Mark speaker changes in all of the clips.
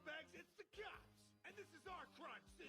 Speaker 1: scumbags, it's the cops! And this is our crime scene!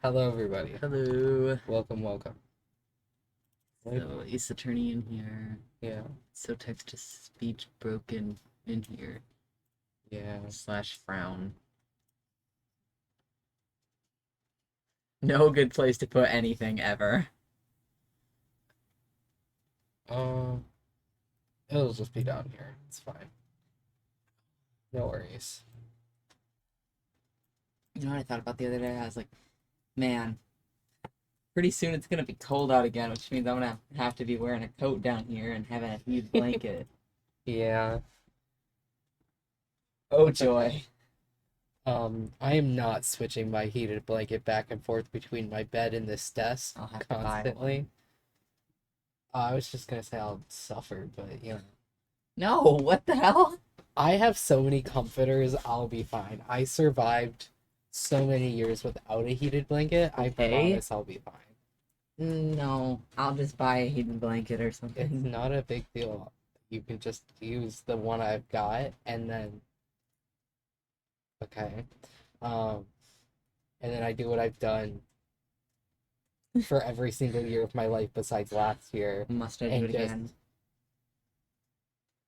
Speaker 2: Hello, everybody.
Speaker 3: Hello.
Speaker 2: Welcome.
Speaker 3: So, Ace Attorney in here.
Speaker 2: Yeah.
Speaker 3: So text to speech broken in here.
Speaker 2: Yeah.
Speaker 3: / frown. No good place to put anything ever.
Speaker 2: It'll just be down here. It's fine. No worries.
Speaker 3: You know what I thought about the other day? I was like, man, pretty soon it's gonna be cold out again, which means I'm gonna have to be wearing a coat down here and having a huge blanket.
Speaker 2: Yeah.
Speaker 3: Oh joy.
Speaker 2: I am not switching my heated blanket back and forth between my bed and this desk
Speaker 3: I'll have to buy
Speaker 2: constantly.
Speaker 3: one.
Speaker 2: I was just gonna say I'll suffer, but you know.
Speaker 3: No, what the hell?
Speaker 2: I have so many comforters, I'll be fine. I survived so many years without a heated blanket. I
Speaker 3: Okay.
Speaker 2: promise I'll be fine.
Speaker 3: No, I'll just buy a heated blanket or
Speaker 2: It's
Speaker 3: something.
Speaker 2: not a big deal. You can just use the one I've got and then okay. And then I do what I've done for every single year of my life besides last year.
Speaker 3: Must I do
Speaker 2: And
Speaker 3: it again?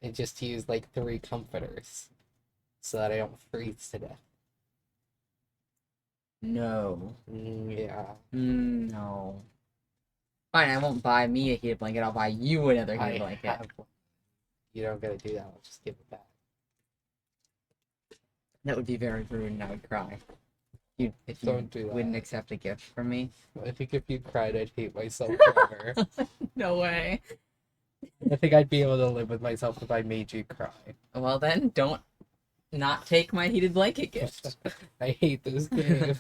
Speaker 2: And just use like 3 comforters so that I don't freeze to death.
Speaker 3: No.
Speaker 2: Yeah.
Speaker 3: No. Fine, I won't buy me a heated blanket. I'll buy you another heated blanket.
Speaker 2: Have one. You don't gotta do that. I'll just give it back.
Speaker 3: That would be very rude, and I would cry. If you
Speaker 2: Don't do that.
Speaker 3: wouldn't accept a gift from me.
Speaker 2: I think if you cried, I'd hate myself forever.
Speaker 3: No way.
Speaker 2: I think I'd be able to live with myself if I made you cry.
Speaker 3: Well then, don't not take my heated blanket gift.
Speaker 2: I hate this game.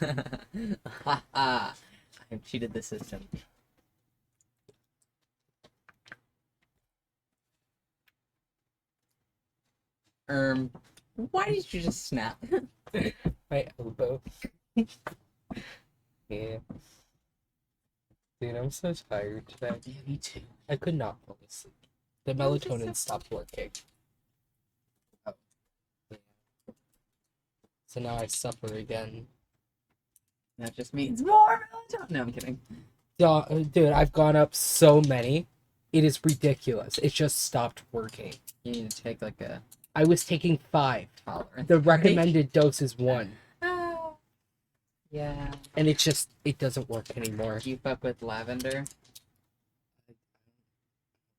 Speaker 3: I've cheated the system. Why did you just snap?
Speaker 2: My elbow. Yeah. Dude, I'm so tired today.
Speaker 3: Yeah, me too.
Speaker 2: I could not fall asleep. The
Speaker 3: I'm just
Speaker 2: melatonin
Speaker 3: so-
Speaker 2: stopped working. Oh. Yeah. So now I suffer again.
Speaker 3: That just means more melatonin. No, I'm kidding.
Speaker 2: Dude, I've gone up so many. It is ridiculous. It just stopped working.
Speaker 3: You need to take like a
Speaker 2: I was taking 5.
Speaker 3: tolerance.
Speaker 2: The recommended dose is 1.
Speaker 3: Oh. Yeah.
Speaker 2: And it doesn't work anymore.
Speaker 3: Do you fuck with lavender?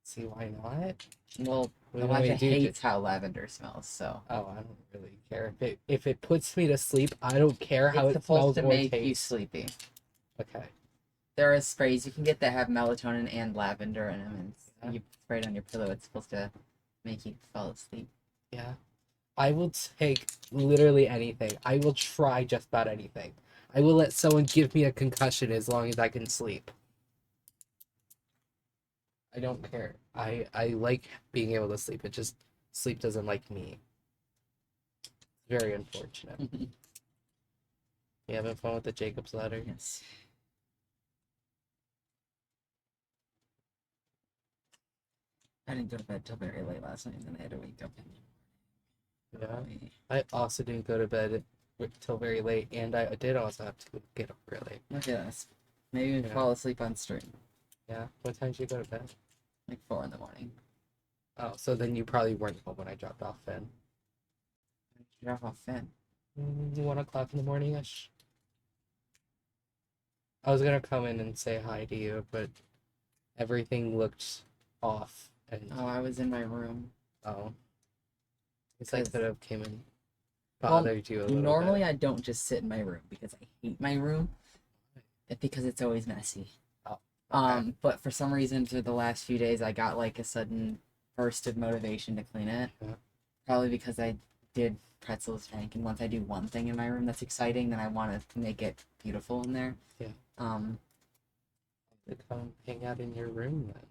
Speaker 2: See why not?
Speaker 3: Well,
Speaker 2: What do
Speaker 3: Elijah
Speaker 2: I do?
Speaker 3: hates how lavender smells, so.
Speaker 2: Oh, I don't really care. If it puts me to sleep, I don't care how
Speaker 3: It's
Speaker 2: it
Speaker 3: supposed
Speaker 2: smells
Speaker 3: to
Speaker 2: or
Speaker 3: make you
Speaker 2: tastes.
Speaker 3: sleepy.
Speaker 2: Okay.
Speaker 3: There are sprays you can get that have melatonin and lavender in them, and
Speaker 2: Yeah.
Speaker 3: you spray it on your pillow. It's supposed to make you fall asleep.
Speaker 2: Yeah. I will take literally anything. I will try just about anything. I will let someone give me a concussion as long as I can sleep. I don't care. I like being able to sleep. It just sleep doesn't like me. Very unfortunate. You having fun with the Jacob's ladder?
Speaker 3: Yes. I didn't go to bed till very late last night, and then I had to wake up.
Speaker 2: Yeah.
Speaker 3: Early.
Speaker 2: I also didn't go to bed till very late, and I did also have to get up early.
Speaker 3: Look at us. Maybe even
Speaker 2: Yeah.
Speaker 3: fall asleep on stream.
Speaker 2: Yeah. What time did you go to bed?
Speaker 3: Like 4 in the morning.
Speaker 2: Oh, so then you probably weren't home when I dropped off Finn.
Speaker 3: Drop off Finn.
Speaker 2: 1 o'clock in the morning ish. I was gonna come in and say hi to you, but everything looked off, and
Speaker 3: Oh, I was in my room.
Speaker 2: oh, guess I
Speaker 3: Because-
Speaker 2: could have came and
Speaker 3: Well,
Speaker 2: bothered you a little
Speaker 3: Normally,
Speaker 2: bit.
Speaker 3: I don't just sit in my room because I hate my room. Because it's always messy.
Speaker 2: Oh, okay.
Speaker 3: But for some reason, through the last few days, I got like a sudden burst of motivation to clean it.
Speaker 2: Yeah.
Speaker 3: Probably because I did Pretzel's tank, and once I do one thing in my room that's exciting, then I want to make it beautiful in there.
Speaker 2: Yeah.
Speaker 3: Um,
Speaker 2: To come hang out in your room then.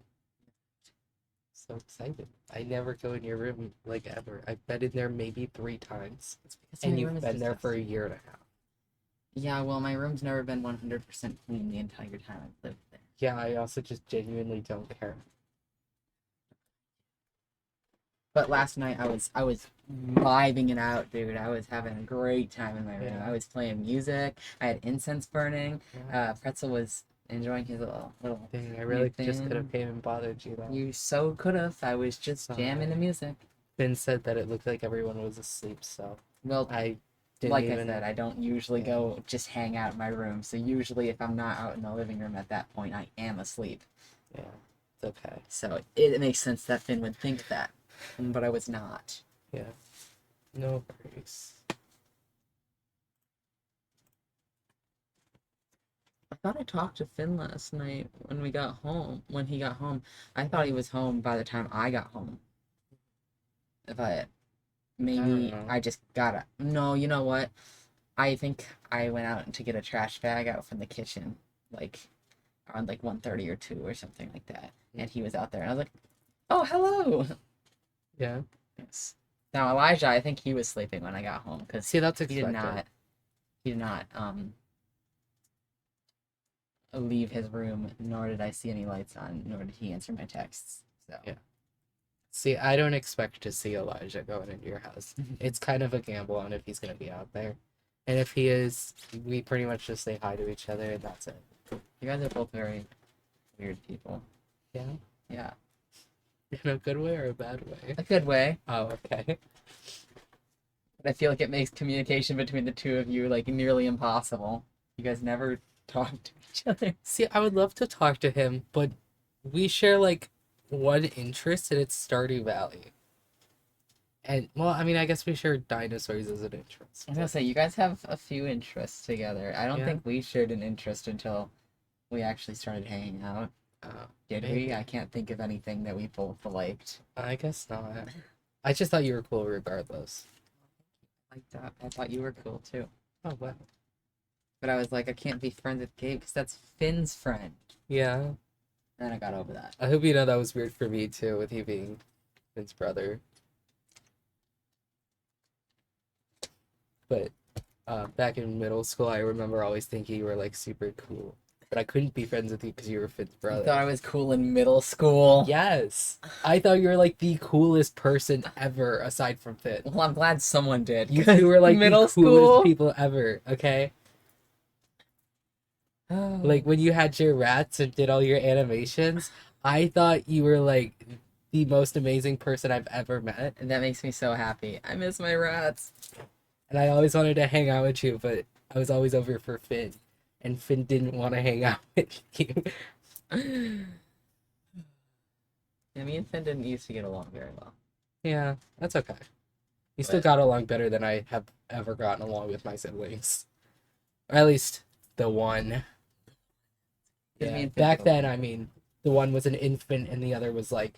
Speaker 2: So excited. I never go in your room like ever. I've been in there maybe 3 times,
Speaker 3: it's because
Speaker 2: and
Speaker 3: my
Speaker 2: you've
Speaker 3: room is
Speaker 2: been there for a
Speaker 3: disgusting.
Speaker 2: year and a half.
Speaker 3: Yeah, well, my room's never been 100% clean the entire time I've lived there.
Speaker 2: Yeah, I also just genuinely don't care.
Speaker 3: But last night I was vibing it out, dude. I was having a great time in my room.
Speaker 2: Yeah.
Speaker 3: I was playing music. I had incense burning.
Speaker 2: Yeah.
Speaker 3: Pretzel was enjoying his little.
Speaker 2: Dang, I really just
Speaker 3: thing.
Speaker 2: could have came and bothered you though.
Speaker 3: You so could have. I was just
Speaker 2: Sorry.
Speaker 3: jamming the music.
Speaker 2: Finn said that it looked like everyone was asleep, so
Speaker 3: Well,
Speaker 2: I didn't
Speaker 3: like
Speaker 2: even.
Speaker 3: I said, I don't usually
Speaker 2: Yeah.
Speaker 3: go just hang out in my room. So usually, if I'm not out in the living room at that point, I am asleep.
Speaker 2: Yeah, it's okay.
Speaker 3: So it makes sense that Finn would think that, but I was not.
Speaker 2: Yeah, no worries.
Speaker 3: I thought I talked to Finn last night when we got home. When he got home, I thought he was home by the time I got home. But maybe
Speaker 2: know.
Speaker 3: I just gotta. No, you know what? I think I went out to get a trash bag out from the kitchen, like around like 1:30 or 2 or something like that, and he was out there, and I was like, "Oh, hello."
Speaker 2: Yeah.
Speaker 3: Yes. Now Elijah, I think he was sleeping when I got home because
Speaker 2: See, that's
Speaker 3: he
Speaker 2: expected.
Speaker 3: did not leave his room, nor did I see any lights on, nor did he answer my texts. So
Speaker 2: Yeah. See, I don't expect to see Elijah going into your house. It's kind of a gamble on if he's gonna be out there, and if he is, we pretty much just say hi to each other, and that's it.
Speaker 3: you guys are both very weird people.
Speaker 2: Yeah.
Speaker 3: Yeah,
Speaker 2: In a good way or a bad way?
Speaker 3: a good way.
Speaker 2: Oh, okay.
Speaker 3: But I feel like it makes communication between the two of you like nearly impossible. You guys never talk to each other.
Speaker 2: See, I would love to talk to him, but we share like one interest, and it's Stardew Valley. And well, I mean, I guess we share dinosaurs as an interest.
Speaker 3: I was gonna say you guys have a few interests together. I don't
Speaker 2: Yeah.
Speaker 3: think we shared an interest until we actually started hanging out. Did
Speaker 2: maybe.
Speaker 3: we? I can't think of anything that we both liked.
Speaker 2: I guess not. I just thought you were cool regardless.
Speaker 3: Like that. I thought you were cool too.
Speaker 2: Oh, wow.
Speaker 3: But I was like, I can't be friends with Gabe because that's Finn's friend.
Speaker 2: Yeah.
Speaker 3: And I got over that.
Speaker 2: I hope you know that was weird for me too, with you being Finn's brother. But back in middle school, I remember always thinking you were like super cool. But I couldn't be friends with you because you were Finn's
Speaker 3: I
Speaker 2: brother.
Speaker 3: thought I was cool in middle school.
Speaker 2: Yes. I thought you were like the coolest person ever aside from Finn.
Speaker 3: Well, I'm glad someone did.
Speaker 2: You two were like
Speaker 3: middle
Speaker 2: the coolest
Speaker 3: school
Speaker 2: people ever, okay? Like when you had your rats and did all your animations, I thought you were like the most amazing person I've ever met.
Speaker 3: And that makes me so happy. I miss my rats.
Speaker 2: And I always wanted to hang out with you, but I was always over for Finn. And Finn didn't want to hang out with you.
Speaker 3: Yeah, me and Finn didn't used to get along very well.
Speaker 2: Yeah, that's okay. You still got along better than I have ever gotten along with my siblings. Or at least the one.
Speaker 3: Yeah, me
Speaker 2: Yeah,
Speaker 3: and Finn
Speaker 2: back
Speaker 3: get
Speaker 2: then,
Speaker 3: along.
Speaker 2: I mean, the one was an infant and the other was like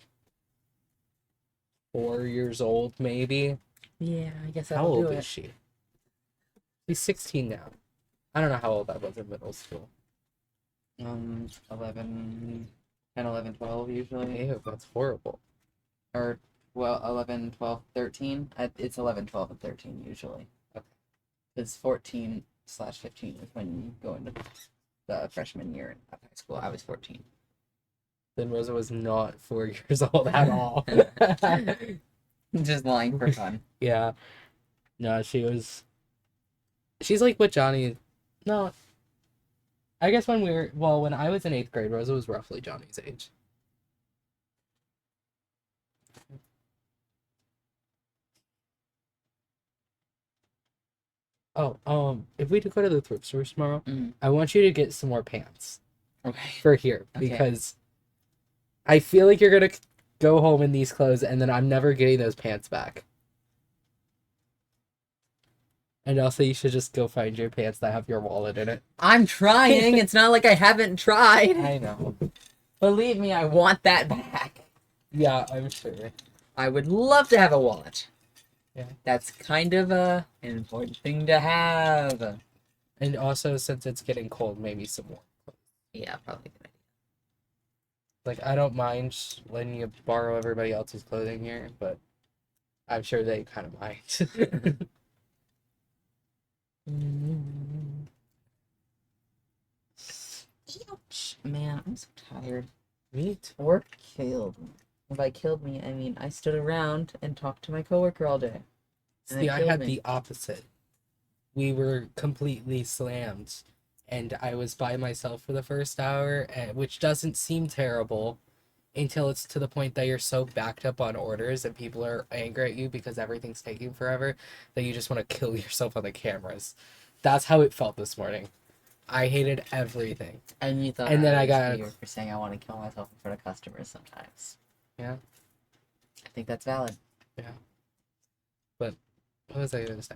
Speaker 2: 4 years old, maybe.
Speaker 3: Yeah, I guess
Speaker 2: How
Speaker 3: that'll
Speaker 2: old
Speaker 3: do
Speaker 2: is
Speaker 3: it.
Speaker 2: she? She's 16 now. I don't know how old I was in middle school.
Speaker 3: 11, 10, 11, 12 usually.
Speaker 2: Ew, that's horrible.
Speaker 3: Or, well, 11, 12, 13. It's 11, 12, and 13 usually.
Speaker 2: Okay.
Speaker 3: It's 14/15 is when you go into the freshman year of high school. I was 14.
Speaker 2: Then Rosa was not 4 years old at all.
Speaker 3: Just lying for fun.
Speaker 2: Yeah. No, she was. She's like what Johnny. No. I guess when when I was in 8th grade, Rosa was roughly Johnny's age. Oh, if we do go to the thrift store tomorrow,
Speaker 3: Mm.
Speaker 2: I want you to get some more pants
Speaker 3: Okay.
Speaker 2: for here
Speaker 3: Okay.
Speaker 2: because I feel like you're gonna go home in these clothes and then I'm never getting those pants back. And also, you should just go find your pants that have your wallet in it.
Speaker 3: I'm trying. It's not like I haven't tried.
Speaker 2: I know.
Speaker 3: Believe me, I want that back.
Speaker 2: Yeah, I'm sure.
Speaker 3: I would love to have a wallet.
Speaker 2: Yeah.
Speaker 3: That's kind of an important thing to have.
Speaker 2: And also, since it's getting cold, maybe some more.
Speaker 3: Yeah, probably a good
Speaker 2: Like, I don't mind letting you borrow everybody else's clothing here, but I'm sure they kind of mind.
Speaker 3: Ouch. Man, I'm so tired.
Speaker 2: Me too.
Speaker 3: Work killed me. And by killed me, I mean I stood around and talked to my coworker all day. And
Speaker 2: See,
Speaker 3: it
Speaker 2: I
Speaker 3: killed
Speaker 2: had
Speaker 3: me.
Speaker 2: the opposite. We were completely slammed, and I was by myself for the first hour, which doesn't seem terrible until it's to the point that you're so backed up on orders and people are angry at you because everything's taking forever that you just want to kill yourself on the cameras. That's how it felt this morning. I hated everything.
Speaker 3: And you thought
Speaker 2: And then I
Speaker 3: was
Speaker 2: got-
Speaker 3: weird for saying I want to kill myself in front of customers sometimes.
Speaker 2: Yeah.
Speaker 3: I think that's valid.
Speaker 2: What was I going to say?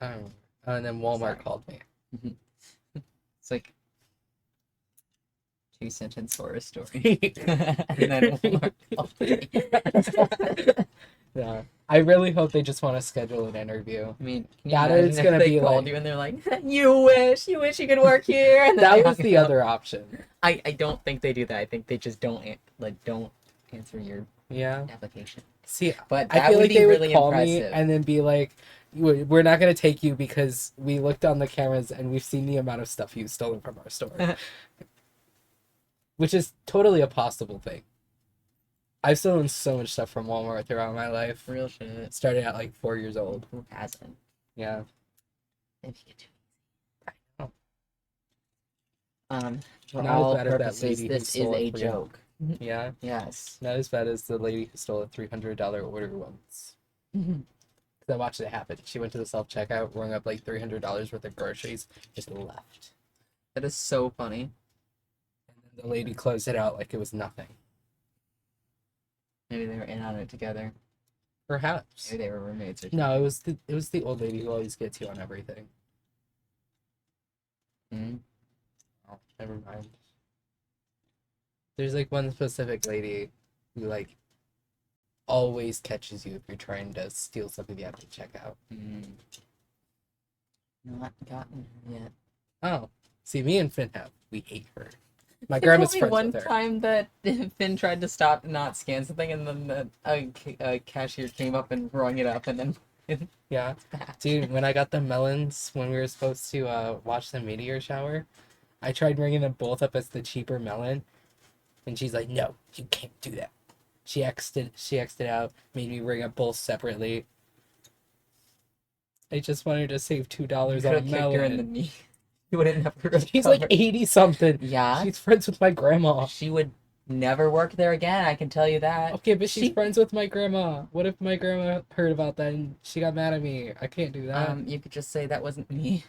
Speaker 2: I don't remember. And then Walmart
Speaker 3: Sorry.
Speaker 2: called me.
Speaker 3: It's like 2-sentence horror story. And then Walmart called me.
Speaker 2: Yeah. I really hope they just want to schedule an interview.
Speaker 3: I mean, can you
Speaker 2: That
Speaker 3: imagine
Speaker 2: is
Speaker 3: if
Speaker 2: gonna
Speaker 3: they
Speaker 2: be
Speaker 3: called
Speaker 2: like-
Speaker 3: you and they're like, you wish you could work here. And then
Speaker 2: That
Speaker 3: they
Speaker 2: was
Speaker 3: hung
Speaker 2: the
Speaker 3: up.
Speaker 2: other option.
Speaker 3: I don't think they do that. I think they just don't answer your
Speaker 2: Yeah.
Speaker 3: application.
Speaker 2: See,
Speaker 3: But
Speaker 2: I
Speaker 3: that
Speaker 2: feel
Speaker 3: would
Speaker 2: like
Speaker 3: be
Speaker 2: they would
Speaker 3: really
Speaker 2: call
Speaker 3: impressive.
Speaker 2: me and then be like, "We're not going to take you because we looked on the cameras and we've seen the amount of stuff you've stolen from our store." Which is totally a possible thing. I've stolen so much stuff from Walmart throughout my life.
Speaker 3: Real shit.
Speaker 2: Started at like 4 years old.
Speaker 3: Who hasn't?
Speaker 2: Yeah.
Speaker 3: If you could do
Speaker 2: I know.
Speaker 3: For
Speaker 2: Not as
Speaker 3: all
Speaker 2: bad as that
Speaker 3: purposes,
Speaker 2: lady who
Speaker 3: this is
Speaker 2: stole
Speaker 3: a
Speaker 2: it for you.
Speaker 3: joke.
Speaker 2: Yeah.
Speaker 3: Yes.
Speaker 2: Not as bad as the lady who stole a $300 order once. I watched it happen. She went to the self-checkout, rung up like $300 worth of groceries, just left.
Speaker 3: That is so funny.
Speaker 2: And then the lady closed it out like it was nothing.
Speaker 3: Maybe they were in on it together.
Speaker 2: Perhaps.
Speaker 3: Maybe they were roommates or something.
Speaker 2: No, it was the old lady who always gets you on everything.
Speaker 3: Mhm.
Speaker 2: Oh, never mind. There's like one specific lady who like always catches you if you're trying to steal something you have to check out.
Speaker 3: Not gotten her yet.
Speaker 2: Oh, see, me and Finn have. We hate her. My
Speaker 3: There
Speaker 2: grandma's
Speaker 3: was only
Speaker 2: friends
Speaker 3: one
Speaker 2: with her.
Speaker 3: time that Finn tried to stop and not scan something, and then a cashier came up and rung it up, and then
Speaker 2: Yeah, dude. When I got the melons when we were supposed to watch the meteor shower, I tried ringing them both up as the cheaper melon, and she's like, "No, you can't do that." She xed it out, made me ring up both separately. I just wanted to save $2 on
Speaker 3: could
Speaker 2: a
Speaker 3: have kicked her in the
Speaker 2: melon.
Speaker 3: knee. You wouldn't have recovered.
Speaker 2: She's like 80 something.
Speaker 3: Yeah.
Speaker 2: She's friends with my grandma.
Speaker 3: She would never work there again, I can tell you that.
Speaker 2: Okay, but she's friends with my grandma. What if my grandma heard about that and she got mad at me? I can't do that.
Speaker 3: You could just say that wasn't me.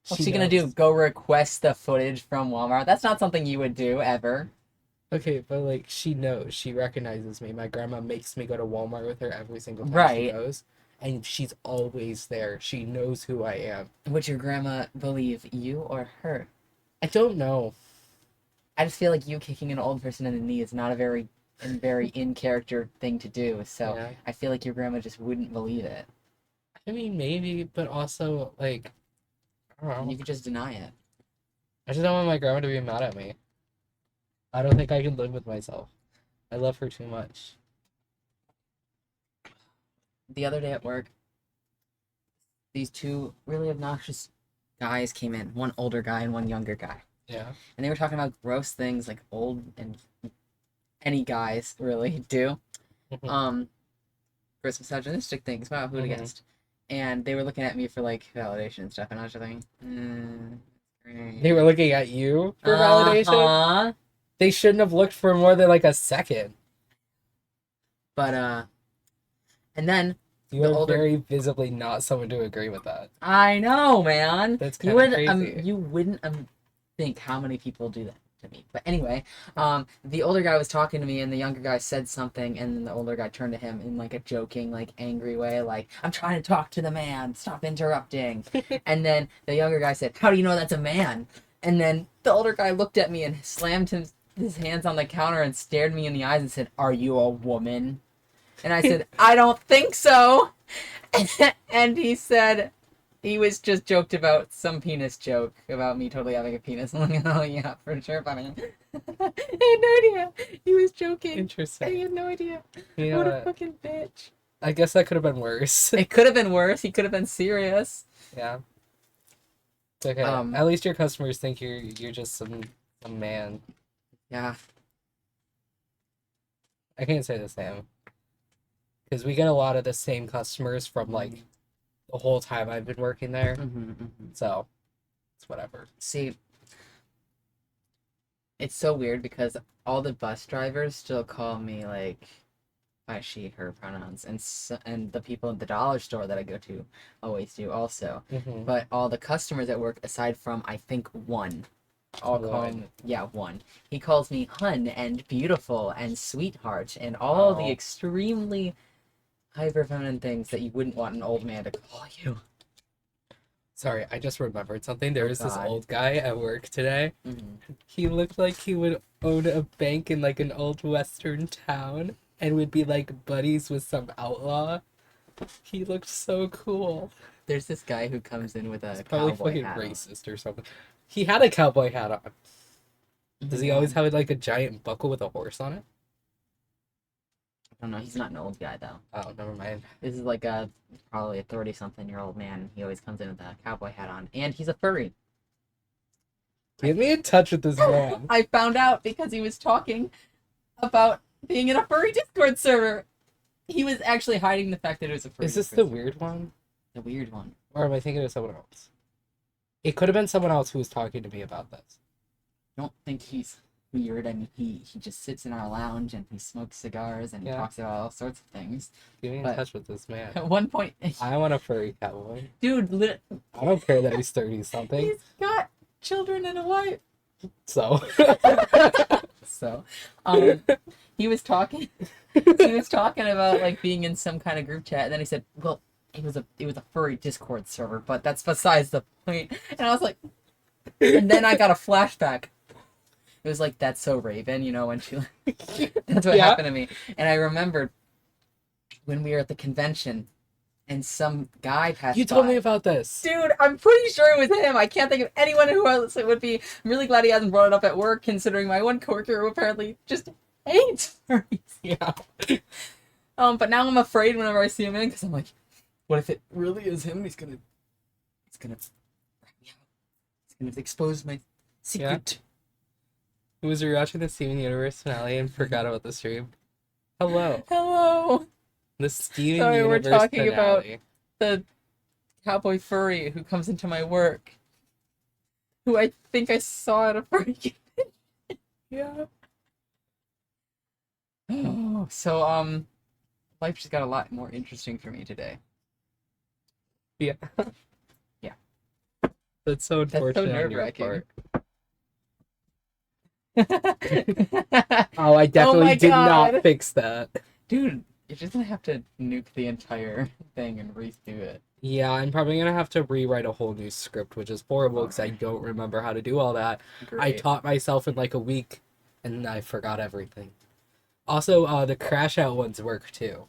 Speaker 3: What's
Speaker 2: She
Speaker 3: she gonna
Speaker 2: knows.
Speaker 3: do? Go request the footage from Walmart? That's not something you would do, ever.
Speaker 2: Okay, but like she knows, she recognizes me. My grandma makes me go to Walmart with her every single time she
Speaker 3: Right.
Speaker 2: goes, and she's always there. She knows who I am.
Speaker 3: Would your grandma believe you or her?
Speaker 2: I don't know.
Speaker 3: I just feel like you kicking an old person in the knee is not a very in character thing to do, so
Speaker 2: Yeah.
Speaker 3: I feel like your grandma just wouldn't believe it.
Speaker 2: I mean, maybe, but also like, I don't know.
Speaker 3: You could just deny it.
Speaker 2: I just don't want my grandma to be mad at me. I don't think I can live with myself. I love her too much.
Speaker 3: The other day at work, these two really obnoxious guys came in, one older guy and one younger guy.
Speaker 2: Yeah.
Speaker 3: And they were talking about gross things like old and any guys really do.
Speaker 2: Mhm.
Speaker 3: Gross misogynistic things. Wow, who'd have
Speaker 2: Mhm.
Speaker 3: guessed? And they were looking at me for like validation and stuff, and I was just like, great.
Speaker 2: They were looking at you for validation.
Speaker 3: Uh-huh.
Speaker 2: They shouldn't have looked for more than like a second.
Speaker 3: But and then
Speaker 2: You
Speaker 3: the
Speaker 2: are
Speaker 3: older
Speaker 2: very visibly not someone to agree with that.
Speaker 3: I know, man.
Speaker 2: That's
Speaker 3: You
Speaker 2: kind
Speaker 3: would
Speaker 2: of crazy.
Speaker 3: you wouldn't think how many people do that to me. But anyway, the older guy was talking to me, and the younger guy said something, and then the older guy turned to him in like a joking, like angry way, like "I'm trying to talk to the man. Stop interrupting." And then the younger guy said, "How do you know that's a man?" And then the older guy looked at me and slammed his hands on the counter and stared me in the eyes and said, "Are you a woman?" And I said, "I don't think so." And he said, he was just joked about some penis joke about me totally having a penis. I'm like, oh yeah, for sure, buddy. I had no idea. He was joking. I
Speaker 2: Interesting.
Speaker 3: had no idea.
Speaker 2: You know
Speaker 3: What a
Speaker 2: what?
Speaker 3: fucking bitch.
Speaker 2: I guess that could have been worse.
Speaker 3: It could have been worse. He could have been serious.
Speaker 2: Yeah. It's okay. At least your customers think you're just some man.
Speaker 3: Yeah.
Speaker 2: I can't say the same. Because we get a lot of the same customers from like the whole time I've been working there. So it's whatever.
Speaker 3: See, it's so weird because all the bus drivers still call me like by she, her pronouns, and the people at the dollar store that I go to always do also.
Speaker 2: Mhm.
Speaker 3: But all the customers at work, aside from I think one, all call
Speaker 2: One.
Speaker 3: me, yeah, one. He calls me hun and beautiful and sweetheart and all the
Speaker 2: Oh.
Speaker 3: extremely hyper feminine things that you wouldn't want an old man to call you.
Speaker 2: Sorry, I just remembered something. There was this
Speaker 3: God.
Speaker 2: old guy at work today. He looked like he would own a bank in like an old western town and would be like buddies with some outlaw. He looked so cool.
Speaker 3: There's this guy who comes in with a
Speaker 2: Probably
Speaker 3: cowboy
Speaker 2: fucking
Speaker 3: hat on.
Speaker 2: racist or something. He had a cowboy hat on. Does he always have like a giant buckle with a horse on it?
Speaker 3: I don't know. He's not an old guy though.
Speaker 2: Oh, never mind.
Speaker 3: This is like probably a 30-something-year-old man. He always comes in with a cowboy hat on, and he's a furry.
Speaker 2: Get me in touch with this man.
Speaker 3: I found out because he was talking about being in a furry Discord server. He was actually hiding the fact that it was a furry.
Speaker 2: Is this the
Speaker 3: Discord server.
Speaker 2: weird one?
Speaker 3: The weird one.
Speaker 2: Or am I thinking of someone else? It could have been someone else who was talking to me about this.
Speaker 3: I don't think he's weird. I mean, he just sits in our lounge and he smokes cigars and he
Speaker 2: Yeah.
Speaker 3: talks about all sorts of things.
Speaker 2: Get me in
Speaker 3: But-
Speaker 2: touch with this man.
Speaker 3: At one point,
Speaker 2: I want a furry cowboy.
Speaker 3: dude,
Speaker 2: I don't care that he's 30 something.
Speaker 3: he's got children and a wife.
Speaker 2: So.
Speaker 3: So, he was talking. He was talking about like being in some kind of group chat, and then he said, "Well, it was a furry Discord server, but that's besides the point." And I was like, and then I got a flashback. It was like That's So Raven, you know, when she that's what
Speaker 2: Yeah.
Speaker 3: happened to me. And I remembered when we were at the convention and some guy passed
Speaker 2: You told
Speaker 3: by.
Speaker 2: me about this.
Speaker 3: Dude, I'm pretty sure it was him. I can't think of anyone who else it would be. I'm really glad he hasn't brought it up at work, considering my one coworker who apparently just hates furries.
Speaker 2: Yeah.
Speaker 3: But now I'm afraid whenever I see him in, because I'm like, what if it really is him? And he's gonna expose my secret.
Speaker 2: Who was rewatching the Steven Universe finale and forgot about the stream? Hello.
Speaker 3: Hello,
Speaker 2: The Steven
Speaker 3: Sorry, we're
Speaker 2: Universe
Speaker 3: talking about-
Speaker 2: finale.
Speaker 3: the cowboy furry who comes into my work, who I think I saw at a furry.
Speaker 2: Yeah.
Speaker 3: So life just got a lot more interesting for me today.
Speaker 2: Yeah.
Speaker 3: Yeah.
Speaker 2: That's so
Speaker 3: That's so
Speaker 2: unfortunate on your
Speaker 3: nerve-wracking.
Speaker 2: part. Oh, I definitely
Speaker 3: my
Speaker 2: did not
Speaker 3: God.
Speaker 2: fix that.
Speaker 3: Dude, you're just gonna have to nuke the entire thing and redo it.
Speaker 2: Yeah, I'm probably gonna have to rewrite a whole new script, which is horrible because I don't remember how to do all that. I
Speaker 3: Great.
Speaker 2: taught myself in like a week, and I forgot everything. Also, the crash out ones work too.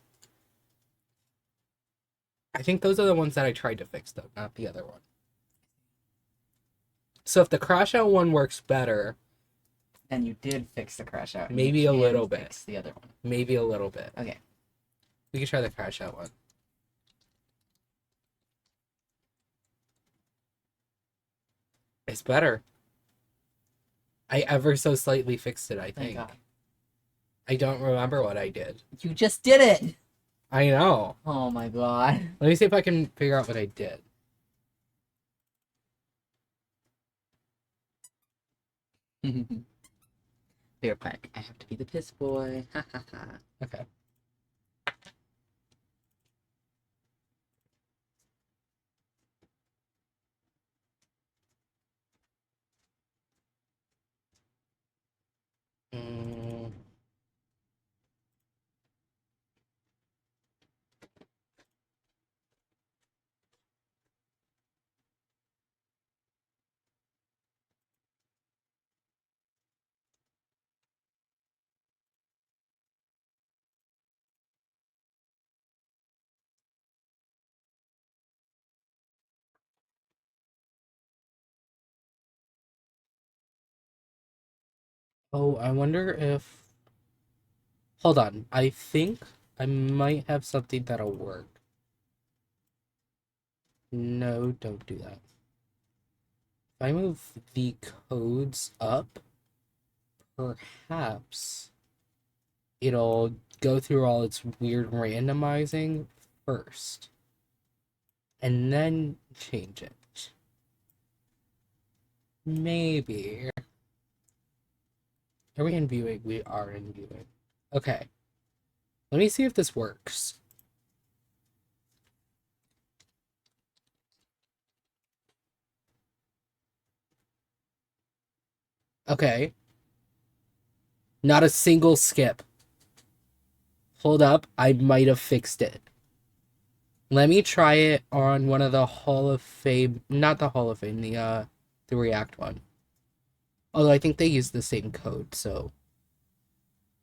Speaker 2: I think those are the ones that I tried to fix, though, not the other one. So if the crash out one works better,
Speaker 3: And you did fix the crash out. and
Speaker 2: Maybe
Speaker 3: you
Speaker 2: a
Speaker 3: can
Speaker 2: little bit.
Speaker 3: fix the other one.
Speaker 2: maybe a little bit.
Speaker 3: Okay.
Speaker 2: We could try the crash out one. It's better. I ever so slightly fixed it, I
Speaker 3: Thank
Speaker 2: think.
Speaker 3: God.
Speaker 2: I don't remember what I did.
Speaker 3: You just did it!
Speaker 2: I know.
Speaker 3: Oh my God.
Speaker 2: Let me see if I can figure out what I did.
Speaker 3: Bear pack. I have to be the piss boy. Ha ha ha.
Speaker 2: Okay. Mm. Oh, I wonder if... Hold on. I think I might have something that'll work. No, don't do that. If I move the codes up, perhaps it'll go through all its weird randomizing first. And then change it. Maybe. Are we in viewing? We are in viewing. Okay. Let me see if this works. Okay. Not a single skip. Hold up. I might have fixed it. Let me try it on one of the Hall of Fame. Not the Hall of Fame, the React one. Although I think they use the same code, so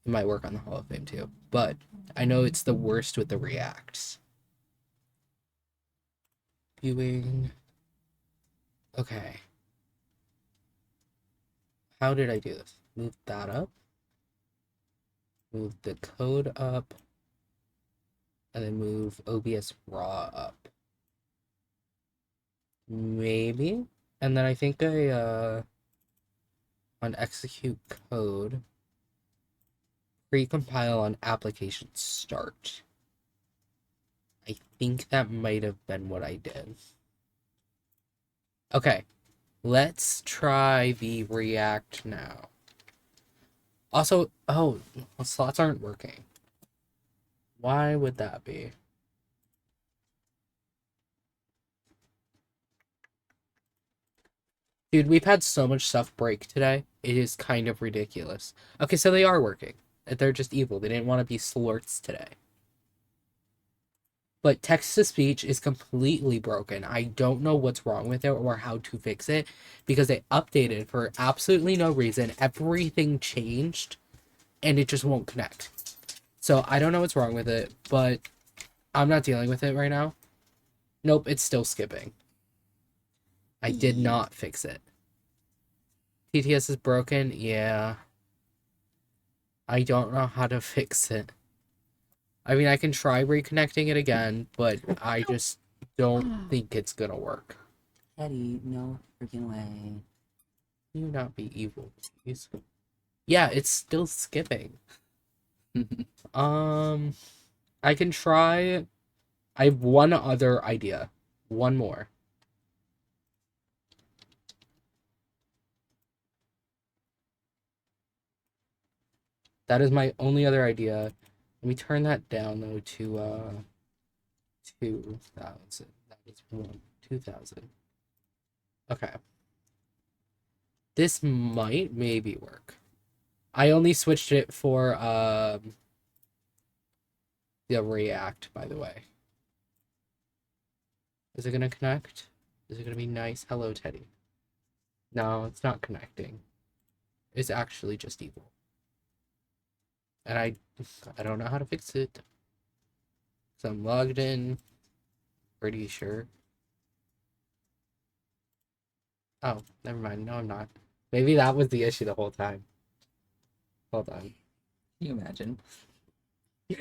Speaker 2: it might work on the Hall of Fame too. But I know it's the worst with the Reacts. Viewing. Okay. How did I do this? Move that up. Move the code up. And then move OBS raw up. Maybe. And then I think on execute code, precompile on application start. I think that might have been what I did. Okay, let's try the React now. Also, oh, the slots aren't working. Why would that be? Dude, we've had so much stuff break today. It is kind of ridiculous. Okay, so they are working. They're just evil. They didn't want to be slorts today. but text to speech is completely broken. I don't know what's wrong with it or how to fix it because they updated for absolutely no reason. Everything changed and it just won't connect. So I don't know what's wrong with it, but I'm not dealing with it right now. Nope, it's still skipping. I did not fix it. TTS is broken? Yeah. I don't know how to fix it. I mean, I can try reconnecting it again, but I just don't think it's gonna work.
Speaker 3: Teddy, no freaking way.
Speaker 2: You not be evil, please. Yeah, it's still skipping. I can try. I have one other idea. One more. That is my only other idea. Let me turn that down though to 2,000. That is 2,000. Okay. This might maybe work. I only switched it for the React, by the way. Is it gonna connect? Is it gonna be nice? Hello, Teddy. No, it's not connecting. It's actually just evil. And I don't know how to fix it. So I'm logged in. Pretty sure. Oh, never mind. No, I'm not. Maybe that was the issue the whole time. Hold on.
Speaker 3: Can you imagine?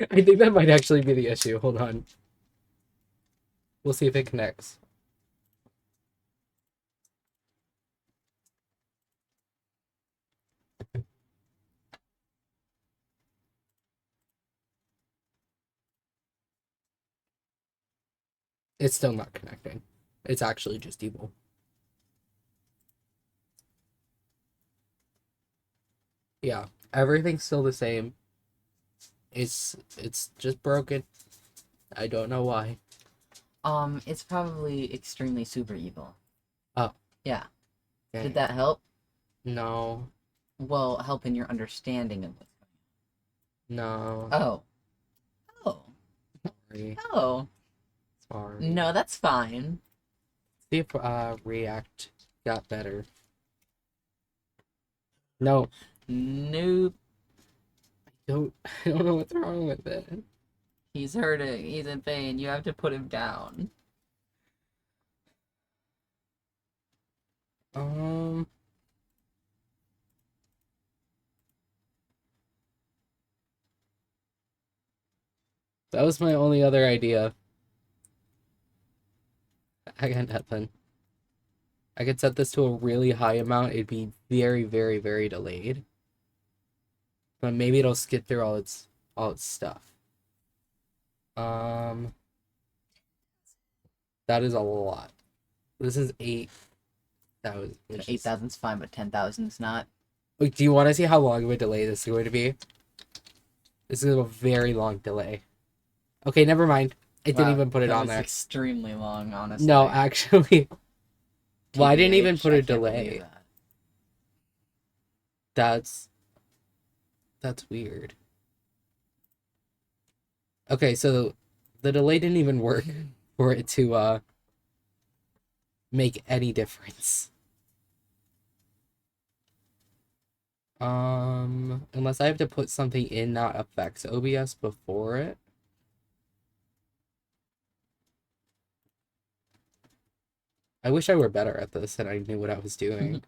Speaker 2: I think that might actually be the issue. Hold on. We'll see if it connects. It's still not connecting. It's actually just evil. Yeah, everything's still the same. It's just broken. I don't know why.
Speaker 3: It's probably extremely super evil.
Speaker 2: Oh.
Speaker 3: Yeah.
Speaker 2: Dang.
Speaker 3: Did that help?
Speaker 2: No.
Speaker 3: Well, help in your understanding of what's
Speaker 2: No.
Speaker 3: going on. Oh. Oh.
Speaker 2: Sorry.
Speaker 3: Oh.
Speaker 2: Sorry.
Speaker 3: No, that's fine.
Speaker 2: See if React got better. No.
Speaker 3: Nope.
Speaker 2: I don't know what's wrong with it.
Speaker 3: He's hurting. He's in pain. You have to put him down.
Speaker 2: That was my only other idea. I got nothing. I could set this to a really high amount. It'd be very, very, very delayed. But maybe it'll skip through all its stuff. That is a lot. This is 8,000.
Speaker 3: 8,000's fine, but 10,000's not.
Speaker 2: Wait, do you want to see how long of a delay this is going to be? This is a very long delay. Okay, never mind. It didn't even put it on there.
Speaker 3: It's extremely long, honestly.
Speaker 2: No, actually. Well, I didn't even put a
Speaker 3: I can't believe
Speaker 2: delay.
Speaker 3: that.
Speaker 2: That's weird. Okay, so the delay didn't even work for it to make any difference. Unless I have to put something in that affects OBS before it. I wish I were better at this and I knew what I was doing.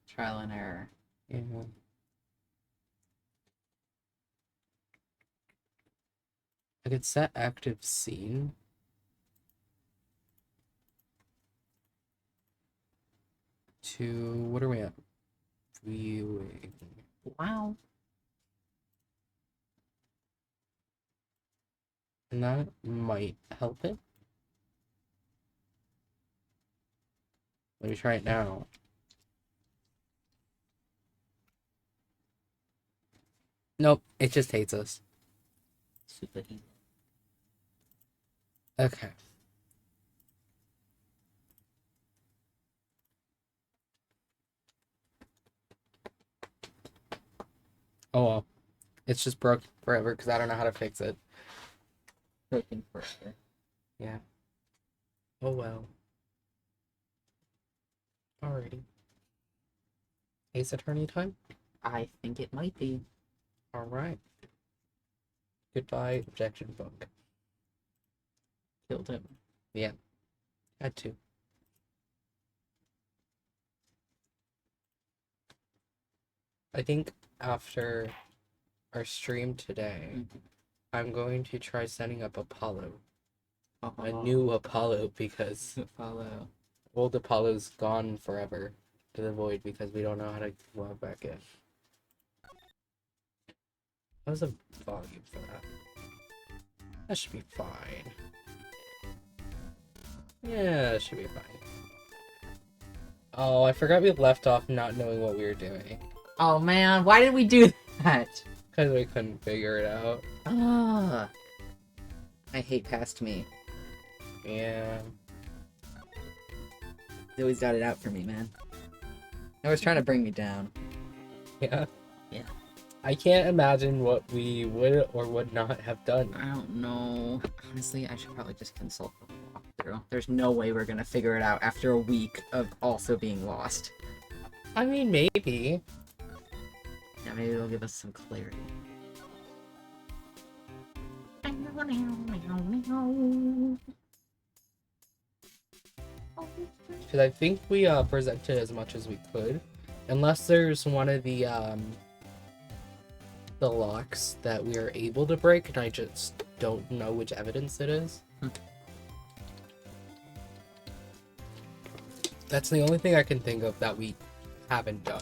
Speaker 3: Trial and error.
Speaker 2: Yeah. I could set active scene. To, what are we at? Viewing.
Speaker 3: Wow.
Speaker 2: And that might help it. Let me try it now. Nope, it just hates us.
Speaker 3: Super evil.
Speaker 2: Okay. Oh well. It's just broke forever because I don't know how to fix it.
Speaker 3: Broken forever.
Speaker 2: Yeah. Oh well. Alrighty. Ace Attorney time?
Speaker 3: I think it might be.
Speaker 2: Alright. Goodbye, objection book.
Speaker 3: Killed him.
Speaker 2: Yeah. Had to. I think after our stream today, I'm going to try setting up Apollo. A new Apollo, because
Speaker 3: Follow.
Speaker 2: old Apollo's gone forever to the void because we don't know how to log back in. How's the volume for that? That should be fine. Yeah, that should be fine. Oh, I forgot we left off not knowing what we were doing.
Speaker 3: Oh man, why did we do that?
Speaker 2: Because we couldn't figure it out.
Speaker 3: Ah. I hate past me.
Speaker 2: Yeah.
Speaker 3: He always got it out for me, man. I was trying to bring me down.
Speaker 2: Yeah.
Speaker 3: Yeah.
Speaker 2: I can't imagine what we would or would not have done.
Speaker 3: I don't know. Honestly, I should probably just consult the walkthrough. There's no way we're gonna figure it out after a week of also being lost.
Speaker 2: I mean, maybe.
Speaker 3: Yeah, maybe it'll give us some clarity.
Speaker 2: Because I think we presented as much as we could. Unless there's one of the locks that we are able to break, and I just don't know which evidence it is. That's the only thing I can think of that we haven't done.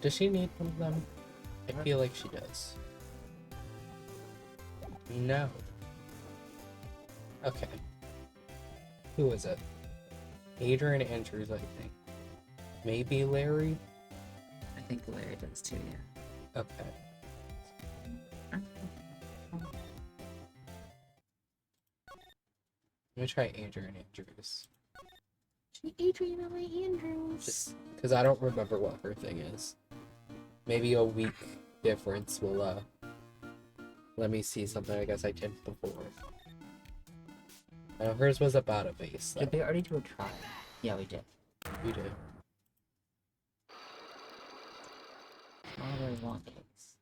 Speaker 2: Does she need one of them? I feel like she does. No. Okay. Who is it? Adrian Andrews, I think. Maybe Larry?
Speaker 3: I think Larry does too, yeah.
Speaker 2: Okay. Let me try Adrian Andrews.
Speaker 3: Adrian Andrews.
Speaker 2: Just because I don't remember what her thing is. Maybe a week difference will let me see something I guess I did before. I know hers was about a vase.
Speaker 3: Did we already do a trial? Yeah, we did.
Speaker 2: We did.
Speaker 3: Another long case.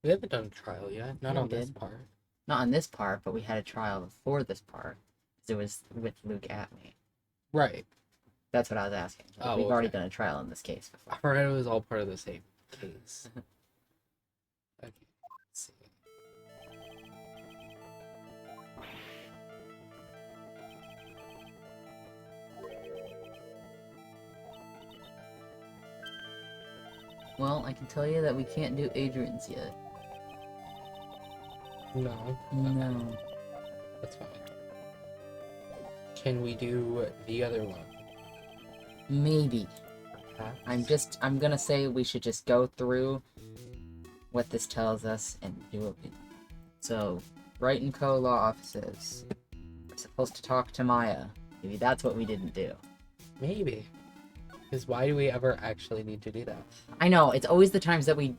Speaker 2: We haven't done a trial yet. Not
Speaker 3: Yeah,
Speaker 2: on
Speaker 3: we
Speaker 2: this
Speaker 3: did.
Speaker 2: part.
Speaker 3: Not on this part, but we had a trial before this part. 'Cause it was with Luke at me.
Speaker 2: Right.
Speaker 3: That's what I was asking. Like,
Speaker 2: Oh,
Speaker 3: we've already
Speaker 2: okay.
Speaker 3: done a trial in this case
Speaker 2: I
Speaker 3: before.
Speaker 2: heard it was all part of the same case. Okay. Let's see.
Speaker 3: Well, I can tell you that we can't do Adrian's yet.
Speaker 2: No.
Speaker 3: No.
Speaker 2: That's fine. Can we do the other one?
Speaker 3: Maybe.
Speaker 2: Perhaps?
Speaker 3: I'm gonna say we should just go through what this tells us and do it. So, Brighton Co. Law Offices. We're supposed to talk to Maya. Maybe that's what we didn't do.
Speaker 2: Maybe. Because why do we ever actually need to do that?
Speaker 3: I know, it's always the times that we...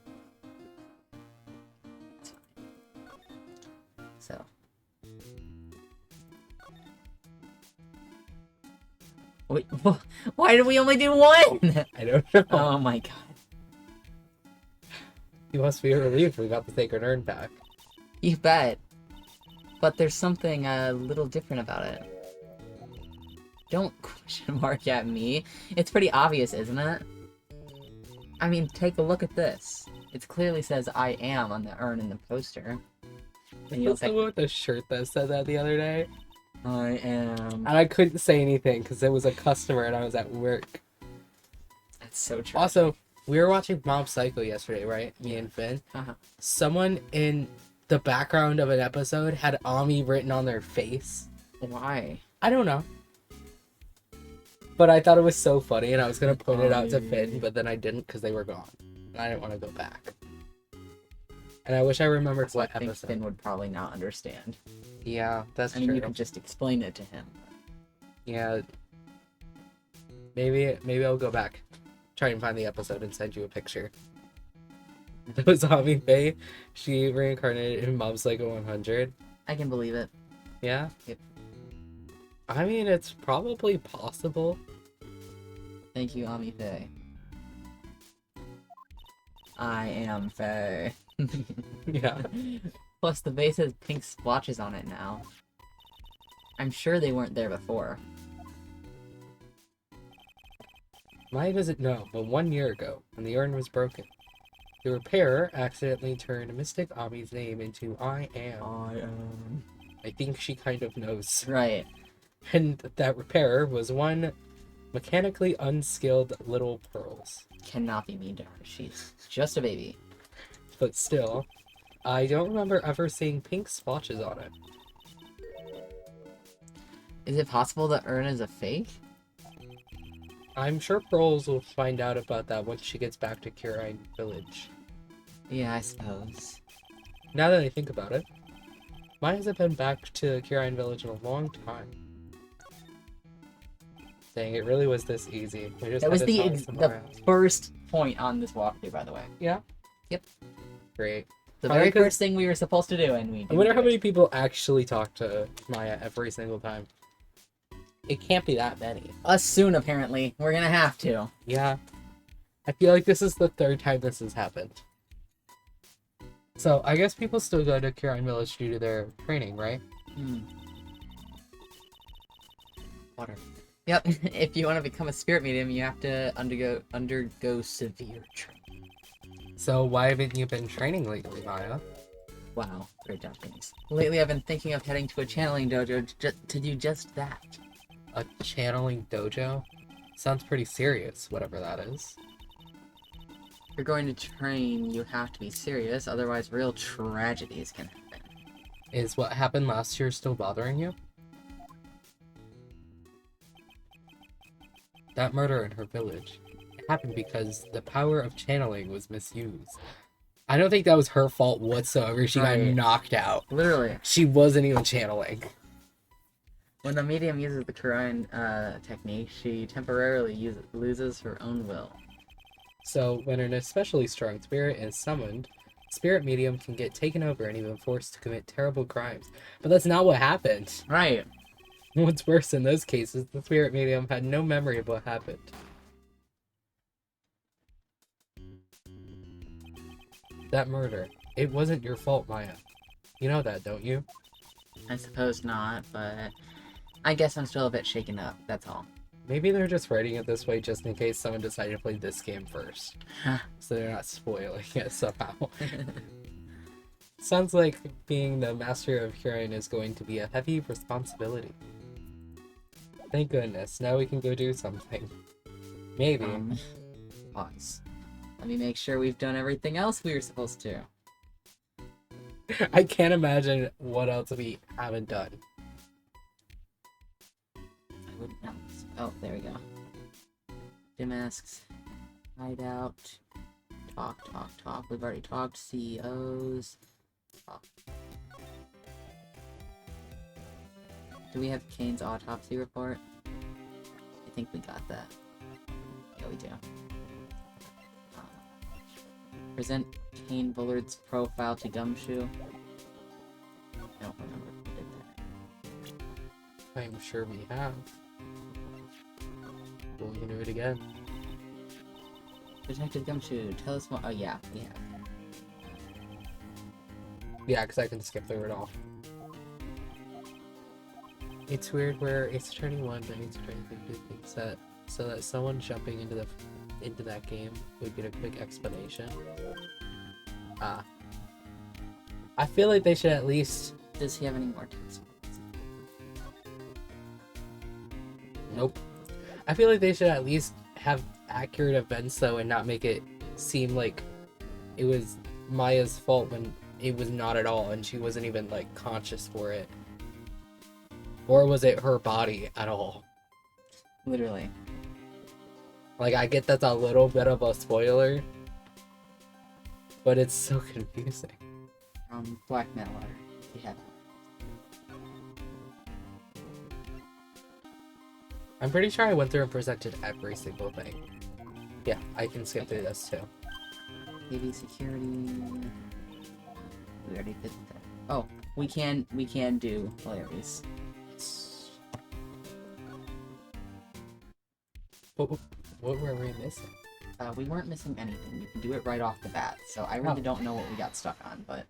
Speaker 3: So. Wait, why did we only do one?
Speaker 2: I don't know.
Speaker 3: Oh my god.
Speaker 2: You must be relieved we got the Sacred Urn back.
Speaker 3: You bet. But there's something a little different about it. Don't question mark at me. It's pretty obvious, isn't it? I mean, take a look at this. It clearly says I am on the urn in the poster. And you'll
Speaker 2: What's the
Speaker 3: say,
Speaker 2: one with the shirt that said that the other day?
Speaker 3: I am.
Speaker 2: And I couldn't say anything because it was a customer and I was at work.
Speaker 3: That's so true.
Speaker 2: Also, we were watching Mob Psycho yesterday, right? Me and Finn.
Speaker 3: Uh-huh.
Speaker 2: Someone in the background of an episode had Ami written on their face.
Speaker 3: Why?
Speaker 2: I don't know. But I thought it was so funny and I was going to point it out to Finn, but then I didn't because they were gone. And I didn't want to go back. And I wish I remembered
Speaker 3: So
Speaker 2: what
Speaker 3: I think
Speaker 2: episode.
Speaker 3: Finn would probably not understand.
Speaker 2: Yeah, that's
Speaker 3: I mean,
Speaker 2: true.
Speaker 3: you could just explain it to him.
Speaker 2: Yeah. Maybe I'll go back. Try and find the episode and send you a picture. That was Ami Faye. She reincarnated in Mob Psycho 100.
Speaker 3: I can believe it.
Speaker 2: Yeah?
Speaker 3: Yep.
Speaker 2: I mean, it's probably possible.
Speaker 3: Thank you, Ami Faye. I am Faye.
Speaker 2: Yeah.
Speaker 3: Plus, the base has pink splotches on it now. I'm sure they weren't there before.
Speaker 2: Maya doesn't know, but 1 year ago, when the urn was broken, the repairer accidentally turned Mystic Ami's name into I am.
Speaker 3: I am.
Speaker 2: I think she kind of knows.
Speaker 3: Right.
Speaker 2: And that repairer was one mechanically unskilled little Pearls.
Speaker 3: Cannot be mean to her. She's just a baby.
Speaker 2: But still, I don't remember ever seeing pink splotches on it.
Speaker 3: Is it possible the urn is a fake?
Speaker 2: I'm sure Pearls will find out about that once she gets back to Curine Village.
Speaker 3: Yeah, I suppose.
Speaker 2: Now that I think about it, Maya hasn't been back to Curine Village in a long time. Dang, it really was this easy. We just
Speaker 3: That was
Speaker 2: had to
Speaker 3: the
Speaker 2: talk somewhere else.
Speaker 3: first point on this walkthrough, by the way.
Speaker 2: Yeah?
Speaker 3: Yep.
Speaker 2: Great.
Speaker 3: The
Speaker 2: Probably
Speaker 3: very
Speaker 2: 'cause-
Speaker 3: first thing we were supposed to do, and we
Speaker 2: I
Speaker 3: didn't
Speaker 2: wonder
Speaker 3: do
Speaker 2: how
Speaker 3: it.
Speaker 2: many people actually talk to Maya every single time. It can't be that many.
Speaker 3: Us soon, apparently. We're gonna have to.
Speaker 2: Yeah. I feel like this is the third time this has happened. So, I guess people still go to Curine Village due to their training, right?
Speaker 3: Water. Yep. If you want to become a spirit medium, you have to undergo severe training.
Speaker 2: So, why haven't you been training lately, Maya?
Speaker 3: Wow, great job, Phoenix. Lately, I've been thinking of heading to a channeling dojo to do just that.
Speaker 2: A channeling dojo? Sounds pretty serious, whatever that is.
Speaker 3: If you're going to train, you have to be serious, otherwise real tragedies can happen.
Speaker 2: Is what happened last year still bothering you? That murder in her village. It happened because the power of channeling was misused. I don't think that was her fault whatsoever. She got
Speaker 3: Right.
Speaker 2: knocked out.
Speaker 3: Literally.
Speaker 2: She wasn't even channeling.
Speaker 3: When a medium uses the Kurine technique, she temporarily loses her own will.
Speaker 2: So, when an especially strong spirit is summoned, spirit medium can get taken over and even forced to commit terrible crimes. But that's not what happened.
Speaker 3: Right.
Speaker 2: What's worse in those cases, the spirit medium had no memory of what happened. That murder, it wasn't your fault, Maya. You know that, don't you?
Speaker 3: I suppose not, but I guess I'm still a bit shaken up, that's all.
Speaker 2: Maybe they're just writing it this way just in case someone decided to play this game first. So they're not spoiling it somehow. Sounds like being the master of Curine is going to be a heavy responsibility. Thank goodness, now we can go do something. Maybe.
Speaker 3: Pause. Let me make sure we've done everything else we were supposed to.
Speaker 2: I can't imagine what else we haven't done.
Speaker 3: I wouldn't know. Oh, there we go. Dim masks. Hideout. Talk. We've already talked. CEOs. Talk. Do we have Kane's autopsy report? I think we got that. Yeah, we do. Present Kane Bullard's profile to Gumshoe. I don't remember if we did that.
Speaker 2: I'm sure we have. Well, we can do it again.
Speaker 3: Detective Gumshoe, tell us more. Oh yeah, we have.
Speaker 2: Yeah, because I can skip through it all. It's weird where it's turning 1 and it's turning 50 set, so that someone jumping into that game would get a quick explanation. I feel like they should at least.
Speaker 3: Does he have any more text?
Speaker 2: Nope. I feel like they should at least have accurate events though, and not make it seem like it was Maya's fault when it was not at all, and she wasn't even like conscious for it. Or was it her body at all?
Speaker 3: Literally.
Speaker 2: Like, I get that's a little bit of a spoiler, but it's so confusing.
Speaker 3: Blackmail letter. We have.
Speaker 2: I'm pretty sure I went through and presented every single thing. Yeah, I can skip through this too.
Speaker 3: AV security. We already did that. Oh, we can do hilarities.
Speaker 2: What were we missing?
Speaker 3: We weren't missing anything. You can do it right off the bat. So I really don't know what we got stuck on, but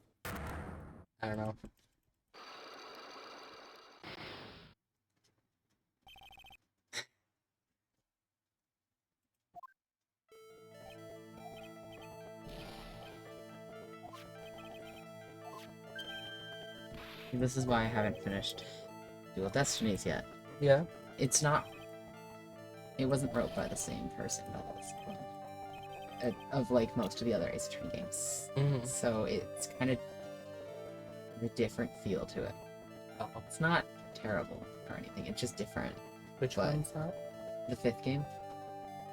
Speaker 2: I don't know.
Speaker 3: this is why I haven't finished Dual Destinies yet.
Speaker 2: Yeah.
Speaker 3: It's not. It wasn't wrote by the same person of like most of the other Ace Attorney games.
Speaker 2: Mm-hmm.
Speaker 3: So it's kind of a different feel to it.
Speaker 2: Oh.
Speaker 3: It's not terrible or anything. It's just different.
Speaker 2: Which
Speaker 3: But-
Speaker 2: one's that?
Speaker 3: The 5th game,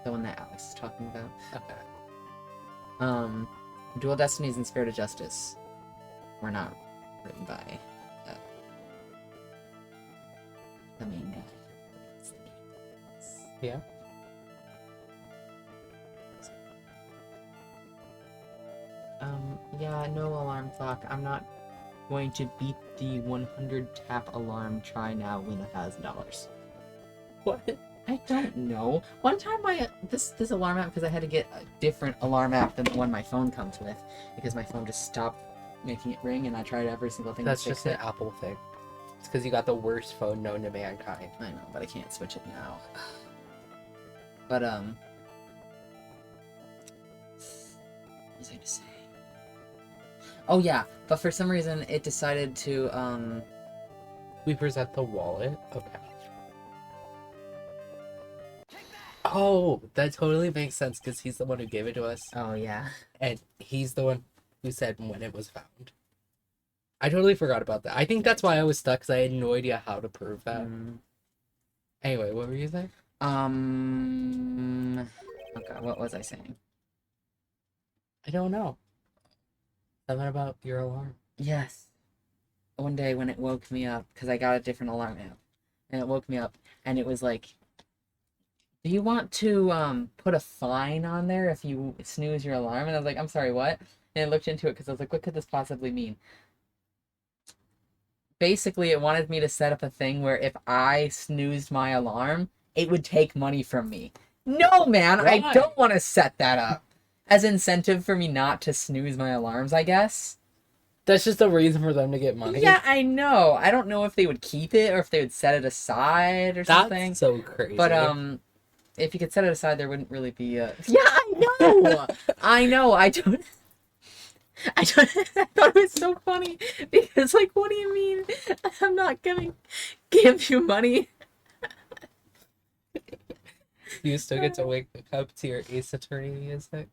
Speaker 3: the one that Alex is talking about.
Speaker 2: Okay.
Speaker 3: Dual Destinies and Spirit of Justice were not written by the main guy.
Speaker 2: Yeah.
Speaker 3: Yeah, no alarm clock. I'm not going to beat the 100 tap alarm. Try now, win $1,000.
Speaker 2: What?
Speaker 3: I don't know. One time this alarm app, because I had to get a different alarm app than the one my phone comes with, because my phone just stopped making it ring, and I tried every single thing
Speaker 2: That's
Speaker 3: to fix
Speaker 2: just
Speaker 3: it.
Speaker 2: an Apple thing. It's because you got the worst phone known to mankind.
Speaker 3: I know, but I can't switch it now. But what was I to say? Oh yeah, but for some reason it decided to
Speaker 2: We present the wallet. Okay. Oh, that totally makes sense because he's the one who gave it to us,
Speaker 3: Oh yeah.
Speaker 2: and he's the one who said when it was found. I totally forgot about that. I think that's why I was stuck because I had no idea how to prove that. Anyway, what were you saying?
Speaker 3: Okay, what was I saying?
Speaker 2: I don't know. Something about your alarm.
Speaker 3: Yes. One day when it woke me up, because I got a different alarm app, and it woke me up, and it was like, do you want to put a fine on there if you snooze your alarm? And I was like, I'm sorry, what? And I looked into it because I was like, what could this possibly mean? Basically, it wanted me to set up a thing where if I snoozed my alarm, it would take money from me. No, man,
Speaker 2: Why?
Speaker 3: I don't want to set that up. As incentive for me not to snooze my alarms, I guess.
Speaker 2: That's just a reason for them to get money.
Speaker 3: Yeah, I know. I don't know if they would keep it or if they would set it aside or something.
Speaker 2: That's so crazy.
Speaker 3: But if you could set it aside, there wouldn't really be a. Yeah, I know. I know. I don't. I thought it was so funny because, like, what do you mean? I'm not gonna give you money.
Speaker 2: You still get to wake up to your Ace Attorney music.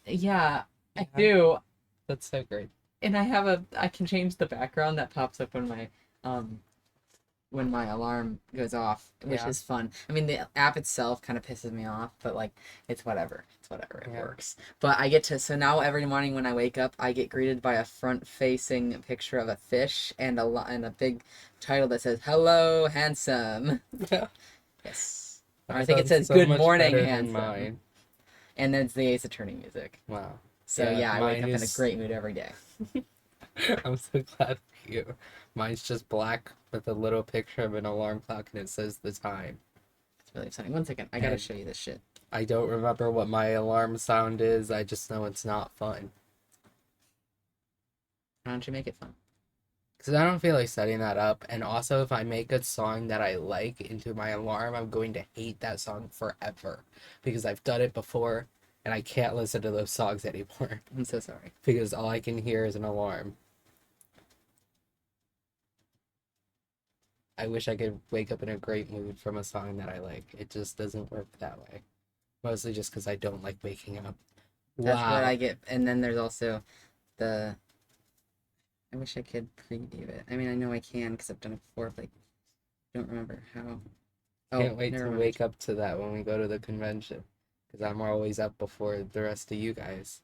Speaker 3: Yeah, I
Speaker 2: Yeah.
Speaker 3: do.
Speaker 2: That's so great.
Speaker 3: And I can change the background that pops up when my alarm goes off, which
Speaker 2: Yeah.
Speaker 3: is fun. I mean, the app itself kind of pisses me off, but like, it's whatever. It's whatever. It
Speaker 2: Yeah.
Speaker 3: works. But I get to, so now every morning when I wake up, I get greeted by a front-facing picture of a fish and a big title that says, "Hello, handsome."
Speaker 2: Yeah.
Speaker 3: Yes. Or I think it says, "Good morning, handsome." And then it's the Ace Attorney music.
Speaker 2: Wow.
Speaker 3: So
Speaker 2: Yeah,
Speaker 3: I wake up
Speaker 2: mine
Speaker 3: in a
Speaker 2: is-
Speaker 3: great mood every day.
Speaker 2: I'm so glad for you. Mine's just black with a little picture of an alarm clock and it says the time.
Speaker 3: It's really exciting. One second, I gotta
Speaker 2: And-
Speaker 3: show you this shit.
Speaker 2: I don't remember what my alarm sound is. I just know it's not fun.
Speaker 3: Why don't you make it fun?
Speaker 2: Because I don't feel like setting that up. And also, if I make a song that I like into my alarm, I'm going to hate that song forever. Because I've done it before and I can't listen to those songs anymore.
Speaker 3: I'm so sorry.
Speaker 2: Because all I can hear is an alarm. I wish I could wake up in a great mood from a song that I like. It just doesn't work that way. Mostly just because I don't like waking up.
Speaker 3: That's
Speaker 2: Wow.
Speaker 3: what I get. And then there's also the. I wish I could preview it. I mean, I know I can because I've done it before, but I don't remember how.
Speaker 2: Can't wait
Speaker 3: never
Speaker 2: to
Speaker 3: mind.
Speaker 2: wake up to that when we go to the convention. Because I'm always up before the rest of you guys.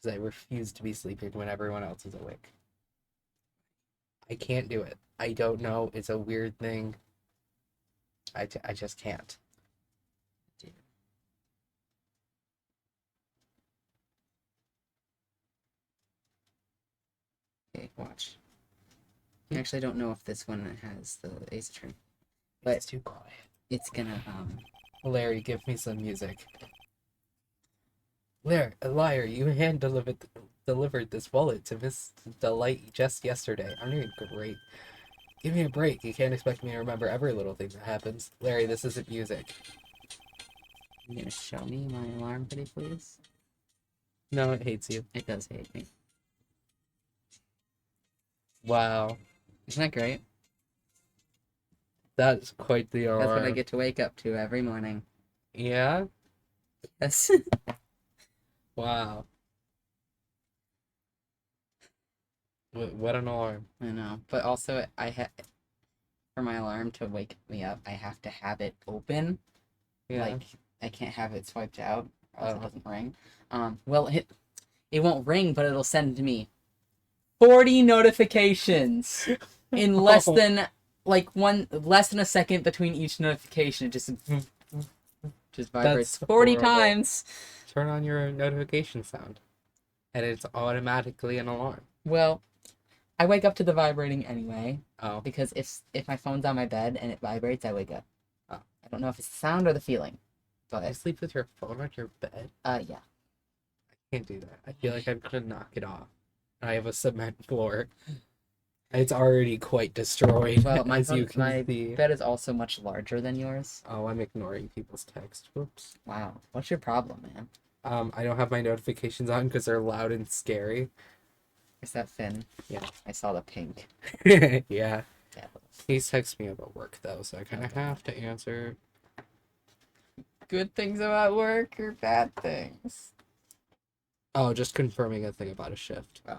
Speaker 2: Because I refuse to be sleeping when everyone else is awake. I can't do it. I don't know. It's a weird thing. I just can't.
Speaker 3: Watch. I actually don't know if this one has the Ace Attorney, but
Speaker 2: It's too quiet.
Speaker 3: it's gonna
Speaker 2: Larry, give me some music. Larry, a liar, you hand delivered this wallet to Miss Delight just yesterday. I'm doing great. Give me a break. You can't expect me to remember every little thing that happens. Larry, this isn't music.
Speaker 3: You gonna show me my alarm, pretty please?
Speaker 2: No, it hates you.
Speaker 3: It does hate me.
Speaker 2: Wow.
Speaker 3: Isn't that great?
Speaker 2: That's quite the alarm.
Speaker 3: That's what I get to wake up to every morning.
Speaker 2: Yeah?
Speaker 3: Yes.
Speaker 2: Wow. What an alarm.
Speaker 3: I know. But also, for my alarm to wake me up, I have to have it open.
Speaker 2: Yeah.
Speaker 3: Like, I can't have it swiped out, or else
Speaker 2: Oh.
Speaker 3: it doesn't ring. Well, it won't ring, but it'll send me 40 notifications in less than less than a second between each notification. It just vibrates
Speaker 2: That's
Speaker 3: 40
Speaker 2: horrible.
Speaker 3: times.
Speaker 2: Turn on your notification sound. And it's automatically an alarm.
Speaker 3: Well, I wake up to the vibrating anyway,
Speaker 2: Oh.
Speaker 3: because if my phone's on my bed and it vibrates, I wake up.
Speaker 2: Oh.
Speaker 3: I don't know if it's the sound or the feeling,
Speaker 2: You
Speaker 3: but
Speaker 2: sleep with your phone on your bed?
Speaker 3: yeah.
Speaker 2: I can't do that. I feel like I'm gonna knock it off. I have a cement floor. It's already quite destroyed,
Speaker 3: Well, my
Speaker 2: as you can
Speaker 3: my
Speaker 2: see.
Speaker 3: bed is also much larger than yours.
Speaker 2: Oh, I'm ignoring people's text. Whoops.
Speaker 3: Wow, what's your problem, man?
Speaker 2: I don't have my notifications on because they're loud and scary.
Speaker 3: Is that Finn?
Speaker 2: Yeah.
Speaker 3: I saw the pink.
Speaker 2: Yeah.
Speaker 3: Yeah.
Speaker 2: He's texting me about work though, so I kind of
Speaker 3: Okay.
Speaker 2: have to answer.
Speaker 3: Good things about work or bad things?
Speaker 2: Oh, just confirming a thing about a shift.
Speaker 3: Oh.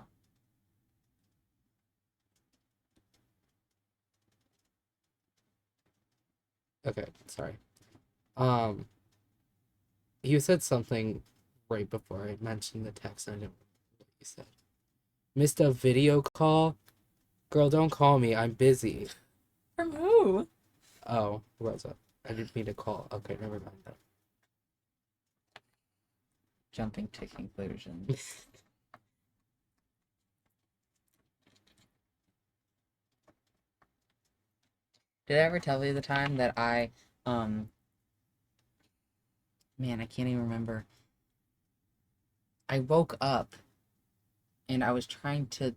Speaker 2: Okay, sorry. You said something right before I mentioned the text. And I didn't remember what you said. Missed a video call? Girl, don't call me. I'm busy.
Speaker 3: From who?
Speaker 2: Oh, Rosa. I didn't mean to call. Okay, never mind that.
Speaker 3: Jumping to conclusions. Did I ever tell you the time that man, I can't even remember. I woke up and I was trying to.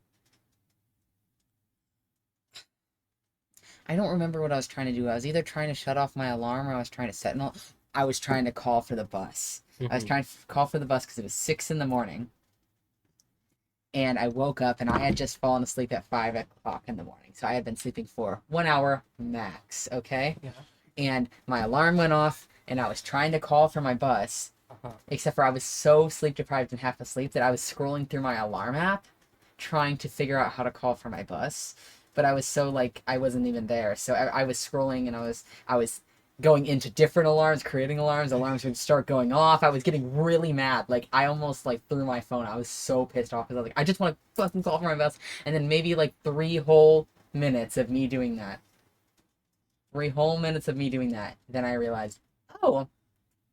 Speaker 3: I don't remember what I was trying to do. I was either trying to shut off my alarm or I was trying to set an alarm. I was trying to call for the bus. I was trying to call for the bus because it was 6 a.m. And I woke up and I had just fallen asleep at 5 o'clock in the morning. So I had been sleeping for 1 hour max, okay?
Speaker 2: Yeah.
Speaker 3: And my alarm went off and I was trying to call for my bus.
Speaker 2: Uh-huh.
Speaker 3: Except for I was so sleep deprived and half asleep that I was scrolling through my alarm app trying to figure out how to call for my bus. But I was so I wasn't even there. So I was scrolling and I was going into different alarms, creating alarms. Alarms would start going off. I was getting really mad. I almost threw my phone. I was so pissed off because I was I just want to fucking call for my bus. And then maybe 3 whole minutes of me doing that. 3 whole minutes of me doing that. Then I realized, oh,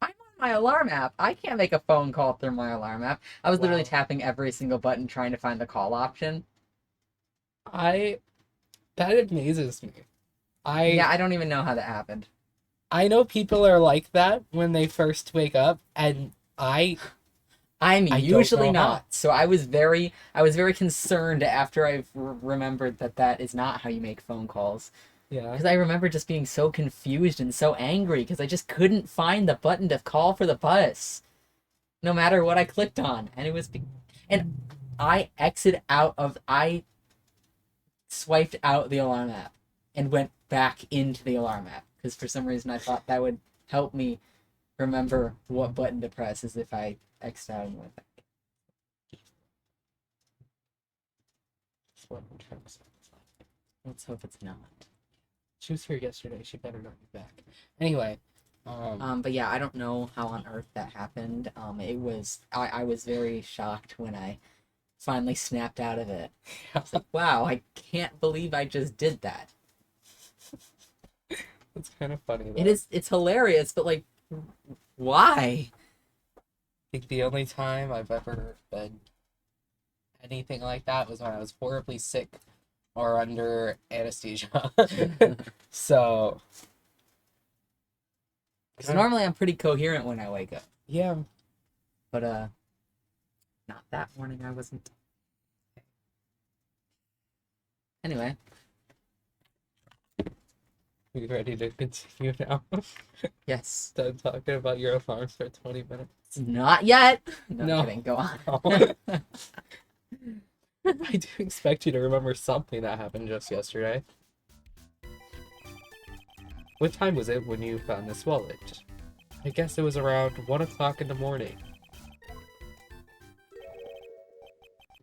Speaker 3: I'm on my alarm app. I can't make a phone call through my alarm app. I was literally
Speaker 2: Wow.
Speaker 3: tapping every single button trying to find the call option.
Speaker 2: That amazes me.
Speaker 3: Yeah, I don't even know how that happened.
Speaker 2: I know people are like that when they first wake up, and I'm don't
Speaker 3: usually
Speaker 2: know how.
Speaker 3: not. So I was very concerned after I remembered that is not how you make phone calls.
Speaker 2: Yeah.
Speaker 3: Because I remember just being so confused and so angry because I just couldn't find the button to call for the bus, no matter what I clicked on, and I swiped out the alarm app and went back into the alarm app because for some reason I thought that would help me remember what button to press as if I X'd out and went back.
Speaker 2: That's what I'm trying to say.
Speaker 3: Let's hope it's not.
Speaker 2: She was here yesterday. She better not be back. Anyway.
Speaker 3: But yeah, I don't know how on earth that happened. I was very shocked when I finally snapped out of it. I was like, wow, I can't believe I just did that.
Speaker 2: It's kind of funny though.
Speaker 3: It's hilarious, but why?
Speaker 2: I think the only time I've ever been anything like that was when I was horribly sick or under anesthesia. So,
Speaker 3: Because normally I'm pretty coherent when I wake up.
Speaker 2: yeah.
Speaker 3: But, not that morning I wasn't. Anyway.
Speaker 2: You ready to continue now?
Speaker 3: Yes.
Speaker 2: Done talking about your alarms for 20 minutes.
Speaker 3: Not yet! No,
Speaker 2: No.
Speaker 3: I'm kidding. Go on.
Speaker 2: I do expect you to remember something that happened just yesterday. What time was it when you found this wallet? I guess it was around 1 o'clock in the morning.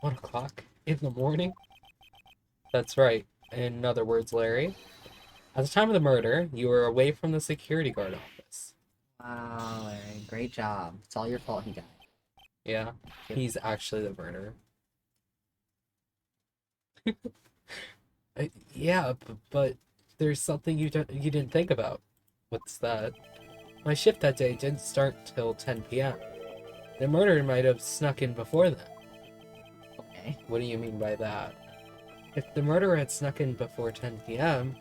Speaker 2: 1 o'clock in the morning? That's right. In other words, Larry, at the time of the murder, you were away from the security guard office.
Speaker 3: Wow, Larry. Great job. It's all your fault he died.
Speaker 2: Yeah, he's actually the murderer. Yeah, but there's something you didn't think about. What's that? My shift that day didn't start till 10 p.m. The murderer might have snuck in before then.
Speaker 3: Okay.
Speaker 2: What do you mean by that? If the murderer had snuck in before 10 p.m.,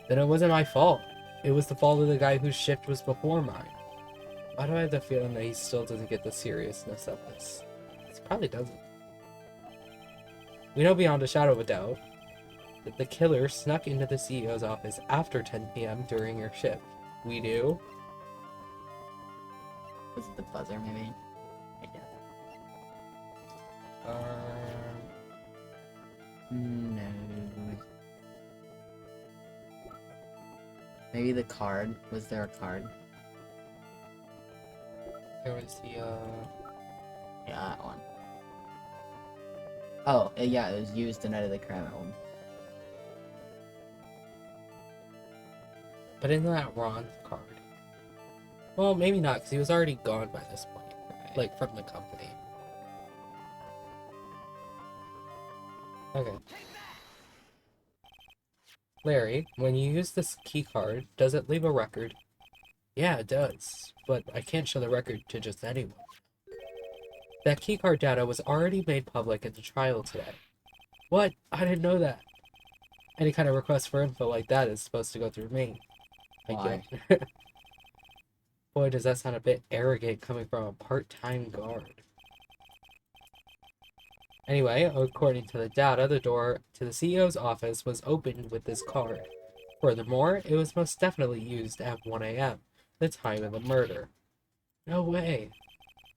Speaker 2: then it wasn't my fault. It was the fault of the guy whose shift was before mine. Why do I have the feeling that he still doesn't get the seriousness of this? He probably doesn't. We know beyond a shadow of a doubt that the killer snuck into the CEO's office after 10 p.m. during your shift. We do?
Speaker 3: Was it the buzzer, maybe? I doubt that. No. Maybe the card. Was there a card?
Speaker 2: There was the,
Speaker 3: Yeah, that one. Oh, yeah, it was used the night of the crime album.
Speaker 2: But isn't that Ron's card? Well, maybe not, because he was already gone by this point.
Speaker 3: Right.
Speaker 2: Like, from the company. Okay. Larry, when you use this key card, does it leave a record? Yeah, it does, but I can't show the record to just anyone. That keycard data was already made public at the trial today. What? I didn't know that. Any kind of request for info like that is supposed to go through me.
Speaker 3: Why?
Speaker 2: Boy, does that sound a bit arrogant coming from a part-time guard. Anyway, according to the data, the door to the CEO's office was opened with this card. Furthermore, it was most definitely used at 1 a.m., the time of the murder. No way.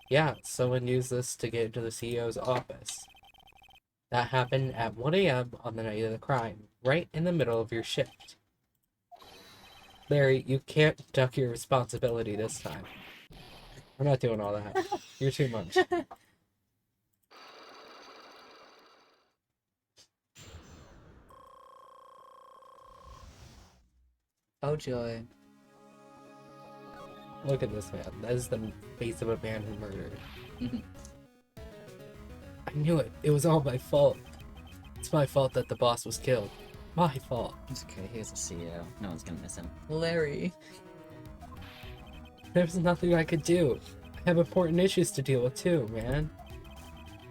Speaker 2: Yeah, someone used this to get into the CEO's office. That happened at 1 a.m. on the night of the crime, right in the middle of your shift. Larry, you can't duck your responsibility this time. We're not doing all that. You're too much.
Speaker 3: Oh, joy.
Speaker 2: Look at this man. That is the face of a man who murdered. I knew it. It was all my fault. It's my fault that the boss was killed. My fault.
Speaker 3: It's okay, he was a CEO. No one's gonna miss him. Larry.
Speaker 2: There's nothing I could do. I have important issues to deal with too, man.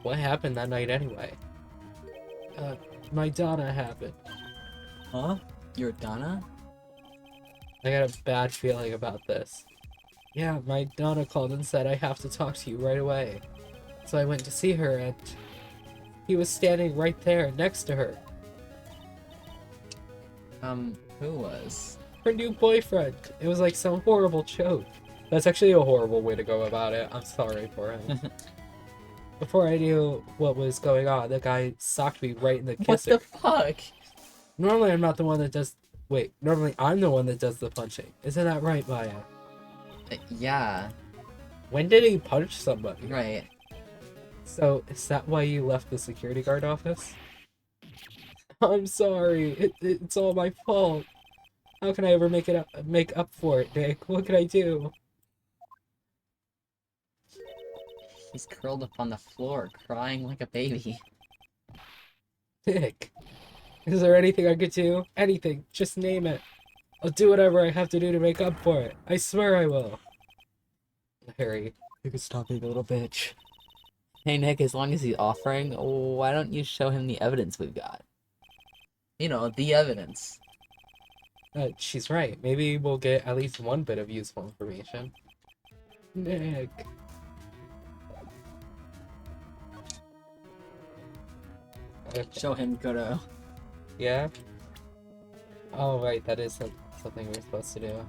Speaker 2: What happened that night anyway? My Donna happened.
Speaker 3: Huh? You're Donna?
Speaker 2: I got a bad feeling about this. Yeah, my Donna called and said I have to talk to you right away. So I went to see her and he was standing right there next to her.
Speaker 3: Who was?
Speaker 2: Her new boyfriend. It was like some horrible joke. That's actually a horrible way to go about it. I'm sorry for him. Before I knew what was going on, the guy socked me right in the kisser.
Speaker 3: What the fuck?
Speaker 2: Normally I'm not the one that does... Wait, normally I'm the one that does the punching. Isn't that right, Maya?
Speaker 3: Yeah.
Speaker 2: When did he punch somebody?
Speaker 3: Right.
Speaker 2: So, is that why you left the security guard office? I'm sorry. It's all my fault. How can I ever make up for it, Nick? What can I do?
Speaker 3: He's curled up on the floor, crying like a baby.
Speaker 2: Nick, is there anything I could do? Anything. Just name it. I'll do whatever I have to do to make up for it. I swear I will. Harry, you can stop being a little bitch.
Speaker 3: Hey Nick, as long as he's offering, why don't you show him the evidence we've got? You know, the evidence.
Speaker 2: She's right. Maybe we'll get at least one bit of useful information. Nick.
Speaker 3: Show him Goto.
Speaker 2: Yeah? Oh, right, that is something we're supposed to do.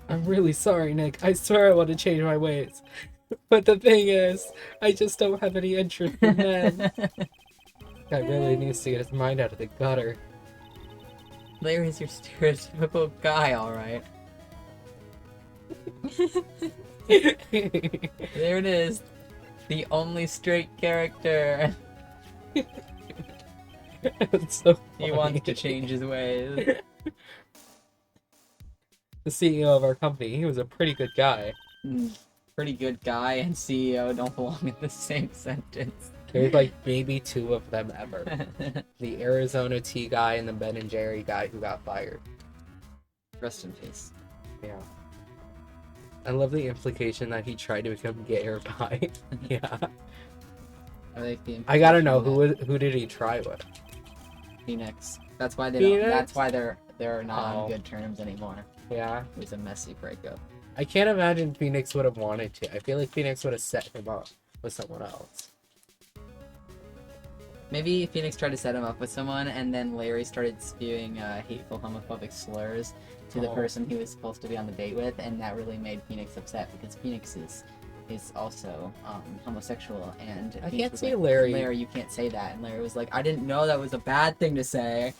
Speaker 2: I'm really sorry, Nick. I swear I want to change my ways. But the thing is, I just don't have any interest in men. Guy really needs to get his mind out of the gutter.
Speaker 3: Larry's your stereotypical guy, alright. There it is. The only straight character.
Speaker 2: It's so
Speaker 3: He
Speaker 2: funny.
Speaker 3: wants to change his ways.
Speaker 2: The CEO of our company, he was a pretty good guy.
Speaker 3: Pretty good guy and CEO don't belong in the same sentence.
Speaker 2: There's like maybe two of them ever. The Arizona tea guy and the Ben and Jerry guy who got fired.
Speaker 3: Rest in peace.
Speaker 2: Yeah. I love the implication that he tried to become gay or bi. Yeah.
Speaker 3: I like the
Speaker 2: I gotta know
Speaker 3: implication
Speaker 2: who did he try with?
Speaker 3: that Phoenix. That's why they
Speaker 2: Phoenix?
Speaker 3: don't. That's why they're not
Speaker 2: Oh.
Speaker 3: on good terms anymore.
Speaker 2: Yeah.
Speaker 3: It was a messy breakup.
Speaker 2: I can't imagine Phoenix would have wanted to. I feel like Phoenix would have set him up with someone else.
Speaker 3: Maybe Phoenix tried to set him up with someone, and then Larry started spewing hateful homophobic slurs to the
Speaker 2: Oh.
Speaker 3: person he was supposed to be on the date with, and that really made Phoenix upset because Phoenix is also homosexual, and
Speaker 2: I
Speaker 3: Phoenix
Speaker 2: can't
Speaker 3: was
Speaker 2: see
Speaker 3: like,
Speaker 2: Larry.
Speaker 3: Larry, you can't say that, and Larry was like, I didn't know that was a bad thing to say.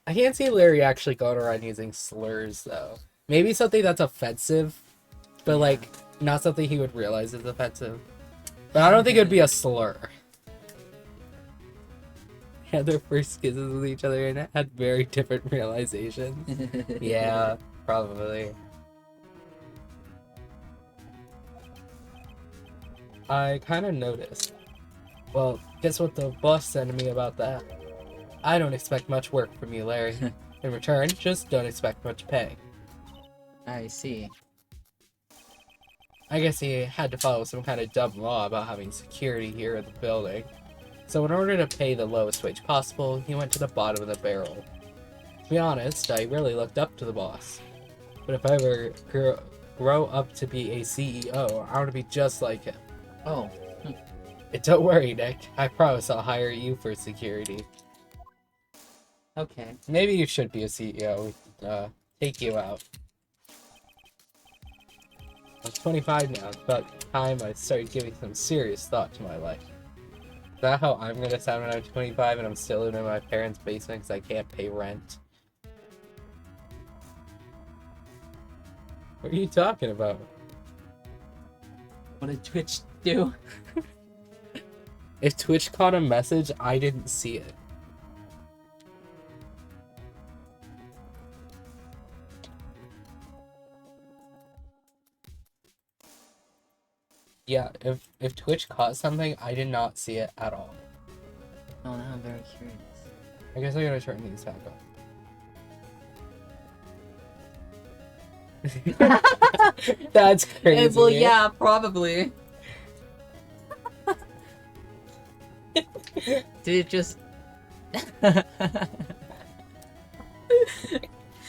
Speaker 2: I can't see Larry actually going around using slurs though. Maybe something that's offensive, but
Speaker 3: Yeah.
Speaker 2: like not something he would realize is offensive. But I don't think it would be a slur. Had their first kisses with each other and had very different realizations. Yeah, probably. I kind of noticed. Well, guess what the boss said to me about that? I don't expect much work from you, Larry. In return, just don't expect much pay.
Speaker 3: I see.
Speaker 2: I guess he had to follow some kind of dumb law about having security here in the building. So in order to pay the lowest wage possible, he went to the bottom of the barrel. To be honest, I really looked up to the boss. But if I ever grow up to be a CEO, I want to be just like him.
Speaker 3: Oh,
Speaker 2: And don't worry, Nick. I promise I'll hire you for security.
Speaker 3: okay.
Speaker 2: Maybe you should be a CEO. We can, take you out. I'm 25 now. It's about time I started giving some serious thought to my life. Is that how I'm gonna sound when I'm 25 and I'm still living in my parents' basement because I can't pay rent? What are you talking about?
Speaker 3: What did Twitch do?
Speaker 2: If Twitch caught a message, I didn't see it. Yeah, if Twitch caught something, I did not see it at all.
Speaker 3: Oh, now I'm very curious.
Speaker 2: I guess I gotta turn these back on. That's crazy.
Speaker 3: Well, yeah, probably. Did it just...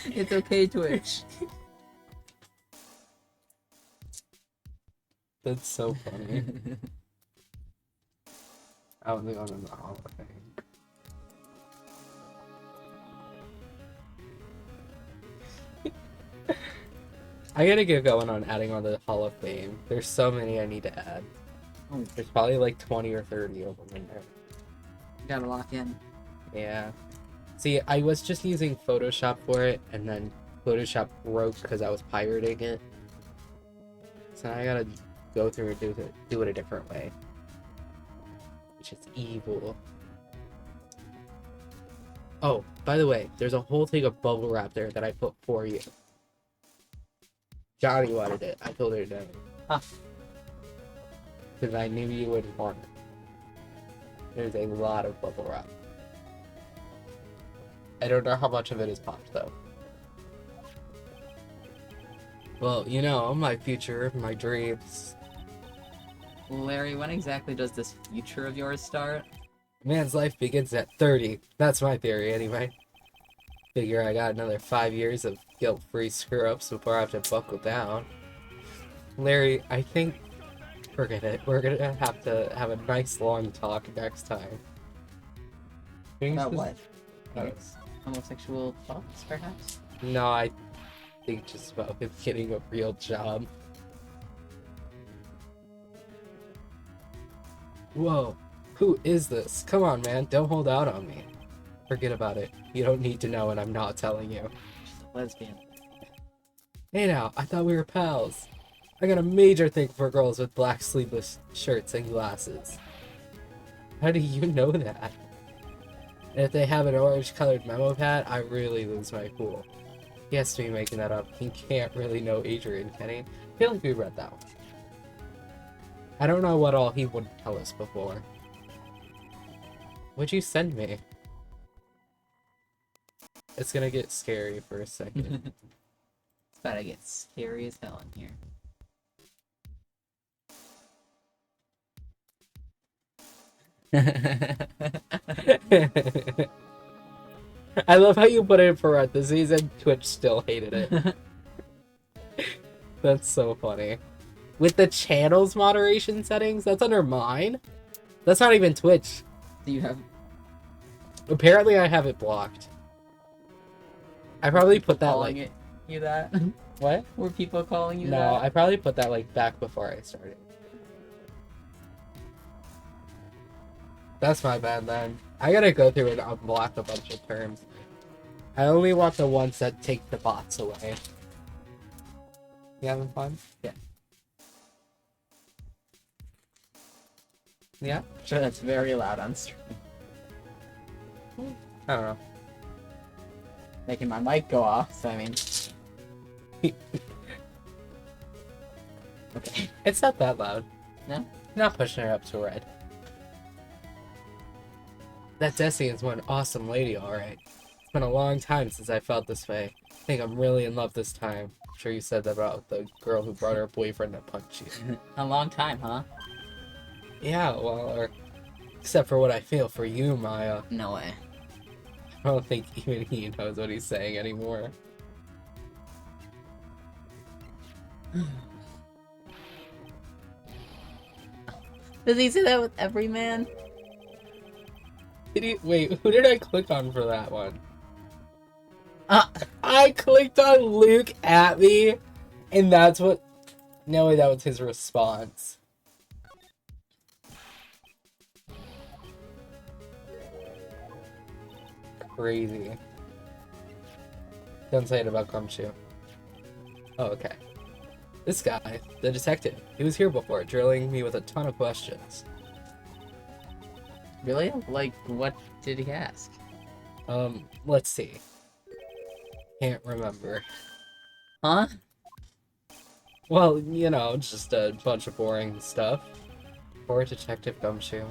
Speaker 3: It's okay, Twitch.
Speaker 2: That's so funny. I was on the Hall of Fame. I gotta get going on adding on the Hall of Fame. There's so many I need to add.
Speaker 3: Oh.
Speaker 2: There's probably like 20 or 30 of them in there.
Speaker 3: Gotta lock in.
Speaker 2: Yeah. See, I was just using Photoshop for it, and then Photoshop broke because I was pirating it. So now I gotta go through and do it a different way. Which is evil. Oh, by the way, there's a whole thing of bubble wrap there that I put for you. Johnny wanted it. I told her no.
Speaker 3: Huh.
Speaker 2: Because I knew you would want it. There's a lot of bubble wrap. I don't know how much of it is popped though. Well, you know, my future, my dreams.
Speaker 3: Larry, when exactly does this future of yours start?
Speaker 2: Man's life begins at 30. That's my theory, anyway. Figure I got another 5 years of guilt-free screw-ups before I have to buckle down. Larry, I think... Forget it. We're gonna have to have a nice long talk next time.
Speaker 3: About what?
Speaker 2: I don't-
Speaker 3: Homosexual thoughts, perhaps?
Speaker 2: No, I think just about him getting a real job. Whoa, who is this? Come on, man, don't hold out on me. Forget about it. You don't need to know, and I'm not telling you.
Speaker 3: She's a lesbian.
Speaker 2: Hey now, I thought we were pals. I got a major thing for girls with black sleeveless shirts and glasses. How do you know that? And if they have an orange-colored memo pad, I really lose my cool. He has to be making that up. He can't really know Adrian, can he? I feel like we read that one. I don't know what all he wouldn't tell us before. What'd you send me? It's gonna get scary for a second.
Speaker 3: It's about to get scary as hell in here.
Speaker 2: I love how you put it in parentheses and Twitch still hated it. That's so funny. With the channel's moderation settings, that's under mine? That's not even Twitch.
Speaker 3: Do you have...
Speaker 2: Apparently I have it blocked. I probably put that
Speaker 3: calling
Speaker 2: like...
Speaker 3: you that?
Speaker 2: What?
Speaker 3: Were people calling you
Speaker 2: No,
Speaker 3: that?
Speaker 2: I probably put that like back before I started. That's my bad then. I gotta go through and unblock a bunch of terms. I only want the ones that take the bots away. You having fun?
Speaker 3: Yeah.
Speaker 2: Yeah?
Speaker 3: Sure, that's very loud on stream.
Speaker 2: I don't know.
Speaker 3: Making my mic go off, so I mean... Okay.
Speaker 2: It's not that loud.
Speaker 3: No?
Speaker 2: Not pushing her up to red. That Desi is one awesome lady, alright. It's been a long time since I felt this way. I think I'm really in love this time. I'm sure you said that about the girl who brought her boyfriend to punch you.
Speaker 3: A long time, huh?
Speaker 2: Yeah, well, or... Except for what I feel for you, Maya.
Speaker 3: No way.
Speaker 2: I don't think even he knows what he's saying anymore.
Speaker 3: Does he say that with every man?
Speaker 2: Did he... Wait, who did I click on for that one?
Speaker 3: Ah!
Speaker 2: I clicked on Luke at me, and that's what... No, that was his response. Crazy. Don't say it about Gumshoe. Oh, okay. This guy, the detective, he was here before, drilling me with a ton of questions.
Speaker 3: Really? Like, what did he ask?
Speaker 2: Let's see. Can't remember.
Speaker 3: Huh?
Speaker 2: Well, you know, just a bunch of boring stuff. Poor Detective Gumshoe.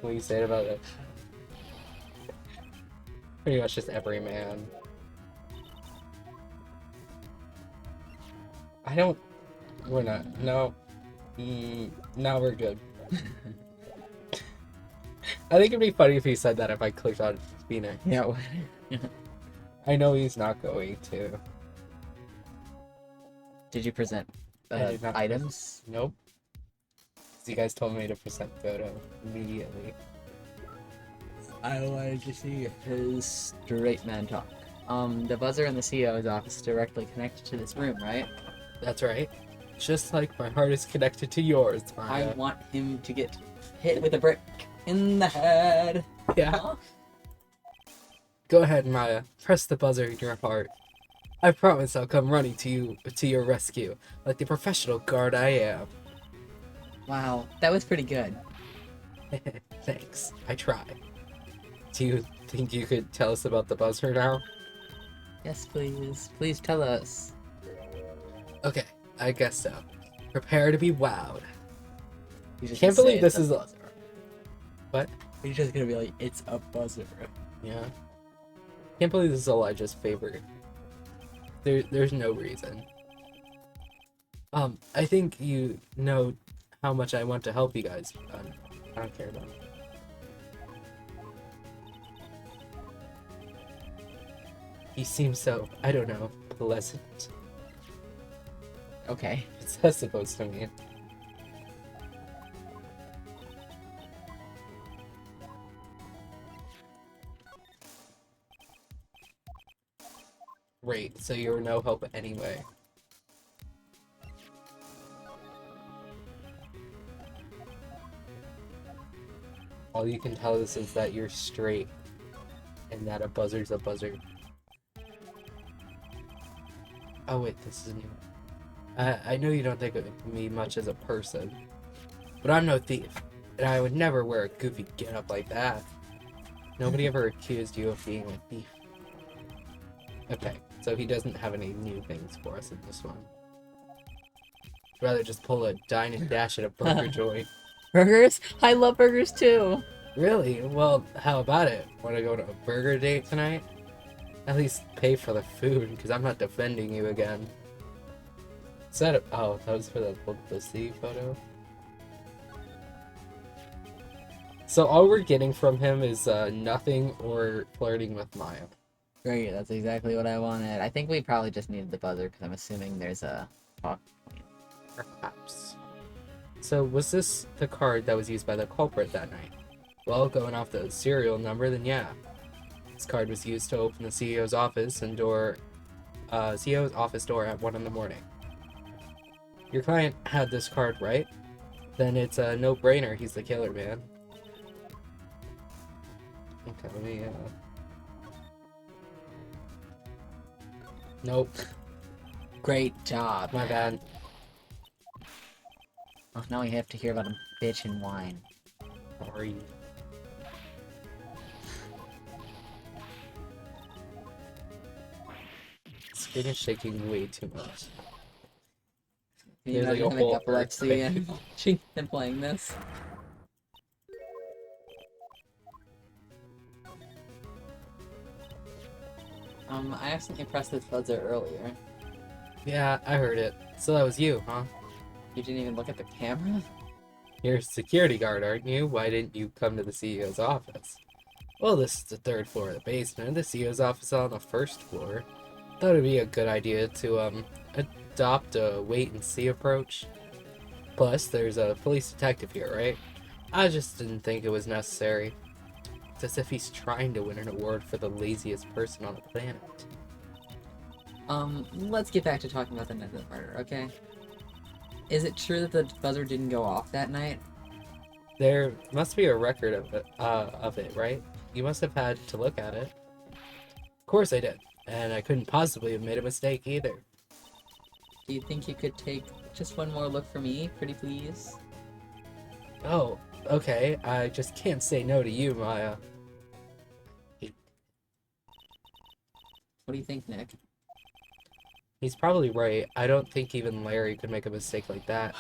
Speaker 2: What do you say about it? Pretty much just every man. I don't... We're not. No. Now we're good. I think it'd be funny if he said that if I clicked on Phoenix.
Speaker 3: Yeah.
Speaker 2: I know he's not going to.
Speaker 3: Did you present
Speaker 2: I did not
Speaker 3: items?
Speaker 2: Nope. 'Cause you guys told me to present photo immediately.
Speaker 3: I wanted to see his straight man talk. The buzzer in the CEO's office is directly connected to this room, right?
Speaker 2: That's right. Just like my heart is connected to yours,
Speaker 3: I
Speaker 2: Maya.
Speaker 3: want him to get hit with a brick in the head.
Speaker 2: Yeah.
Speaker 3: Huh?
Speaker 2: Go ahead, Maya. Press the buzzer in your heart. I promise I'll come running to your rescue, like the professional guard I am.
Speaker 3: Wow, that was pretty good.
Speaker 2: Thanks. I try. Do you think you could tell us about the buzzer now?
Speaker 3: Yes, please. Please tell us.
Speaker 2: Okay, I guess so. Prepare to be wowed.
Speaker 3: He's just
Speaker 2: Can't
Speaker 3: gonna
Speaker 2: believe
Speaker 3: say it's
Speaker 2: this is
Speaker 3: a
Speaker 2: a-
Speaker 3: buzzer.
Speaker 2: What?
Speaker 3: He's just gonna be like, it's a buzzer.
Speaker 2: Yeah. Can't believe this is Elijah's favorite There's no reason. I think you know how much I want to help you guys. I don't care about it. He seems so, I don't know, pleasant.
Speaker 3: Okay.
Speaker 2: What's that supposed to mean? Great, so you're no help anyway. All you can tell us is that you're straight, and that a buzzard's a buzzard. Oh wait, this is new. I know you don't think of me much as a person, but I'm no thief, and I would never wear a goofy getup like that. Nobody ever accused you of being a thief. Okay, so he doesn't have any new things for us in this one. Rather just pull a dine and dash at a burger joint.
Speaker 3: Burgers? I love burgers too.
Speaker 2: Really? Well, how about it? Want to go to a burger date tonight? At least pay for the food, because I'm not defending you again. Is that oh, that was for the publicity photo? So all we're getting from him is nothing or flirting with Maya.
Speaker 3: Great, that's exactly what I wanted. I think we probably just needed the buzzer, because I'm assuming there's a talk point.
Speaker 2: Perhaps. So was this the card that was used by the culprit that night? Well, going off the serial number, then yeah. This card was used to open the CEO's office and CEO's office door at 1 in the morning. Your client had this card, right? Then it's a no-brainer. He's the killer, man. Okay, let me. Nope.
Speaker 3: Great job.
Speaker 2: My bad.
Speaker 3: Oh, now we have to hear about him bitch and whine.
Speaker 2: Sorry. Screen is shaking way too much.
Speaker 3: You're
Speaker 2: There's
Speaker 3: not
Speaker 2: like a
Speaker 3: having
Speaker 2: whole
Speaker 3: epilepsy
Speaker 2: earthquake.
Speaker 3: and watching and playing this. I accidentally pressed this buzzer earlier.
Speaker 2: Yeah, I heard it. So that was you, huh?
Speaker 3: You didn't even look at the camera?
Speaker 2: You're a security guard, aren't you? Why didn't you come to the CEO's office? Well, this is the 3rd floor of the basement. The CEO's office is on the 1st floor. Thought it'd be a good idea to adopt a wait and see approach. Plus, there's a police detective here, right? I just didn't think it was necessary. It's as if he's trying to win an award for the laziest person on the planet.
Speaker 3: Let's get back to talking about the night of the murder, okay? Is it true that the buzzer didn't go off that night?
Speaker 2: There must be a record of it, right? You must have had to look at it. Of course I did, and I couldn't possibly have made a mistake either.
Speaker 3: Do you think you could take just one more look for me, pretty please?
Speaker 2: Oh, okay. I just can't say no to you, Maya.
Speaker 3: What do you think, Nick?
Speaker 2: He's probably right. I don't think even Larry could make a mistake like that.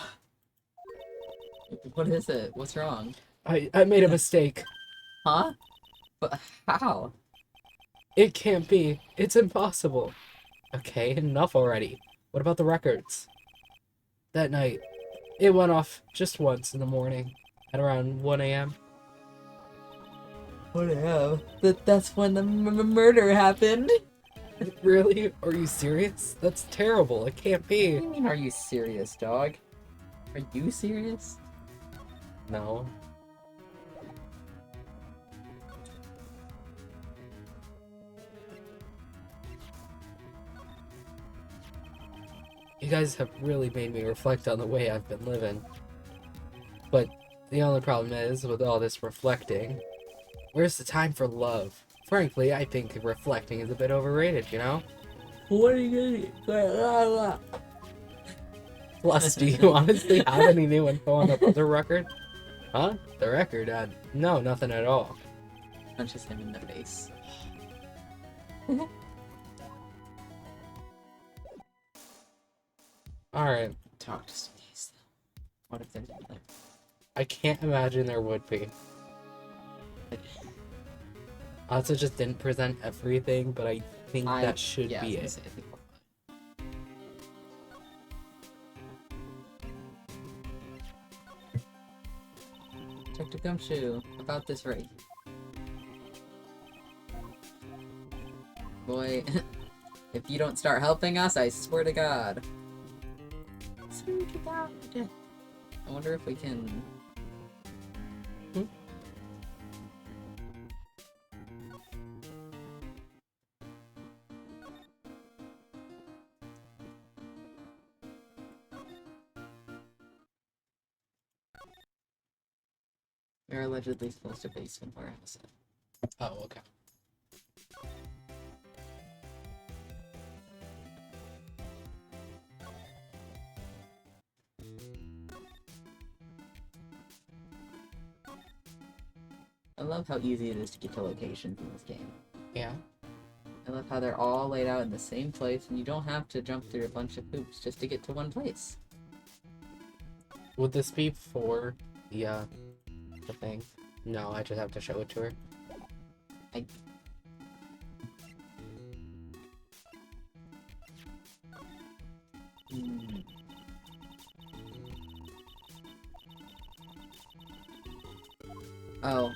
Speaker 3: What is it? What's wrong?
Speaker 2: I made a mistake.
Speaker 3: Huh? But how?
Speaker 2: It can't be. It's impossible. Okay, enough already. What about the records? That night, it went off just once in the morning, at around 1 a.m.
Speaker 3: What the hell? That's when the murder happened?
Speaker 2: Really? Are you serious? That's terrible. It can't
Speaker 3: What
Speaker 2: be.
Speaker 3: do you mean, are you serious, dog? Are you serious?
Speaker 2: No. You guys have really made me reflect on the way I've been living. But the only problem is, with all this reflecting, where's the time for love? Frankly, I think reflecting is a bit overrated, you know?
Speaker 3: What are you gonna do?
Speaker 2: Plus, do you honestly have any new info on the other record? Huh? The record? No, nothing at all.
Speaker 3: Punches him in the face.
Speaker 2: Alright.
Speaker 3: Talk to some case though. What if there's another?
Speaker 2: I can't imagine there would be. Also just didn't present everything, but I think that should
Speaker 3: yeah, I was
Speaker 2: be
Speaker 3: gonna
Speaker 2: it.
Speaker 3: say, I think we're fine. Detective Gumshoe, about this right. Boy, if you don't start helping us, I swear to God. Swear to God. I wonder if we can... We're allegedly supposed to basement warehouse it.
Speaker 2: Oh, okay.
Speaker 3: I love how easy it is to get to locations in this game.
Speaker 2: Yeah.
Speaker 3: I love how they're all laid out in the same place and you don't have to jump through a bunch of hoops just to get to one place.
Speaker 2: Would this be for the thing? No, I just have to show it to her.
Speaker 3: Oh,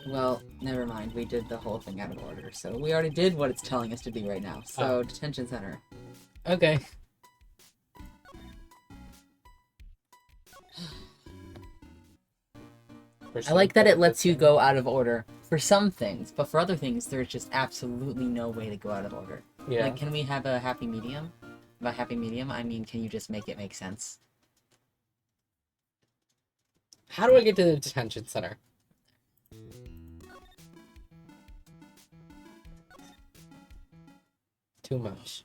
Speaker 3: well, never mind. We did the whole thing out of order. So we already did what it's telling us to do right now. So, detention center.
Speaker 2: Okay.
Speaker 3: I like that it lets you go out of order for some things, but for other things, there's just absolutely no way to go out of order.
Speaker 2: Yeah.
Speaker 3: Like, can we have a happy medium? By happy medium, I mean, can you just make it make sense?
Speaker 2: How do I get to the detention center? Too much.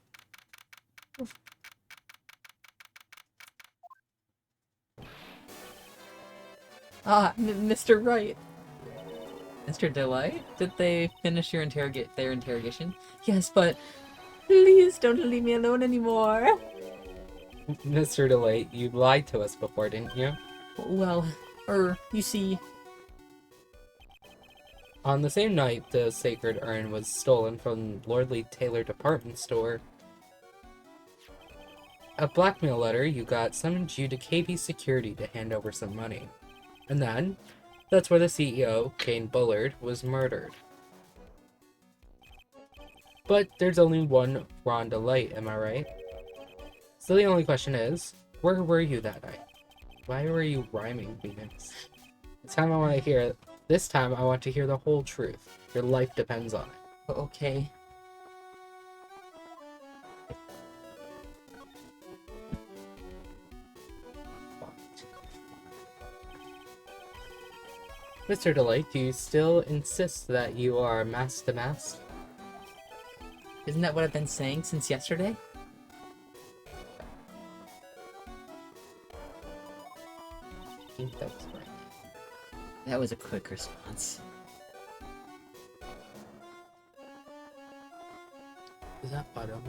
Speaker 3: Ah, Mr. Wright. Mr. Delight? Did they finish your their interrogation? Yes, but please don't leave me alone anymore.
Speaker 2: Mr. Delight, you lied to us before, didn't you?
Speaker 3: Well, you see...
Speaker 2: On the same night, the sacred urn was stolen from Lordly Taylor department store. A blackmail letter you got summoned you to KB Security to hand over some money. And then, that's where the CEO, Kane Bullard, was murdered. But there's only one Ron Delight, am I right? So the only question is, where were you that night? Why were you rhyming, Phoenix? This time I want to hear the whole truth. Your life depends on it.
Speaker 3: Okay.
Speaker 2: Mr. Delight, do you still insist that you are mask to mask?
Speaker 3: Isn't that what I've been saying since yesterday?
Speaker 2: I think that was right.
Speaker 3: That was a quick response.
Speaker 2: Is that Buttermilk?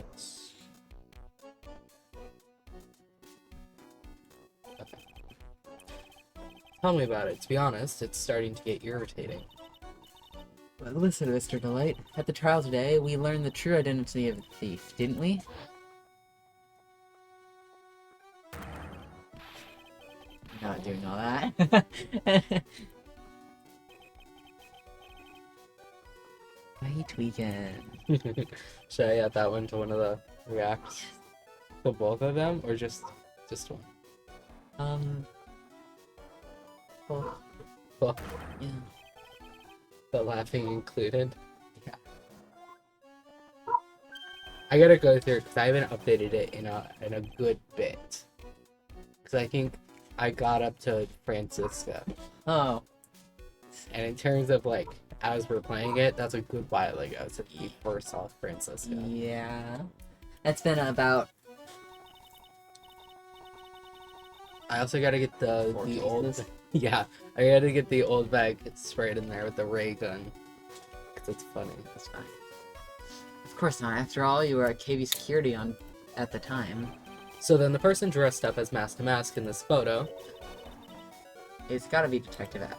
Speaker 2: Yes. Okay. Tell me about it. To be honest, it's starting to get irritating.
Speaker 3: Well, listen, Mr. Delight. At the trial today, we learned the true identity of the thief, didn't we? Not doing all that. Right weekend.
Speaker 2: Should I add that one to one of the reacts? To both of them, or just one?
Speaker 3: Well,
Speaker 2: Well,
Speaker 3: yeah.
Speaker 2: the laughing included.
Speaker 3: Yeah.
Speaker 2: I gotta go through it because I haven't updated it in a good bit. Because I think I got up to Francisca,
Speaker 3: Oh.
Speaker 2: and in terms of like as we're playing it, that's a good while ago since we first saw Francisca.
Speaker 3: Yeah. That's been about...
Speaker 2: I also gotta get the
Speaker 3: 4
Speaker 2: old.
Speaker 3: pieces.
Speaker 2: Yeah, I gotta get the old bag sprayed in there with the ray gun. Because it's funny.
Speaker 3: That's fine. Of course not. After all, you were at KV Security at the time.
Speaker 2: So then the person dressed up as Mask to Mask in this photo.
Speaker 3: It's gotta be Detective Abby.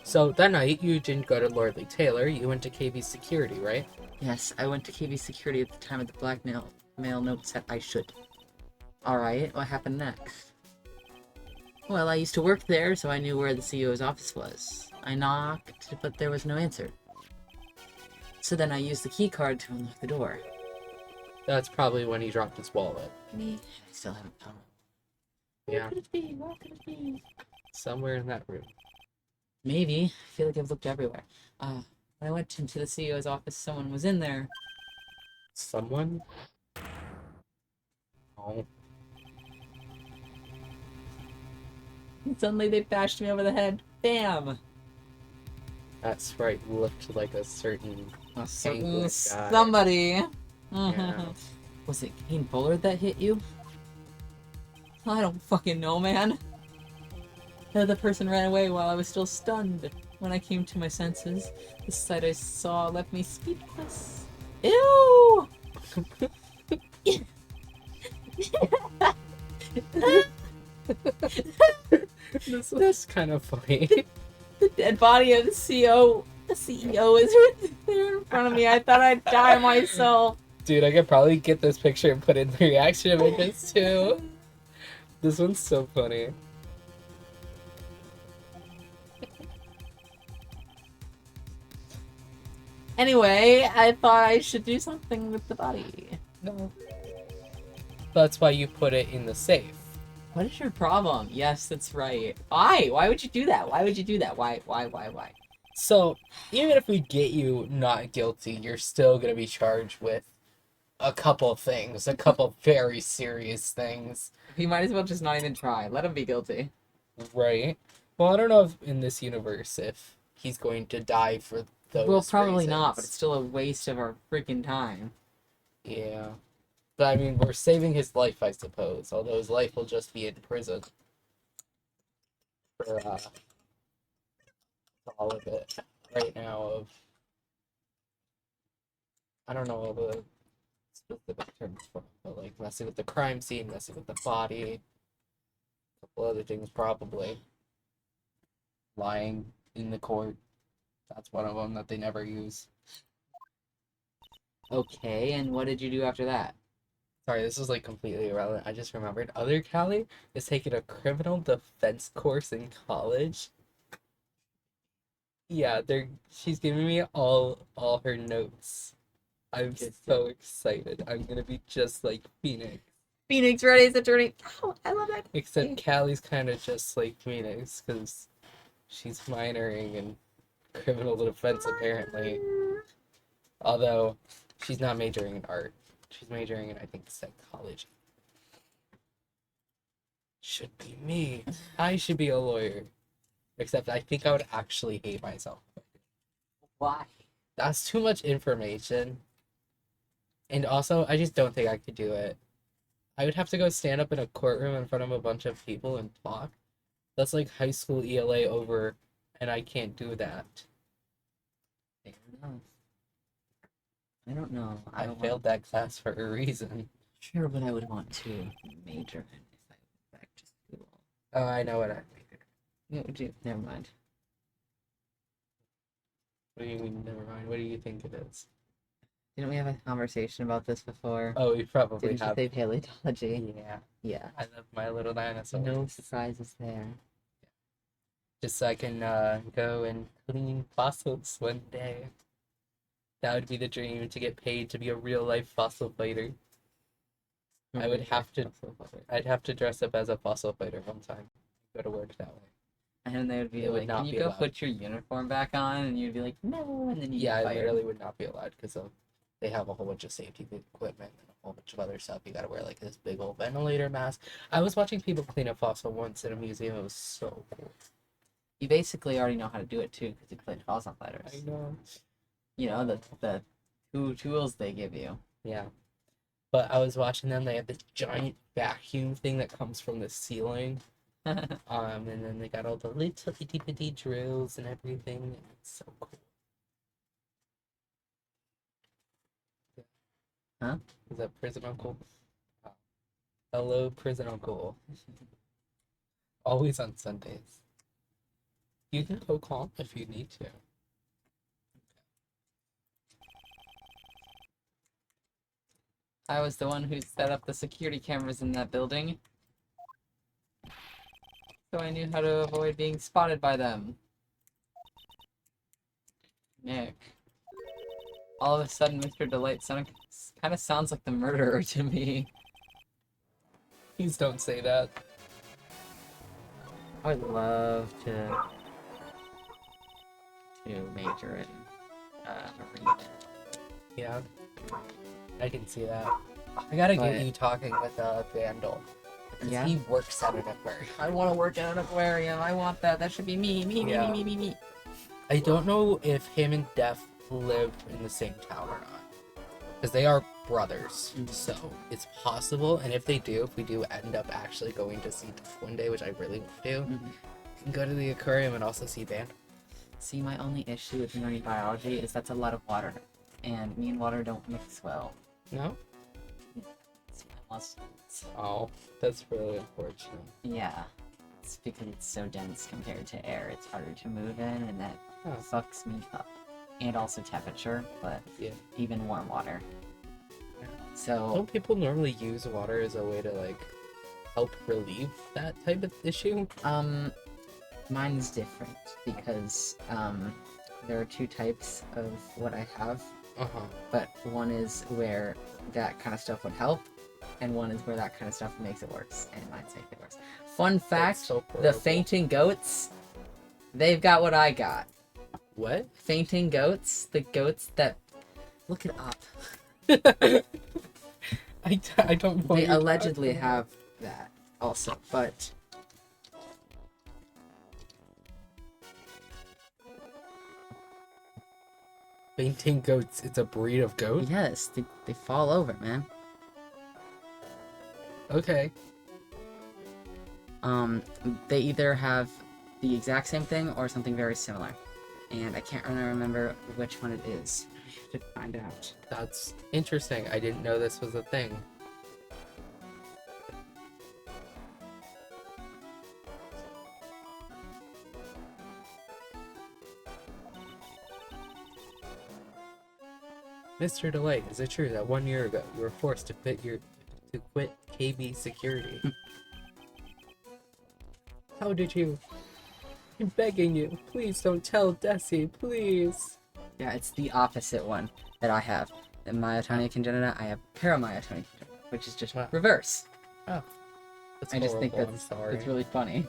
Speaker 2: So that night, you didn't go to Lordly Taylor, you went to KB Security, right?
Speaker 3: Yes, I went to KV Security at the time of the blackmail note said I should. Alright, what happened next? Well, I used to work there, so I knew where the CEO's office was. I knocked, but there was no answer. So then I used the key card to unlock the door.
Speaker 2: That's probably when he dropped his wallet.
Speaker 3: Me, I still haven't found it.
Speaker 2: Yeah.
Speaker 3: Where could it be? Where could it be?
Speaker 2: Somewhere in that room.
Speaker 3: Maybe. I feel like I've looked everywhere. When I went into the CEO's office, someone was in there.
Speaker 2: Someone? Oh.
Speaker 3: And suddenly they bashed me over the head. Bam!
Speaker 2: That's right, looked like a certain
Speaker 3: A certain
Speaker 2: angry guy.
Speaker 3: somebody.
Speaker 2: Yeah.
Speaker 3: Was it Kane Bullard that hit you? I don't fucking know, man. The other person ran away while I was still stunned. When I came to my senses, the sight I saw left me speechless. Ew!
Speaker 2: This is kind of funny.
Speaker 3: The dead body of the CEO. The CEO is right there in front of me. I thought I'd die myself.
Speaker 2: Dude, I could probably get this picture and put in the reaction images too. This one's so funny.
Speaker 3: Anyway, I thought I should do something with the body.
Speaker 2: No. That's why you put it in the safe.
Speaker 3: What is your problem? Yes, that's right. Why? Why would you do that? Why would you do that? Why?
Speaker 2: So, even if we get you not guilty, you're still gonna be charged with a couple things, a couple very serious things.
Speaker 3: You might as well just not even try. Let him be guilty.
Speaker 2: Right? Well, I don't know if in this universe if he's going to die for those
Speaker 3: Well, probably not, but
Speaker 2: reasons.
Speaker 3: it's still a waste of our freaking time.
Speaker 2: Yeah. But I mean, we're saving his life, I suppose. Although his life will just be in prison. For, all of it right now of... I don't know all the specific terms for it, but like messing with the crime scene, messing with the body, a couple other things probably. Lying in the court. That's one of them that they never use.
Speaker 3: Okay, and what did you do after that?
Speaker 2: Sorry, this is like completely irrelevant. I just remembered. Other Callie is taking a criminal defense course in college. Yeah, she's giving me all her notes. I'm so excited. I'm gonna be just like Phoenix.
Speaker 3: Phoenix Reddy's attorney. Oh, I love that.
Speaker 2: Except Callie's kind of just like Phoenix because she's minoring in criminal defense apparently. Although she's not majoring in art. She's majoring in, I think, psychology. Should be me. I should be a lawyer. Except I think I would actually hate myself.
Speaker 3: Why?
Speaker 2: That's too much information. And also, I just don't think I could do it. I would have to go stand up in a courtroom in front of a bunch of people and talk. That's like high school ELA over, and I can't do that.
Speaker 3: Fair enough. I don't know.
Speaker 2: I failed that class for a reason.
Speaker 3: Sure, but I would want to major in if I went back to school.
Speaker 2: Oh, I know what I majored.
Speaker 3: What would you? Never mind.
Speaker 2: What do you mean, never mind? What do you think it is?
Speaker 3: Didn't we have a conversation about this before?
Speaker 2: Oh, we probably
Speaker 3: Didn't you
Speaker 2: have.
Speaker 3: say paleontology?
Speaker 2: Yeah.
Speaker 3: Yeah.
Speaker 2: I love My Little Dinosaur.
Speaker 3: No surprises there.
Speaker 2: Just so I can go and clean fossils one day. That would be the dream, to get paid to be a real life fossil fighter. I would have to. I'd have to dress up as a fossil fighter one time. Go to work that way.
Speaker 3: And they would be
Speaker 2: It would
Speaker 3: like,
Speaker 2: not
Speaker 3: "Can you
Speaker 2: be
Speaker 3: go
Speaker 2: allowed.
Speaker 3: put your uniform back on?" And you'd be like, "No," and then you
Speaker 2: Yeah,
Speaker 3: get
Speaker 2: I
Speaker 3: fired.
Speaker 2: literally would not be allowed because they have a whole bunch of safety equipment and a whole bunch of other stuff. You gotta wear like this big old ventilator mask. I was watching people clean a fossil once in a museum. It was so cool.
Speaker 3: You basically already know how to do it too because you played fossil fighters.
Speaker 2: I know.
Speaker 3: You know the two tools they give you.
Speaker 2: Yeah. But I was watching them. They have this giant vacuum thing that comes from the ceiling. And then they got all the little itty bitty drills and everything. It's so cool.
Speaker 3: Huh?
Speaker 2: Is that Prison Uncle? Hello, Prison Uncle. Always on Sundays. You can go call if you need to.
Speaker 3: I was the one who set up the security cameras in that building. So I knew how to avoid being spotted by them. Nick. All of a sudden, Mr. Delight kind of sounds like the murderer to me.
Speaker 2: Please don't say that.
Speaker 3: I would love to major in marine.
Speaker 2: Yeah. I can see that. I gotta
Speaker 3: But-
Speaker 2: get you talking with Vandal. Because
Speaker 3: Yeah?
Speaker 2: he works at an aquarium.
Speaker 3: I want to work at an aquarium. I want that. That should be me.
Speaker 2: Yeah.
Speaker 3: Me.
Speaker 2: I don't know if him and Def live in the same town or not. Because they are brothers. So it's possible. And if they do, if we do end up actually going to see Def one day, which I really want to do,
Speaker 3: Mhm.
Speaker 2: we can go to the aquarium and also see Vandal.
Speaker 3: See, my only issue with marine biology is that's a lot of water. And me and water don't mix well.
Speaker 2: No?
Speaker 3: It's my muscles.
Speaker 2: Oh, that's really unfortunate.
Speaker 3: Yeah. It's because it's so dense compared to air. It's harder to move in, and that
Speaker 2: Oh.
Speaker 3: fucks me up. And also temperature, but
Speaker 2: Yeah.
Speaker 3: even warm water.
Speaker 2: Yeah.
Speaker 3: So,
Speaker 2: Don't people normally use water as a way to, like, help relieve that type of issue?
Speaker 3: mine's different because, there are two types of what I have.
Speaker 2: Uh-huh.
Speaker 3: But one is where that kind of stuff would help, and one is where that kind of stuff makes it worse, and mine's make it worse. Fun fact,
Speaker 2: so
Speaker 3: the
Speaker 2: horrible.
Speaker 3: fainting goats, they've got what I got.
Speaker 2: What?
Speaker 3: Fainting goats, the goats that... Look it up.
Speaker 2: I don't know. what
Speaker 3: They
Speaker 2: you're
Speaker 3: allegedly
Speaker 2: talking about.
Speaker 3: have that also, but...
Speaker 2: Fainting goats. It's a breed of goat?
Speaker 3: Yes, they fall over, man.
Speaker 2: Okay.
Speaker 3: They either have the exact same thing or something very similar. And I can't really remember which one it is. I should find out.
Speaker 2: That's interesting. I didn't know this was a thing. Mr. Delight, is it true that 1 year ago you were forced to quit KB security? How did you? I'm begging you, please don't tell Desi, please.
Speaker 3: Yeah, it's the opposite one that I have. In myotonia congenita, I have paramyotonia congenita, which is just
Speaker 2: Wow.
Speaker 3: reverse.
Speaker 2: Oh, that's
Speaker 3: I just think
Speaker 2: horrible,
Speaker 3: that's
Speaker 2: I'm sorry.
Speaker 3: it's really funny.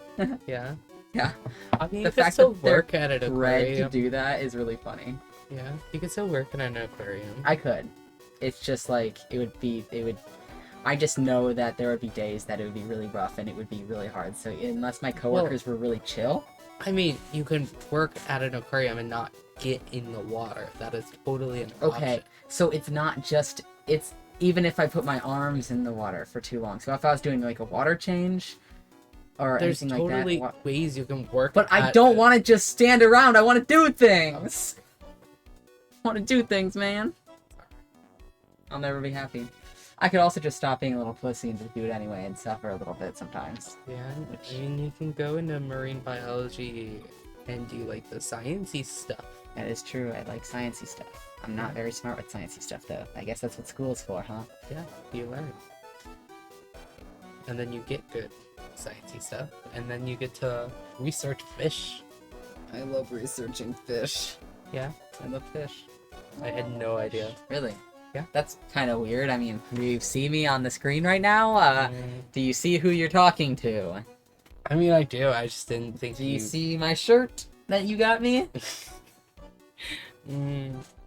Speaker 2: Yeah.
Speaker 3: Yeah,
Speaker 2: I mean,
Speaker 3: The
Speaker 2: you could
Speaker 3: fact
Speaker 2: still
Speaker 3: that they're
Speaker 2: work at an
Speaker 3: bred to
Speaker 2: aquarium.
Speaker 3: do that is really funny.
Speaker 2: Yeah, you could still work in an aquarium.
Speaker 3: I could. It's just like I just know that there would be days that it would be really rough and it would be really hard. So unless my coworkers were really chill,
Speaker 2: I mean, you can work at an aquarium and not get in the water. That is totally an
Speaker 3: okay.
Speaker 2: option.
Speaker 3: So it's not just it's even if I put my arms in the water for too long. So if I was doing like a water change or
Speaker 2: There's
Speaker 3: anything
Speaker 2: totally
Speaker 3: like that.
Speaker 2: ways you can work.
Speaker 3: But I
Speaker 2: at
Speaker 3: don't
Speaker 2: it.
Speaker 3: want to just stand around. I want to do things. I want to do things, man. I'll never be happy. I could also just stop being a little pussy and just do it anyway and suffer a little bit sometimes.
Speaker 2: Yeah, I mean, you can go into marine biology and do like the sciencey stuff.
Speaker 3: That is true. I like sciencey stuff. I'm not very smart with sciencey stuff, though. I guess that's what school's for, huh?
Speaker 2: Yeah, you learn. And then you get good sciencey stuff, and then you get to research fish.
Speaker 3: I love researching fish.
Speaker 2: Yeah,
Speaker 3: I love fish.
Speaker 2: I had no idea.
Speaker 3: Really?
Speaker 2: Yeah.
Speaker 3: That's kind of weird. I mean, do you see me on the screen right now?
Speaker 2: Mm,
Speaker 3: Do you see who you're talking to?
Speaker 2: I mean, I do. I just didn't think
Speaker 3: Do you see my shirt that you got me?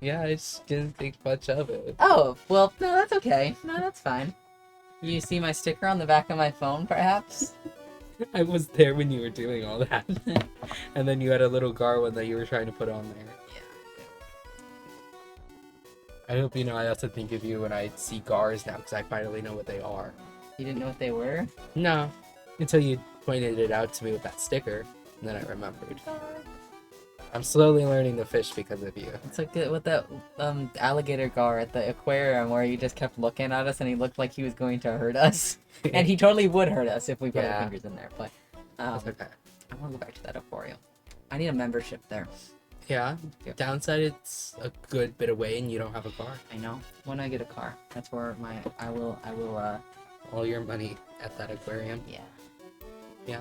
Speaker 2: Yeah, I just didn't think much of it.
Speaker 3: Oh, well, no, that's okay. No, that's fine. You see my sticker on the back of my phone, perhaps?
Speaker 2: I was there when you were doing all that. And then you had a little Garwin that you were trying to put on there. I hope you know I also think of you when I see Gars now, because I finally know what they are.
Speaker 3: You didn't know what they were?
Speaker 2: No, until you pointed it out to me with that sticker, and then I remembered. I'm slowly learning the fish because of you.
Speaker 3: It's like with that alligator gar at the aquarium where he just kept looking at us and he looked like he was going to hurt us. And he totally would hurt us if we put our
Speaker 2: Yeah.
Speaker 3: fingers in there. But
Speaker 2: That's okay.
Speaker 3: I want to go back to that aquarium. I need a membership there.
Speaker 2: Yeah.
Speaker 3: Yeah.
Speaker 2: Downside, it's a good bit away and you don't have a car.
Speaker 3: I know. When I get a car, that's where I will
Speaker 2: All your money at that aquarium.
Speaker 3: yeah.
Speaker 2: Yeah.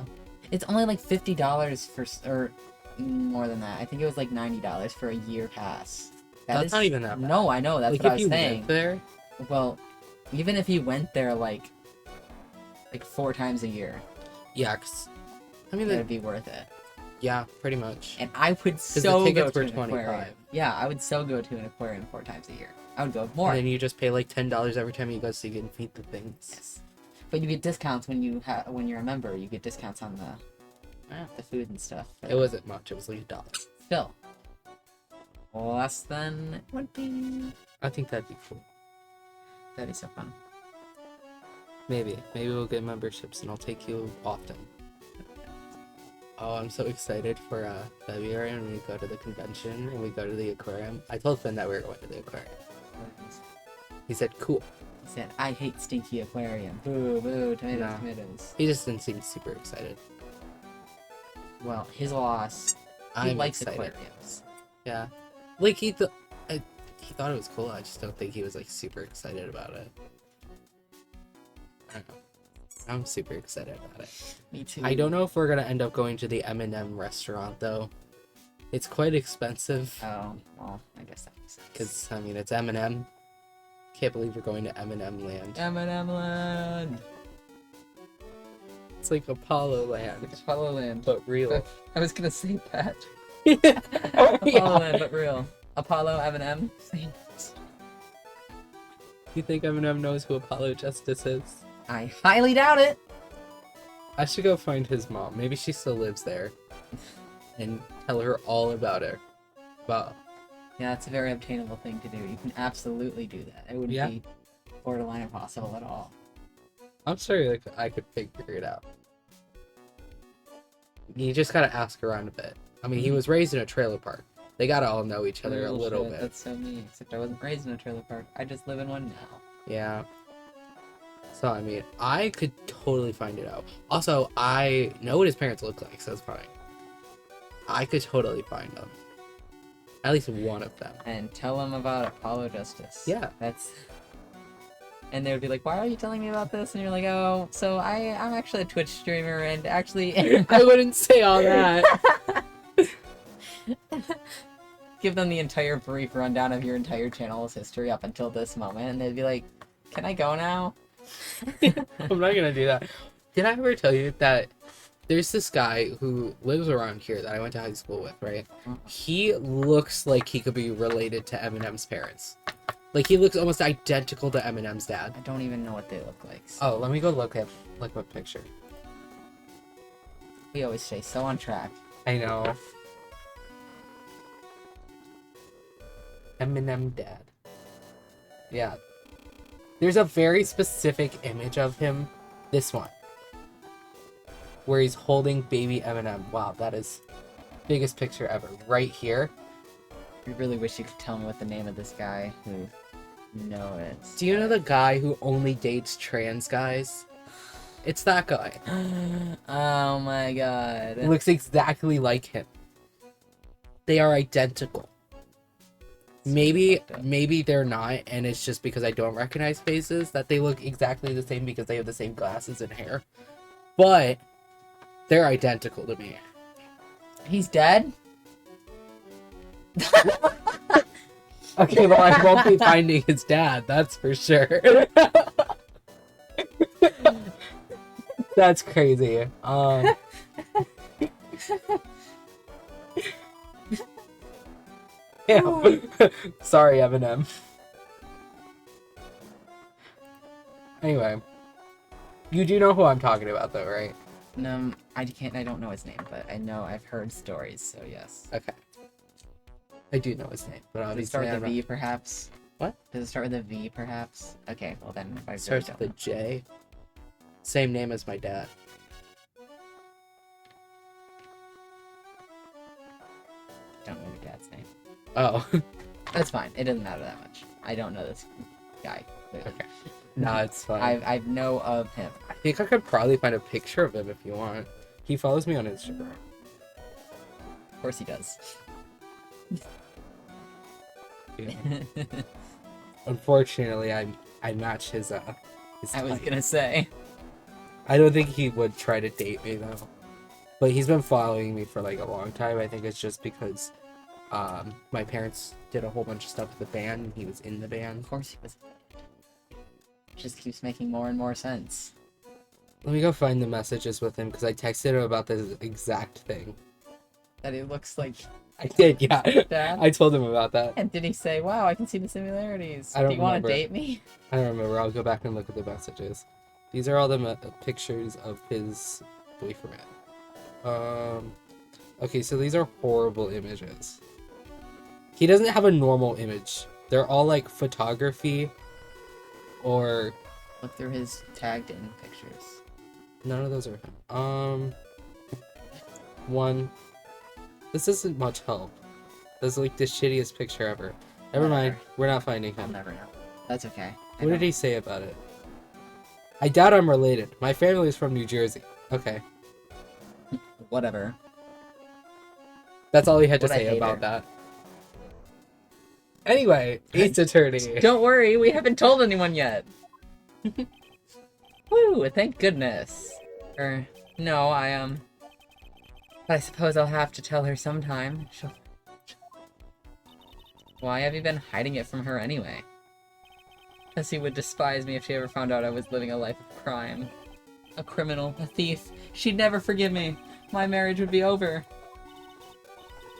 Speaker 3: It's only like $50 for or more than that. I think it was like $90 for a year pass.
Speaker 2: That's not even that bad.
Speaker 3: No, I know. That's
Speaker 2: Like
Speaker 3: what I
Speaker 2: if
Speaker 3: was
Speaker 2: you
Speaker 3: saying.
Speaker 2: live there,
Speaker 3: Well, even if you went there like 4 times a year,
Speaker 2: yeah. 'Cause, I mean,
Speaker 3: it'd be worth it.
Speaker 2: yeah, pretty much.
Speaker 3: And I would
Speaker 2: the
Speaker 3: so go
Speaker 2: tickets
Speaker 3: to
Speaker 2: were
Speaker 3: an aquarium.
Speaker 2: $25.
Speaker 3: Yeah, I would so go to an aquarium 4 times a year. I would go more.
Speaker 2: And then you just pay like $10 every time you go, so you can feed the things.
Speaker 3: Yes. But you get discounts when when you're a member. You get discounts on the food and stuff. But
Speaker 2: It wasn't much. It was like $1.
Speaker 3: still less than it would be.
Speaker 2: I think that'd be cool.
Speaker 3: That'd be so fun.
Speaker 2: Maybe we'll get memberships and I'll take you often. Oh, I'm so excited for February when we go to the convention and we go to the aquarium. I told Finn that we were going to the aquarium. He said, cool.
Speaker 3: He said, "I hate stinky aquarium. Boo, boo, tomatoes,
Speaker 2: No.
Speaker 3: tomatoes."
Speaker 2: He just didn't seem super excited.
Speaker 3: Well, his loss. He
Speaker 2: I'm
Speaker 3: likes
Speaker 2: excited.
Speaker 3: aquariums.
Speaker 2: Yeah. Like, he thought it was cool. I just don't think he was, like, super excited about it. I don't know. I'm super excited about it.
Speaker 3: Me too.
Speaker 2: I don't know if we're gonna end up going to the M&M restaurant though. It's quite expensive
Speaker 3: Oh, well, I guess that makes sense.
Speaker 2: because I mean it's M&M. Can't believe we're going to M&M land.
Speaker 3: M&M Land.
Speaker 2: It's like Apollo land,
Speaker 3: Apollo Land.
Speaker 2: but real.
Speaker 3: I was gonna say that.
Speaker 2: Yeah.
Speaker 3: Apollo Land, but real. Apollo M&M.
Speaker 2: You think M&M knows who Apollo Justice is?
Speaker 3: I highly doubt it.
Speaker 2: I should go find his mom. Maybe she still lives there, and tell her all about it. About
Speaker 3: Yeah, it's a very obtainable thing to do. You can absolutely do that. It wouldn't
Speaker 2: Yeah.
Speaker 3: be borderline impossible at all.
Speaker 2: I'm sure like I could figure it out. You just gotta ask around a bit. I mean, he was raised in a trailer park. They gotta all know each other a little
Speaker 3: Bullshit,
Speaker 2: bit.
Speaker 3: That's so me. Except I wasn't raised in a trailer park. I just live in one now.
Speaker 2: Yeah. So, I mean, I could totally find it out. Also, I know what his parents look like, so it's fine. I could totally find them. At least one of them.
Speaker 3: And tell them about Apollo Justice.
Speaker 2: Yeah.
Speaker 3: That's. And they would be like, "Why are you telling me about this?" And you're like, "Oh, so I'm actually a Twitch streamer, and actually."
Speaker 2: I wouldn't say all that.
Speaker 3: Give them the entire brief rundown of your entire channel's history up until this moment, and they'd be like, "Can I go now?"
Speaker 2: I'm not gonna do that. Did I ever tell you that there's this guy who lives around here that I went to high school with, right? He looks like he could be related to Eminem's parents. Like, he looks almost identical to Eminem's dad.
Speaker 3: I don't even know what they look like. So
Speaker 2: Oh, let me go look at a picture.
Speaker 3: we always stay so on track.
Speaker 2: I know. Eminem dad. Yeah. There's a very specific image of him. This one. Where he's holding baby Eminem. Wow, that is biggest picture ever. Right here.
Speaker 3: I really wish you could tell me what the name of this guy who is.
Speaker 2: Do you know the guy who only dates trans guys? It's that guy.
Speaker 3: Oh my god.
Speaker 2: It looks exactly like him. They are identical. Maybe they're not, and it's just because I don't recognize faces that they look exactly the same because they have the same glasses and hair. But they're identical to me.
Speaker 3: He's dead?
Speaker 2: Okay, well, I won't be finding his dad, that's for sure. That's crazy. Yeah. Sorry, Eminem. Anyway, you do know who I'm talking about, though, right?
Speaker 3: I don't know his name, but I know I've heard stories, so yes.
Speaker 2: Okay. I do know his name, but
Speaker 3: Does it
Speaker 2: obviously
Speaker 3: start
Speaker 2: I
Speaker 3: with a
Speaker 2: don't know.
Speaker 3: V, perhaps?
Speaker 2: What?
Speaker 3: Does it start with a V, perhaps? Okay, well then, if I
Speaker 2: It starts
Speaker 3: really
Speaker 2: with a J. Same name as my dad.
Speaker 3: don't know your dad's name.
Speaker 2: Oh.
Speaker 3: That's fine. It doesn't matter that much. I don't know this guy.
Speaker 2: Okay. No, it's fine.
Speaker 3: I know of him.
Speaker 2: I think I could probably find a picture of him if you want. He follows me on Instagram.
Speaker 3: Of course he does.
Speaker 2: Unfortunately, I match his
Speaker 3: I was
Speaker 2: type.
Speaker 3: gonna say.
Speaker 2: I don't think he would try to date me though. But he's been following me for like a long time. I think it's just because my parents did a whole bunch of stuff with the band and he was in the band.
Speaker 3: Of course he was. Just keeps making more and more sense.
Speaker 2: Let me go find the messages with him because I texted him about this exact thing.
Speaker 3: That he looks like
Speaker 2: I did, yeah.
Speaker 3: Dad?
Speaker 2: I told him about that.
Speaker 3: And did he say, wow, I can see the similarities.
Speaker 2: I don't
Speaker 3: Do you want to
Speaker 2: remember.
Speaker 3: date me?
Speaker 2: I don't remember. I'll go back and look at the messages. These are all the pictures of his boyfriend. Okay, so these are horrible images. He doesn't have a normal image. They're all like photography or
Speaker 3: Look through his tagged in pictures.
Speaker 2: none of those are him. One. This isn't much help. This is like the shittiest picture ever. Never mind. We're not finding
Speaker 3: I'll
Speaker 2: him.
Speaker 3: never know. That's okay.
Speaker 2: What did he say about it? I doubt I'm related. My family is from New Jersey. Okay.
Speaker 3: Whatever.
Speaker 2: That's all he had to
Speaker 3: What a
Speaker 2: say about
Speaker 3: hater.
Speaker 2: that. Anyway, Ace Attorney.
Speaker 3: Don't worry, we haven't told anyone yet. Woo, thank goodness. No, I suppose I'll have to tell her sometime. Why have you been hiding it from her anyway? Because he would despise me if she ever found out I was living a life of crime. A criminal, a thief. She'd never forgive me. My marriage would be over.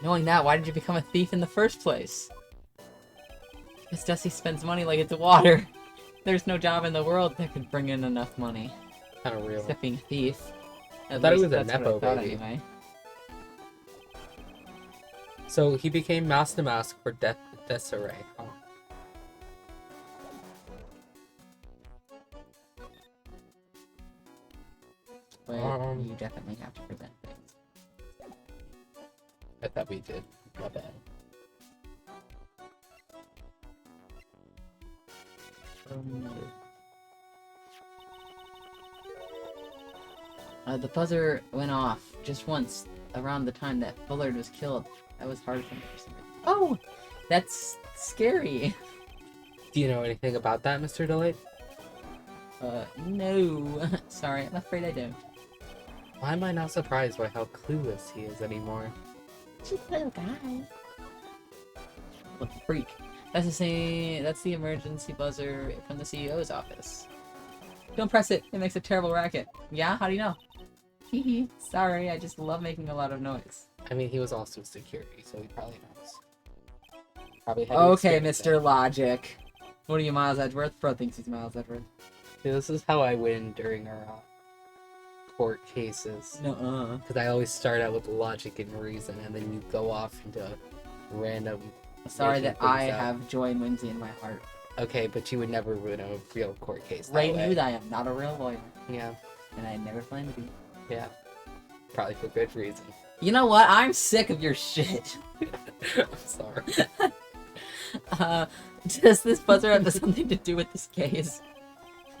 Speaker 3: Knowing that, why did you become a thief in the first place? Because Dusty spends money like it's water. There's no job in the world that could bring in enough money.
Speaker 2: Kind of real.
Speaker 3: Except being a thief.
Speaker 2: I thought it was a
Speaker 3: That's what
Speaker 2: Nepo
Speaker 3: I thought
Speaker 2: baby.
Speaker 3: anyway.
Speaker 2: So he became Master Mask for Desiree, huh?
Speaker 3: But you definitely have to present things.
Speaker 2: I thought we did. My bad.
Speaker 3: The buzzer went off just once around the time that Bullard was killed. That was hard for me for some reason. Oh! That's scary!
Speaker 2: Do you know anything about that, Mr. Delight?
Speaker 3: No. Sorry, I'm afraid I don't.
Speaker 2: Why am I not surprised by how clueless he is anymore?
Speaker 3: Just a little guy. What a freak. That's the emergency buzzer from the CEO's office. Don't press it. It makes a terrible racket. Yeah? How do you know? Hehe. Sorry, I just love making a lot of noise.
Speaker 2: I mean, he was also security, so he probably knows. Probably had
Speaker 3: Okay,
Speaker 2: experience
Speaker 3: Mr. Logic. What are you, Miles Edgeworth? Bro thinks he's Miles Edgeworth.
Speaker 2: See, this is how I win during our court cases.
Speaker 3: Nuh-uh.
Speaker 2: Because I always start out with logic and reason, and then you go off into random...
Speaker 3: Sorry
Speaker 2: making
Speaker 3: that I
Speaker 2: things up.
Speaker 3: have joy and whimsy in my heart.
Speaker 2: Okay, but you would never win a real court case that
Speaker 3: Ray
Speaker 2: way.
Speaker 3: knew that I am not a real lawyer,
Speaker 2: Yeah,
Speaker 3: and I never plan to be.
Speaker 2: yeah. Probably for good reason.
Speaker 3: You know what? I'm sick of your shit.
Speaker 2: I'm sorry.
Speaker 3: Does this buzzer have something to do with this case?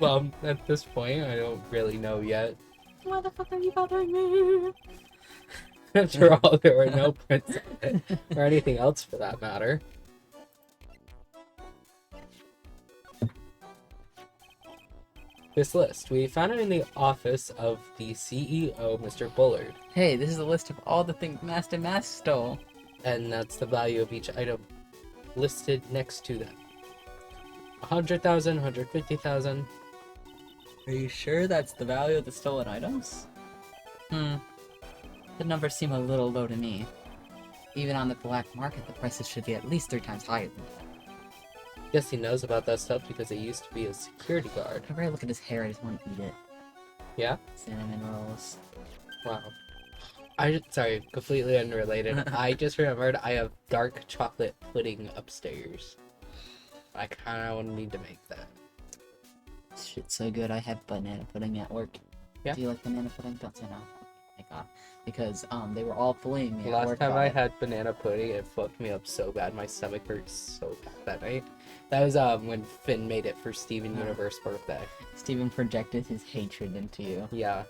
Speaker 2: Well, at this point, I don't really know yet.
Speaker 3: Why the fuck are you bothering me?
Speaker 2: After all, there were no prints on it, or anything else for that matter. This list, we found it in the office of the CEO, Mr. Bullard,
Speaker 3: Hey, this is a list of all the things Master Mask stole.
Speaker 2: and that's the value of each item listed next to them. 100,000, 150,000.
Speaker 3: Are you sure that's the value of the stolen items? The numbers seem a little low to me. Even on the black market, the prices should be at least 3 times higher than that.
Speaker 2: Guess he knows about that stuff because he used to be a security guard.
Speaker 3: Whenever I look at his hair, I just want to eat it.
Speaker 2: Yeah?
Speaker 3: Cinnamon rolls.
Speaker 2: Wow. Sorry, completely unrelated. I just remembered I have dark chocolate pudding upstairs. I kind of need to make that.
Speaker 3: Shit's so good, I have banana pudding at work.
Speaker 2: Yeah?
Speaker 3: Do you like banana pudding? Don't say no. Thank God. Because, they were all bullying me
Speaker 2: The
Speaker 3: at
Speaker 2: last
Speaker 3: work
Speaker 2: time
Speaker 3: about
Speaker 2: I
Speaker 3: it.
Speaker 2: had banana pudding, it fucked me up so bad. My stomach hurt so bad that night. That was when Finn made it for Steven Universe birthday.
Speaker 3: Steven projected his hatred into you.
Speaker 2: Yeah.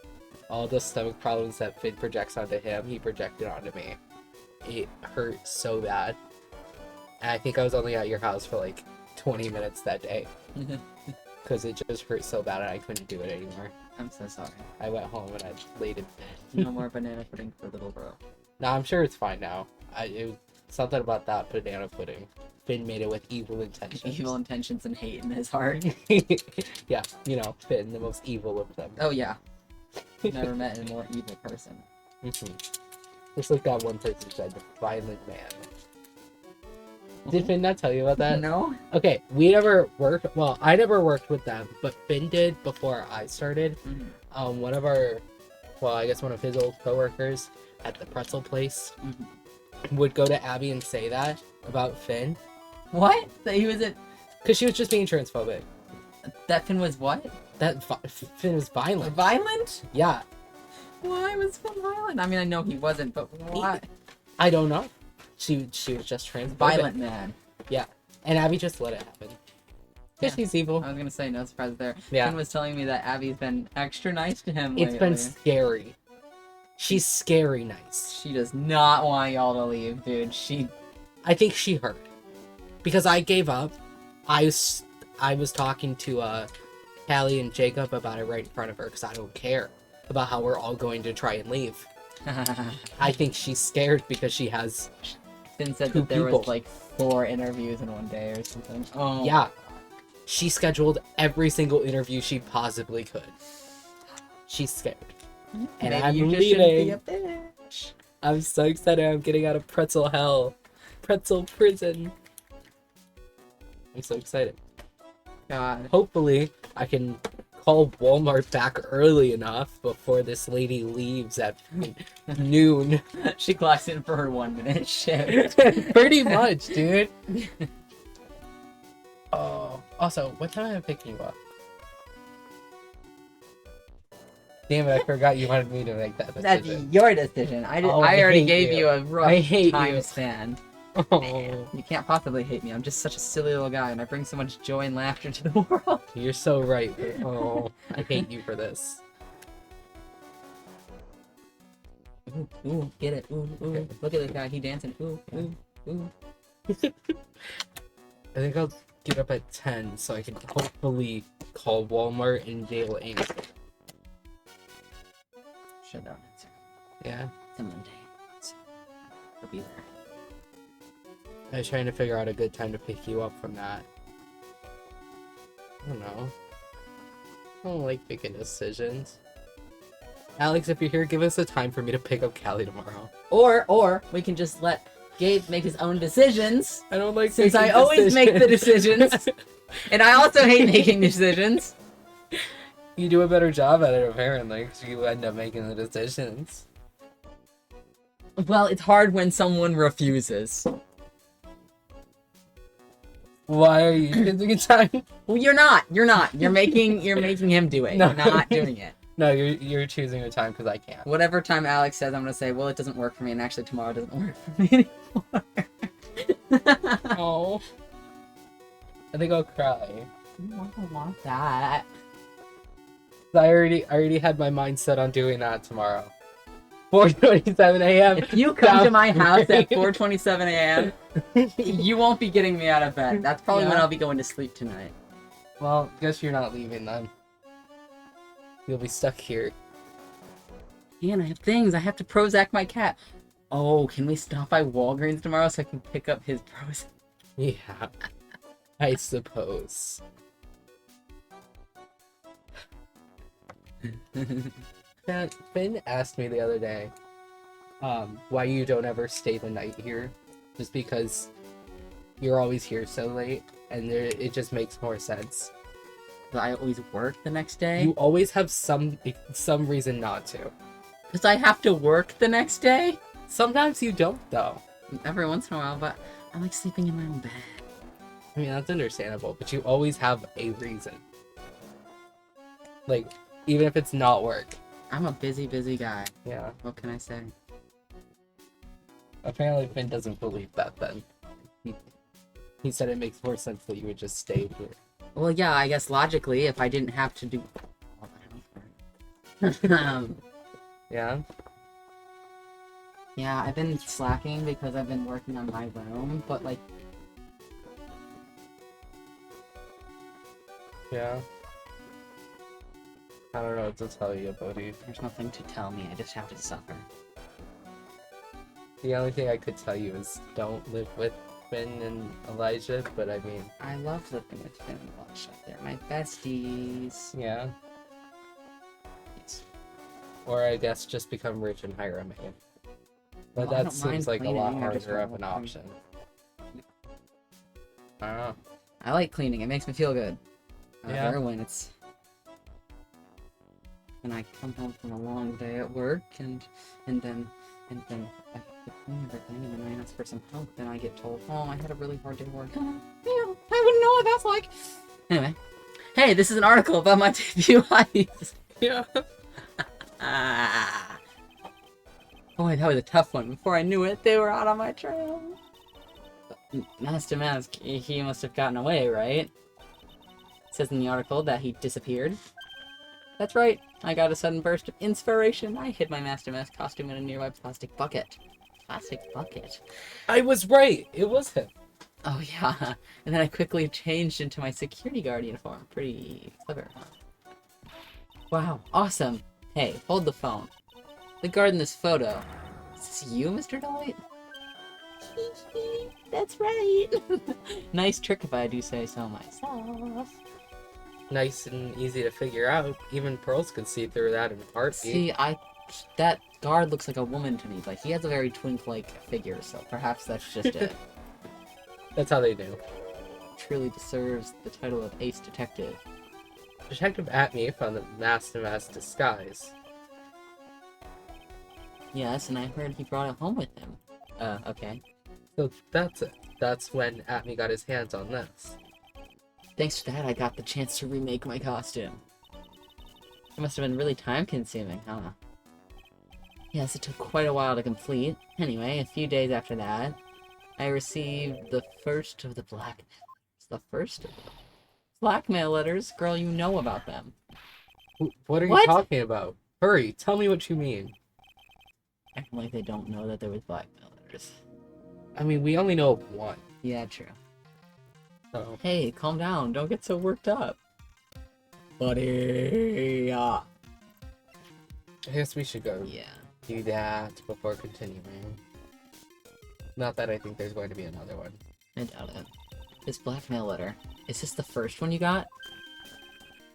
Speaker 2: All the stomach problems that Finn projects onto him, he projected onto me. It hurt so bad. And I think I was only at your house for like 20 minutes that day. Because it just hurt so bad and I couldn't do it anymore.
Speaker 3: I'm so sorry.
Speaker 2: I went home and I laid in bed.
Speaker 3: No more banana pudding for little bro.
Speaker 2: No, I'm sure it's fine now. Something about that banana pudding. Finn made it with evil intentions.
Speaker 3: Evil intentions and hate in his heart.
Speaker 2: Yeah, you know, Finn, the most evil of them.
Speaker 3: Oh yeah. Never met a more evil person.
Speaker 2: Just like that one person said, the violent man. Did Finn not tell you about that?
Speaker 3: No.
Speaker 2: Okay, we never worked. Well, I never worked with them, but Finn did before I started. One of our, well, I guess one of his old coworkers at the pretzel place would go to Abby and say that about Finn.
Speaker 3: What? That he was at.
Speaker 2: Because she was just being transphobic.
Speaker 3: That Finn was what?
Speaker 2: That Finn was violent.
Speaker 3: Violent?
Speaker 2: Yeah.
Speaker 3: Why was Finn violent? I mean, I know he wasn't, but why?
Speaker 2: I don't know. She was just transphobic.
Speaker 3: Violent man.
Speaker 2: Yeah. And Abby just let it happen. Because she's evil.
Speaker 3: I was gonna say, no surprise there.
Speaker 2: Yeah.
Speaker 3: Finn was telling me that Abby's been extra nice to him
Speaker 2: It's
Speaker 3: lately.
Speaker 2: been scary. She's scary nice.
Speaker 3: She does not want y'all to leave, dude.
Speaker 2: I think she heard. Because I gave up. I was talking to Callie and Jacob about it right in front of her because I don't care about how we're all going to try and leave. I think she's scared because she has
Speaker 3: Finn said
Speaker 2: two
Speaker 3: that there
Speaker 2: people.
Speaker 3: was like 4 interviews in one day or something. Oh.
Speaker 2: Yeah. She scheduled every single interview she possibly could. She's scared. And
Speaker 3: Maybe
Speaker 2: I'm
Speaker 3: you just shouldn't be
Speaker 2: leaving.
Speaker 3: a bitch.
Speaker 2: I'm so excited. I'm getting out of pretzel hell. Pretzel prison. I'm so excited.
Speaker 3: God.
Speaker 2: Hopefully, I can call Walmart back early enough before this lady leaves at noon.
Speaker 3: She clocks in for her 1-minute shift.
Speaker 2: Pretty much, dude. Oh, also, what time am I picking you up? Damn it, I forgot you wanted me to make that
Speaker 3: That's
Speaker 2: decision.
Speaker 3: your decision. I
Speaker 2: I
Speaker 3: already
Speaker 2: hate
Speaker 3: gave
Speaker 2: you.
Speaker 3: you a rough
Speaker 2: I hate
Speaker 3: time
Speaker 2: you.
Speaker 3: span.
Speaker 2: Oh,
Speaker 3: You can't possibly hate me. I'm just such a silly little guy, and I bring so much joy and laughter to the world.
Speaker 2: you're so right. But, oh, I hate you for this.
Speaker 3: Ooh, get it. Ooh, ooh.
Speaker 2: Okay.
Speaker 3: Look at the guy. He dancing. Ooh, ooh, ooh.
Speaker 2: I think I'll get up at 10 so I can hopefully call Walmart and Dale Inc.
Speaker 3: Shut down. Answer.
Speaker 2: Yeah.
Speaker 3: It's a Monday. He'll be there.
Speaker 2: I was trying to figure out a good time to pick you up from that. I don't know. I don't like making decisions. Alex, if you're here, give us a time for me to pick up Callie tomorrow.
Speaker 3: Or we can just let Gabe make his own decisions.
Speaker 2: I don't like
Speaker 3: Since
Speaker 2: making
Speaker 3: I always make the decisions. And I also hate making decisions.
Speaker 2: You do a better job at it, apparently, because you end up making the decisions.
Speaker 3: Well, it's hard when someone refuses.
Speaker 2: Why are you choosing a time?
Speaker 3: Well, you're not. You're making him do it.
Speaker 2: No.
Speaker 3: You're not doing it.
Speaker 2: No, you're choosing a time because I can't.
Speaker 3: Whatever time Alex says, I'm gonna say, well, it doesn't work for me, and actually tomorrow doesn't work for me anymore.
Speaker 2: Oh. I think I'll cry.
Speaker 3: I don't want that.
Speaker 2: I already had my mind set on doing that tomorrow. 4:27 a.m.
Speaker 3: If you come to my house at
Speaker 2: Sounds
Speaker 3: 4:27 a.m., you won't be getting me out of bed. That's probably when
Speaker 2: Yeah.
Speaker 3: I'll be going to sleep tonight.
Speaker 2: Well, guess you're not leaving then. You'll be stuck here.
Speaker 3: And I have things. I have to Prozac my cat. Oh, can we stop by Walgreens tomorrow so I can pick up his Prozac?
Speaker 2: Yeah, I suppose. Finn asked me the other day, why you don't ever stay the night here, just because you're always here so late, and it just makes more sense.
Speaker 3: But I always work the next day.
Speaker 2: You always have some reason not to.
Speaker 3: Because I have to work the next day?
Speaker 2: Sometimes you don't, though.
Speaker 3: Every once in a while, but I like sleeping in my own bed.
Speaker 2: I mean, that's understandable, but you always have a reason. Like, even if it's not work.
Speaker 3: I'm a busy, busy guy.
Speaker 2: Yeah.
Speaker 3: What can I say?
Speaker 2: Apparently Finn doesn't believe that then. He said it makes more sense that you would just stay here.
Speaker 3: Well, yeah, I guess logically, if I didn't have to do...
Speaker 2: Yeah?
Speaker 3: Yeah, I've been slacking because I've been working on my room, but, like,
Speaker 2: Yeah. I don't know what to tell you, buddy.
Speaker 3: There's nothing to tell me. I just have to suffer.
Speaker 2: The only thing I could tell you is don't live with Finn and Elijah, but I mean,
Speaker 3: I love living with Finn and Elijah. They're my besties.
Speaker 2: yeah.
Speaker 3: Yes.
Speaker 2: Or I guess just become rich and hire a maid. But
Speaker 3: Well, I
Speaker 2: that
Speaker 3: don't
Speaker 2: seems
Speaker 3: mind
Speaker 2: like a lot
Speaker 3: cleaning, I just
Speaker 2: harder of
Speaker 3: want
Speaker 2: an
Speaker 3: to-
Speaker 2: option. I don't know.
Speaker 3: I like cleaning. It makes me feel good.
Speaker 2: Yeah.
Speaker 3: When it's when I come home from a long day at work and then I have to clean everything and then I ask for some help and I get told, oh, I had a really hard day at work. Yeah, I wouldn't know what that's like. Anyway, hey, this is an article about my debut hobbies.
Speaker 2: Yeah.
Speaker 3: Boy, that was a tough one. Before I knew it, they were out on my trail. Master Mask, he must have gotten away, right? It says in the article that he disappeared. That's right. I got a sudden burst of inspiration. I hid my Master Mask costume in a nearby plastic bucket. Plastic bucket?
Speaker 2: I was right. It was him.
Speaker 3: Oh, yeah. And then I quickly changed into my security guard uniform. Pretty clever, huh? Wow, awesome. Hey, hold the phone. The guard in this photo. Is this you, Mr. Delight? That's right. Nice trick if I do say so myself.
Speaker 2: Nice and easy to figure out. Even Pearls could see through that in a heartbeat.
Speaker 3: See, that guard looks like a woman to me. Like, he has a very twink-like figure, so perhaps that's just it.
Speaker 2: That's how they do.
Speaker 3: Truly deserves the title of Ace Detective.
Speaker 2: Detective Atme found the Master Mask disguise.
Speaker 3: Yes, and I heard he brought it home with him. Okay.
Speaker 2: So that's it. That's when Atme got his hands on this.
Speaker 3: Thanks to that, I got the chance to remake my costume. It must have been really time-consuming, huh? Yes, it took quite a while to complete. Anyway, a few days after that, I received the first of the blackmail letters. Girl, you know about them.
Speaker 2: What are you
Speaker 3: What?
Speaker 2: talking about? Hurry, tell me what you mean.
Speaker 3: Acting like they don't know that there was blackmail letters.
Speaker 2: I mean, we only know of one.
Speaker 3: Yeah, true.
Speaker 2: So,
Speaker 3: Hey, calm down. Don't get so worked up. Buddy.
Speaker 2: I guess we should go
Speaker 3: Yeah.
Speaker 2: do that before continuing. Not that I think there's going to be another one.
Speaker 3: I doubt it. This blackmail letter. Is this the first one you got?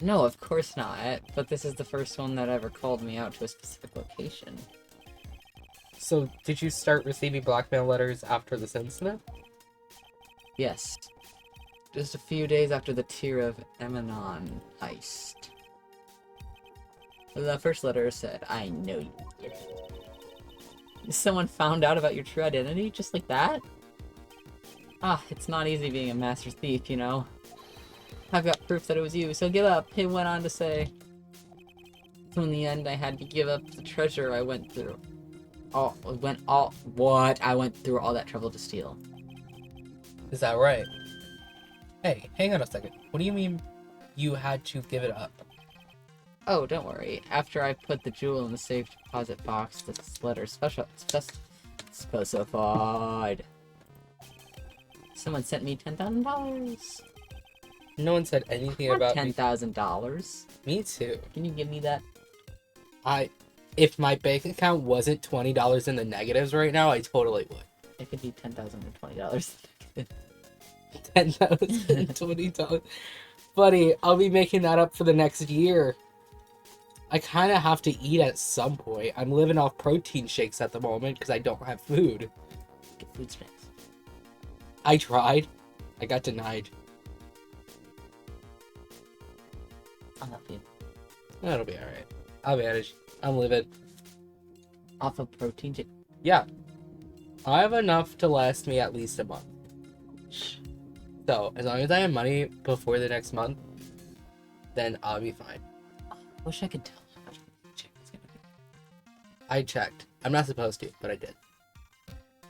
Speaker 3: No, of course not. But this is the first one that ever called me out to a specific location.
Speaker 2: So, did you start receiving blackmail letters after this incident?
Speaker 3: Yes. Just a few days after the Tear of Emanon heist. The first letter said, I know you did it. Someone found out about your true identity just like that? Ah, it's not easy being a master thief, you know. I've got proof that it was you, so give up, it went on to say. So in the end, I had to give up the treasure I went through. I went through all that trouble to steal.
Speaker 2: Is that right? Hey, hang on a second. What do you mean you had to give it up?
Speaker 3: Oh, don't worry. After I put the jewel in the safe deposit box, this letter specified. Someone sent me $10,000.
Speaker 2: No one said anything about me.
Speaker 3: $10,000.
Speaker 2: Me too.
Speaker 3: Can you give me that?
Speaker 2: If my bank account wasn't $20 in the negatives right now, I totally would.
Speaker 3: It could be $10,020.
Speaker 2: $10,000, $20. Buddy, I'll be making that up for the next year. I kind of have to eat at some point. I'm living off protein shakes at the moment because I don't have food.
Speaker 3: Get food stamps.
Speaker 2: I tried. I got denied.
Speaker 3: I'll help you.
Speaker 2: That'll be alright. I'll manage. I'm living.
Speaker 3: Off of protein shake.
Speaker 2: Yeah. I have enough to last me at least a month. So, as long as I have money before the next month, then I'll be fine.
Speaker 3: Wish I could tell how much protein shake is gonna be.
Speaker 2: I checked. I'm not supposed to, but I did.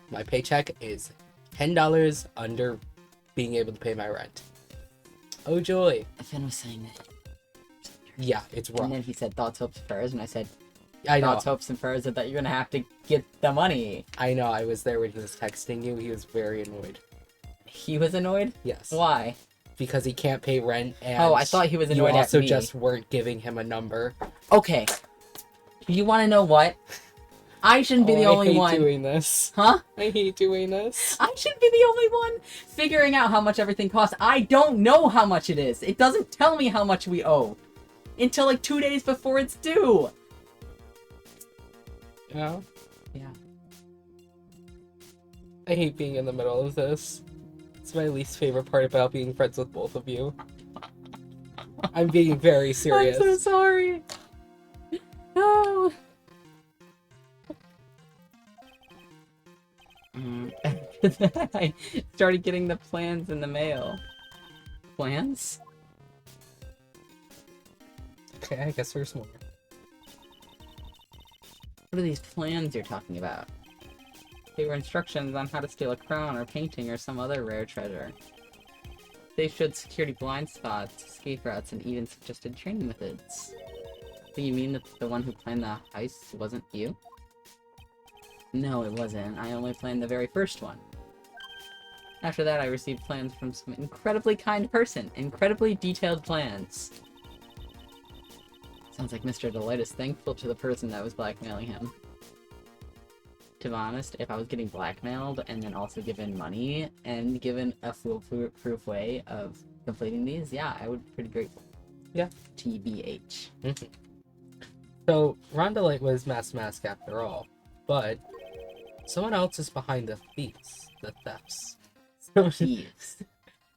Speaker 2: My paycheck is $10 under being able to pay my rent. Oh joy.
Speaker 3: Finn was saying that.
Speaker 2: Yeah, it's rough.
Speaker 3: And then he said thoughts, hopes, and prayers, and I said
Speaker 2: I know.
Speaker 3: thoughts, hopes, and prayers that you're gonna have to get the money.
Speaker 2: I know. I was there when he was texting you. He was very annoyed.
Speaker 3: He was annoyed?
Speaker 2: Yes.
Speaker 3: Why?
Speaker 2: because he can't pay rent, and
Speaker 3: Oh, I thought he was
Speaker 2: you
Speaker 3: annoyed
Speaker 2: also
Speaker 3: at me.
Speaker 2: just weren't giving him a number.
Speaker 3: Okay. You want to know what? I shouldn't be the only
Speaker 2: I hate
Speaker 3: one.
Speaker 2: doing this.
Speaker 3: Huh?
Speaker 2: I hate doing this.
Speaker 3: I shouldn't be the only one figuring out how much everything costs. I don't know how much it is. It doesn't tell me how much we owe until like 2 days before it's due.
Speaker 2: Yeah.
Speaker 3: Yeah.
Speaker 2: I hate being in the middle of this. It's my least favorite part about being friends with both of you. I'm being very serious.
Speaker 3: I'm so sorry. No. I started getting the plans in the mail. Plans?
Speaker 2: Okay, I guess there's more.
Speaker 3: What are these plans you're talking about? They were instructions on how to steal a crown or painting or some other rare treasure. They showed security blind spots, escape routes, and even suggested training methods. So you mean that the one who planned the heist wasn't you? No, it wasn't. I only planned the very first one. After that, I received plans from some incredibly kind person. Incredibly detailed plans. Sounds like Mr. Delight is thankful to the person that was blackmailing him. To be honest, if I was getting blackmailed and then also given money and given a foolproof way of completing these, yeah, I would be pretty grateful.
Speaker 2: Yeah.
Speaker 3: TBH.
Speaker 2: Mm-hmm. So, Ron Delight was Mask after all, but someone else is behind the thefts.
Speaker 3: Thieves.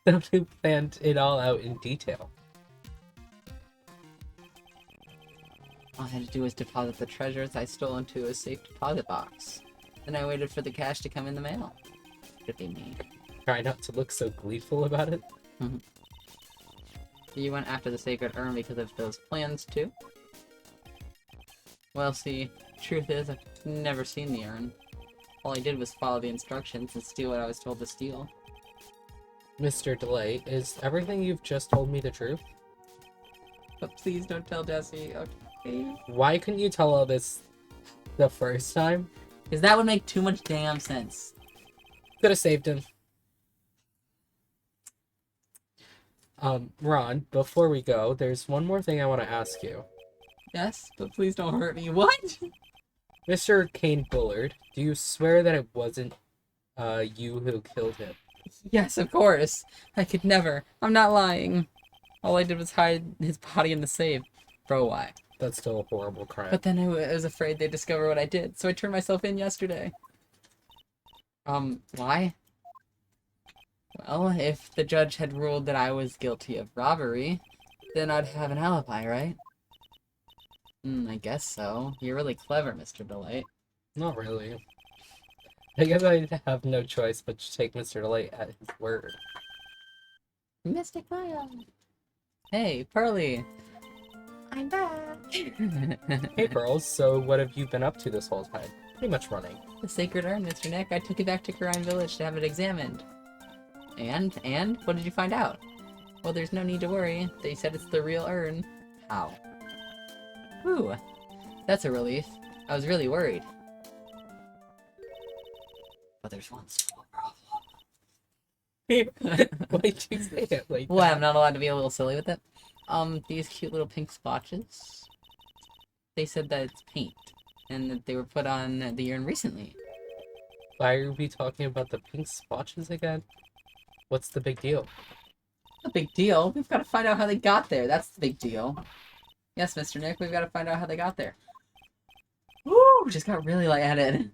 Speaker 2: Someone who planned it all out in detail.
Speaker 3: All I had to do was deposit the treasures I stole into a safe deposit box. Then I waited for the cash to come in the mail. Could be me.
Speaker 2: Try not to look so gleeful about it.
Speaker 3: You went after the sacred urn because of those plans, too? Well, see, truth is, I've never seen the urn. All I did was follow the instructions and steal what I was told to steal.
Speaker 2: Mr. Delay, is everything you've just told me the truth?
Speaker 3: But please don't tell Jesse, okay?
Speaker 2: Why couldn't you tell all this the first time?
Speaker 3: Because that would make too much damn sense.
Speaker 2: Could have saved him. Ron, before we go, there's one more thing I want to ask you.
Speaker 3: Yes, but please don't hurt me. What?
Speaker 2: Mr. Kane Bullard, do you swear that it wasn't, you who killed him?
Speaker 3: Yes, of course. I could never. I'm not lying. All I did was hide his body in the safe. Bro, why?
Speaker 2: That's still a horrible crime.
Speaker 3: But then I was afraid they'd discover what I did, so I turned myself in yesterday. Why? Well, if the judge had ruled that I was guilty of robbery, then I'd have an alibi, right? I guess so. You're really clever, Mr. Delight.
Speaker 2: Not really. I guess I have no choice but to take Mr. Delight at his word.
Speaker 3: Mystic Maya! Hey, Pearly! I'm back!
Speaker 2: Hey, Pearls, so what have you been up to this whole time? Pretty much running.
Speaker 3: The sacred urn, Mr. Nick. I took it back to Karine Village to have it examined. And? What did you find out? Well, there's no need to worry. They said it's the real urn. How? Ooh, that's a relief. I was really worried. But there's one small problem.
Speaker 2: Why'd you say it like
Speaker 3: What,
Speaker 2: that?
Speaker 3: I'm not allowed to be a little silly with it? These cute little pink splotches. They said that it's paint, and that they were put on the urn recently.
Speaker 2: Why are we talking about the pink splotches again? What's the big deal?
Speaker 3: A big deal. We've got to find out how they got there. That's the big deal. Yes, Mr. Nick, we've got to find out how they got there. Woo! Just got really lightheaded.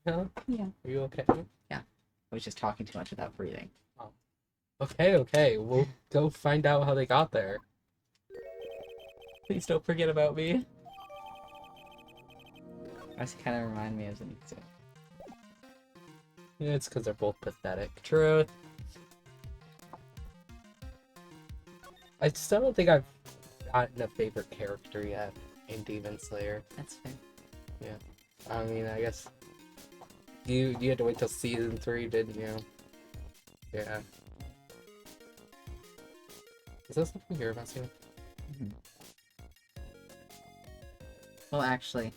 Speaker 2: Huh?
Speaker 3: Yeah.
Speaker 2: Are you okay?
Speaker 3: I was just talking too much without breathing.
Speaker 2: Okay. We'll go find out how they got there.
Speaker 3: Please don't forget about me. Honestly, kind of remind me of Zenitsu.
Speaker 2: Yeah, it's because they're both pathetic.
Speaker 3: Truth.
Speaker 2: I still don't think I've gotten a favorite character yet in Demon Slayer.
Speaker 3: That's fair.
Speaker 2: I mean, I guess you had to wait till season 3, didn't you? Yeah. Is that something you're about to?
Speaker 3: Well, actually,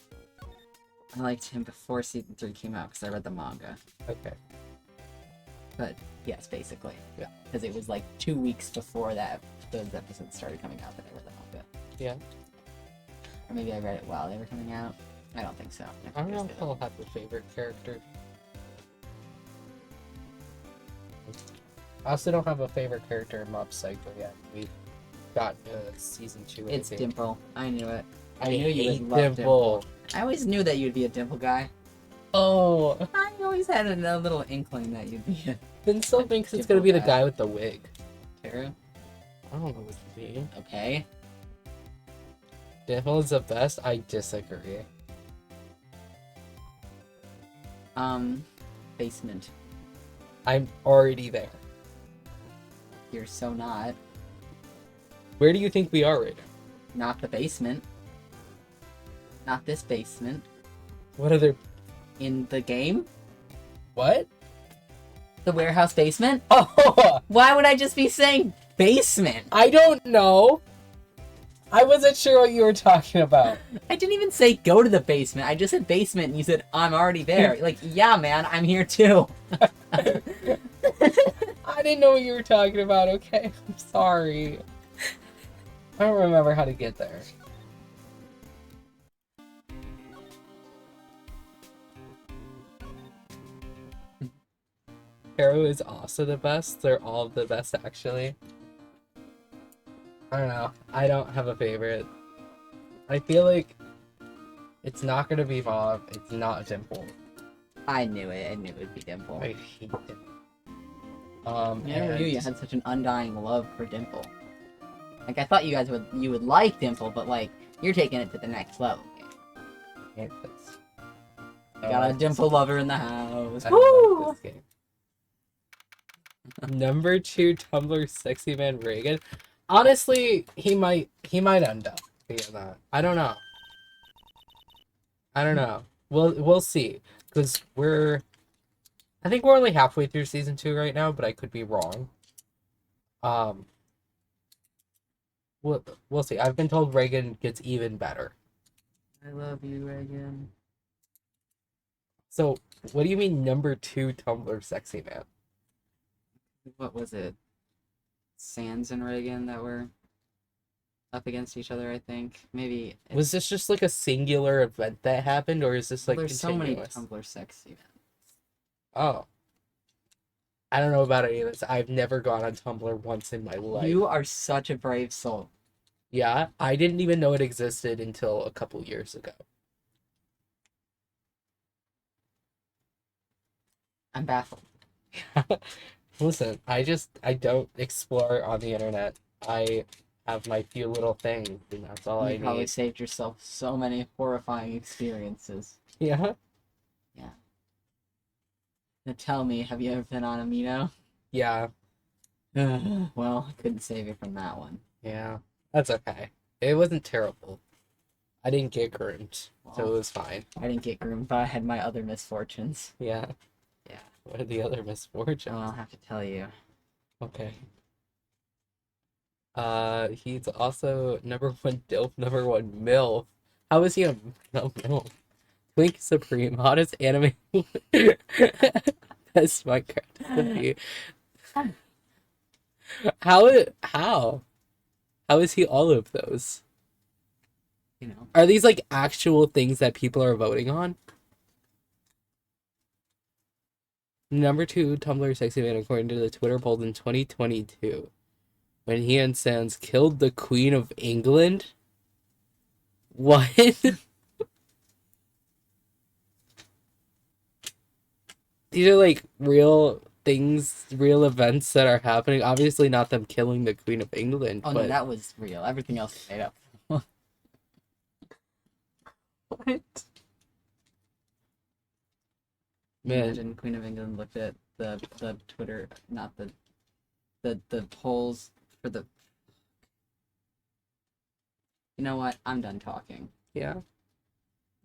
Speaker 3: I liked him before season 3 came out because I read the manga.
Speaker 2: Okay.
Speaker 3: But yes, basically.
Speaker 2: Yeah.
Speaker 3: Because it was like 2 weeks before that those episodes started coming out that I read the manga.
Speaker 2: Yeah.
Speaker 3: Or maybe I read it while they were coming out. I don't think so.
Speaker 2: I don't know if I'll have a favorite character. I also don't have a favorite character in Mob Psycho yet. We've got season 2.
Speaker 3: It's Dimple. I knew it.
Speaker 2: I
Speaker 3: knew you
Speaker 2: hate
Speaker 3: would love
Speaker 2: Dimple.
Speaker 3: I always knew that you'd be a Dimple guy.
Speaker 2: Oh,
Speaker 3: I always had a little inkling that you'd be a
Speaker 2: then still thinks it's gonna be the guy with the wig.
Speaker 3: Tara.
Speaker 2: I don't know what to be.
Speaker 3: Okay.
Speaker 2: Dimple is the best. I disagree.
Speaker 3: Basement.
Speaker 2: I'm already there.
Speaker 3: You're so not.
Speaker 2: Where do you think we are right now?
Speaker 3: Not the basement. Not this basement.
Speaker 2: What other?
Speaker 3: In the game?
Speaker 2: What?
Speaker 3: The warehouse basement?
Speaker 2: Oh,
Speaker 3: Why would I just be saying basement?
Speaker 2: I don't know. I wasn't sure what you were talking about.
Speaker 3: I didn't even say go to the basement. I just said basement and you said I'm already there. Like, yeah, man, I'm here too.
Speaker 2: I didn't know what you were talking about, okay? I'm sorry. I don't remember how to get there. Arrow is also the best. They're all the best, actually. I don't know. I don't have a favorite. I feel like it's not gonna be Bob. It's not Dimple.
Speaker 3: I knew it. I knew it would be Dimple.
Speaker 2: I hate Dimple.
Speaker 3: I never
Speaker 2: and
Speaker 3: knew you had such an undying love for Dimple. Like, I thought you guys would like Dimple, but like, you're taking it to the next level.
Speaker 2: it's-
Speaker 3: Got a Dimple lover in the house.
Speaker 2: I
Speaker 3: Woo!
Speaker 2: love this game. Number 2 Tumblr sexy man Reagan. Honestly, he might end up being that. I don't know. We'll see, because I think we're only halfway through season 2 right now, but I could be wrong. We'll see. I've been told Reagan gets even better.
Speaker 3: I love you, Reagan.
Speaker 2: So, what do you mean number 2 Tumblr sexy man?
Speaker 3: What was it? Sans and Reagan that were up against each other, I think. Maybe.
Speaker 2: Was this just like a singular event that happened, or is this like
Speaker 3: there's
Speaker 2: continuous?
Speaker 3: so many Tumblr sexy men.
Speaker 2: Oh. I don't know about any of this. I've never gone on Tumblr once in my life.
Speaker 3: You are such a brave soul.
Speaker 2: Yeah, I didn't even know it existed until a couple years ago.
Speaker 3: I'm baffled.
Speaker 2: Listen, I don't explore on the internet. I have my few little things, and that's all I
Speaker 3: You probably
Speaker 2: need.
Speaker 3: saved yourself so many horrifying experiences.
Speaker 2: Yeah?
Speaker 3: Now tell me, have you ever been on Amino?
Speaker 2: Yeah.
Speaker 3: Well, I couldn't save you from that one.
Speaker 2: Yeah. That's okay. It wasn't terrible. I didn't get groomed, so it was fine.
Speaker 3: I didn't get groomed, but I had my other misfortunes.
Speaker 2: Yeah.
Speaker 3: Yeah.
Speaker 2: What are the other misfortunes?
Speaker 3: I'll have to tell you.
Speaker 2: Okay. He's also number 1 DILF, number 1 MILF. How is he a MILF? Twink Supreme, hottest anime. Best Minecraft. How is he all of those?
Speaker 3: You know.
Speaker 2: Are these like actual things that people are voting on? Number 2 Tumblr sexy man according to the Twitter poll in 2022. When he and Sans killed the Queen of England? What? These are like real things, real events that are happening. Obviously not them killing the Queen of England.
Speaker 3: Oh
Speaker 2: but...
Speaker 3: no, that was real. Everything else is made up.
Speaker 2: What? Man.
Speaker 3: Imagine Queen of England looked at the Twitter, not the polls for the. You know what? I'm done talking.
Speaker 2: Yeah.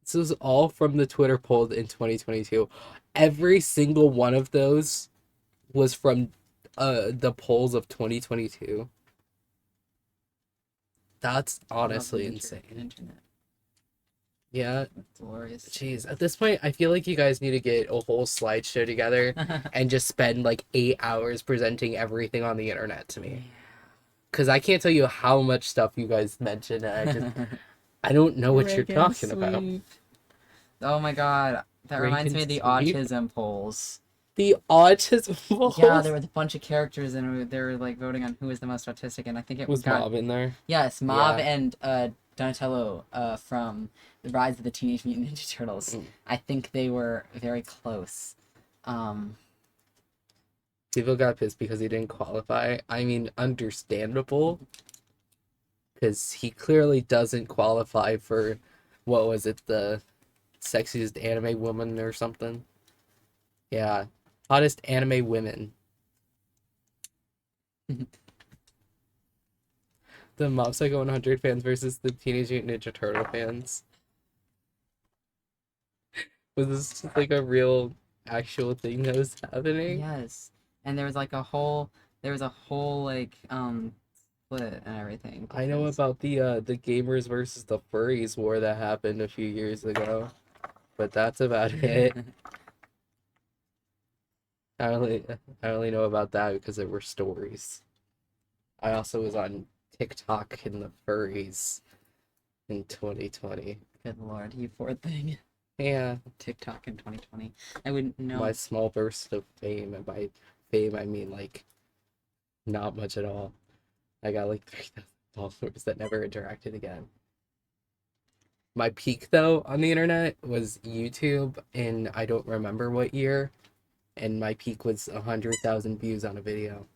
Speaker 2: This was all from the Twitter poll in 2022. Every single one of those was from the polls of 2022. That's honestly insane.
Speaker 3: Internet.
Speaker 2: Yeah,
Speaker 3: Glorious.
Speaker 2: jeez. At this point, I feel like you guys need to get a whole slideshow together and just spend like 8 hours presenting everything on the internet to me. Because I can't tell you how much stuff you guys mentioned. I don't know what you're
Speaker 3: Rick and
Speaker 2: talking about.
Speaker 3: Sweep. Oh my god, that
Speaker 2: Rick
Speaker 3: reminds
Speaker 2: and
Speaker 3: me of the
Speaker 2: Sweep?
Speaker 3: autism polls.
Speaker 2: The autism polls?
Speaker 3: Yeah, there were a bunch of characters and they were like voting on who was the most autistic, and I think it
Speaker 2: Was
Speaker 3: got
Speaker 2: Mob in there?
Speaker 3: yes, Mob
Speaker 2: Yeah.
Speaker 3: and Donatello from the Rise of the Teenage Mutant Ninja Turtles.
Speaker 2: Mm.
Speaker 3: I think they were very close.
Speaker 2: People got pissed because he didn't qualify. I mean, understandable. Because he clearly doesn't qualify for, what was it, the sexiest anime woman or something? Yeah. Hottest anime women. The Mob Psycho 100 fans versus the Teenage Mutant Ninja Turtle fans. Was this just like a real, actual thing that was happening?
Speaker 3: Yes, and there was a whole like split and everything.
Speaker 2: I know
Speaker 3: because-
Speaker 2: about the gamers versus the furries war that happened a few years ago, but that's about it. I only know about that because there were stories. I also was on TikTok in the furries in 2020.
Speaker 3: Good lord, you poor thing.
Speaker 2: Yeah,
Speaker 3: TikTok in 2020. I wouldn't know.
Speaker 2: my small burst of fame, and by fame I mean like not much at all. I got like 3,000 followers that never interacted again. My peak though on the internet was YouTube in I don't remember what year, and my peak was 100,000 views on a video.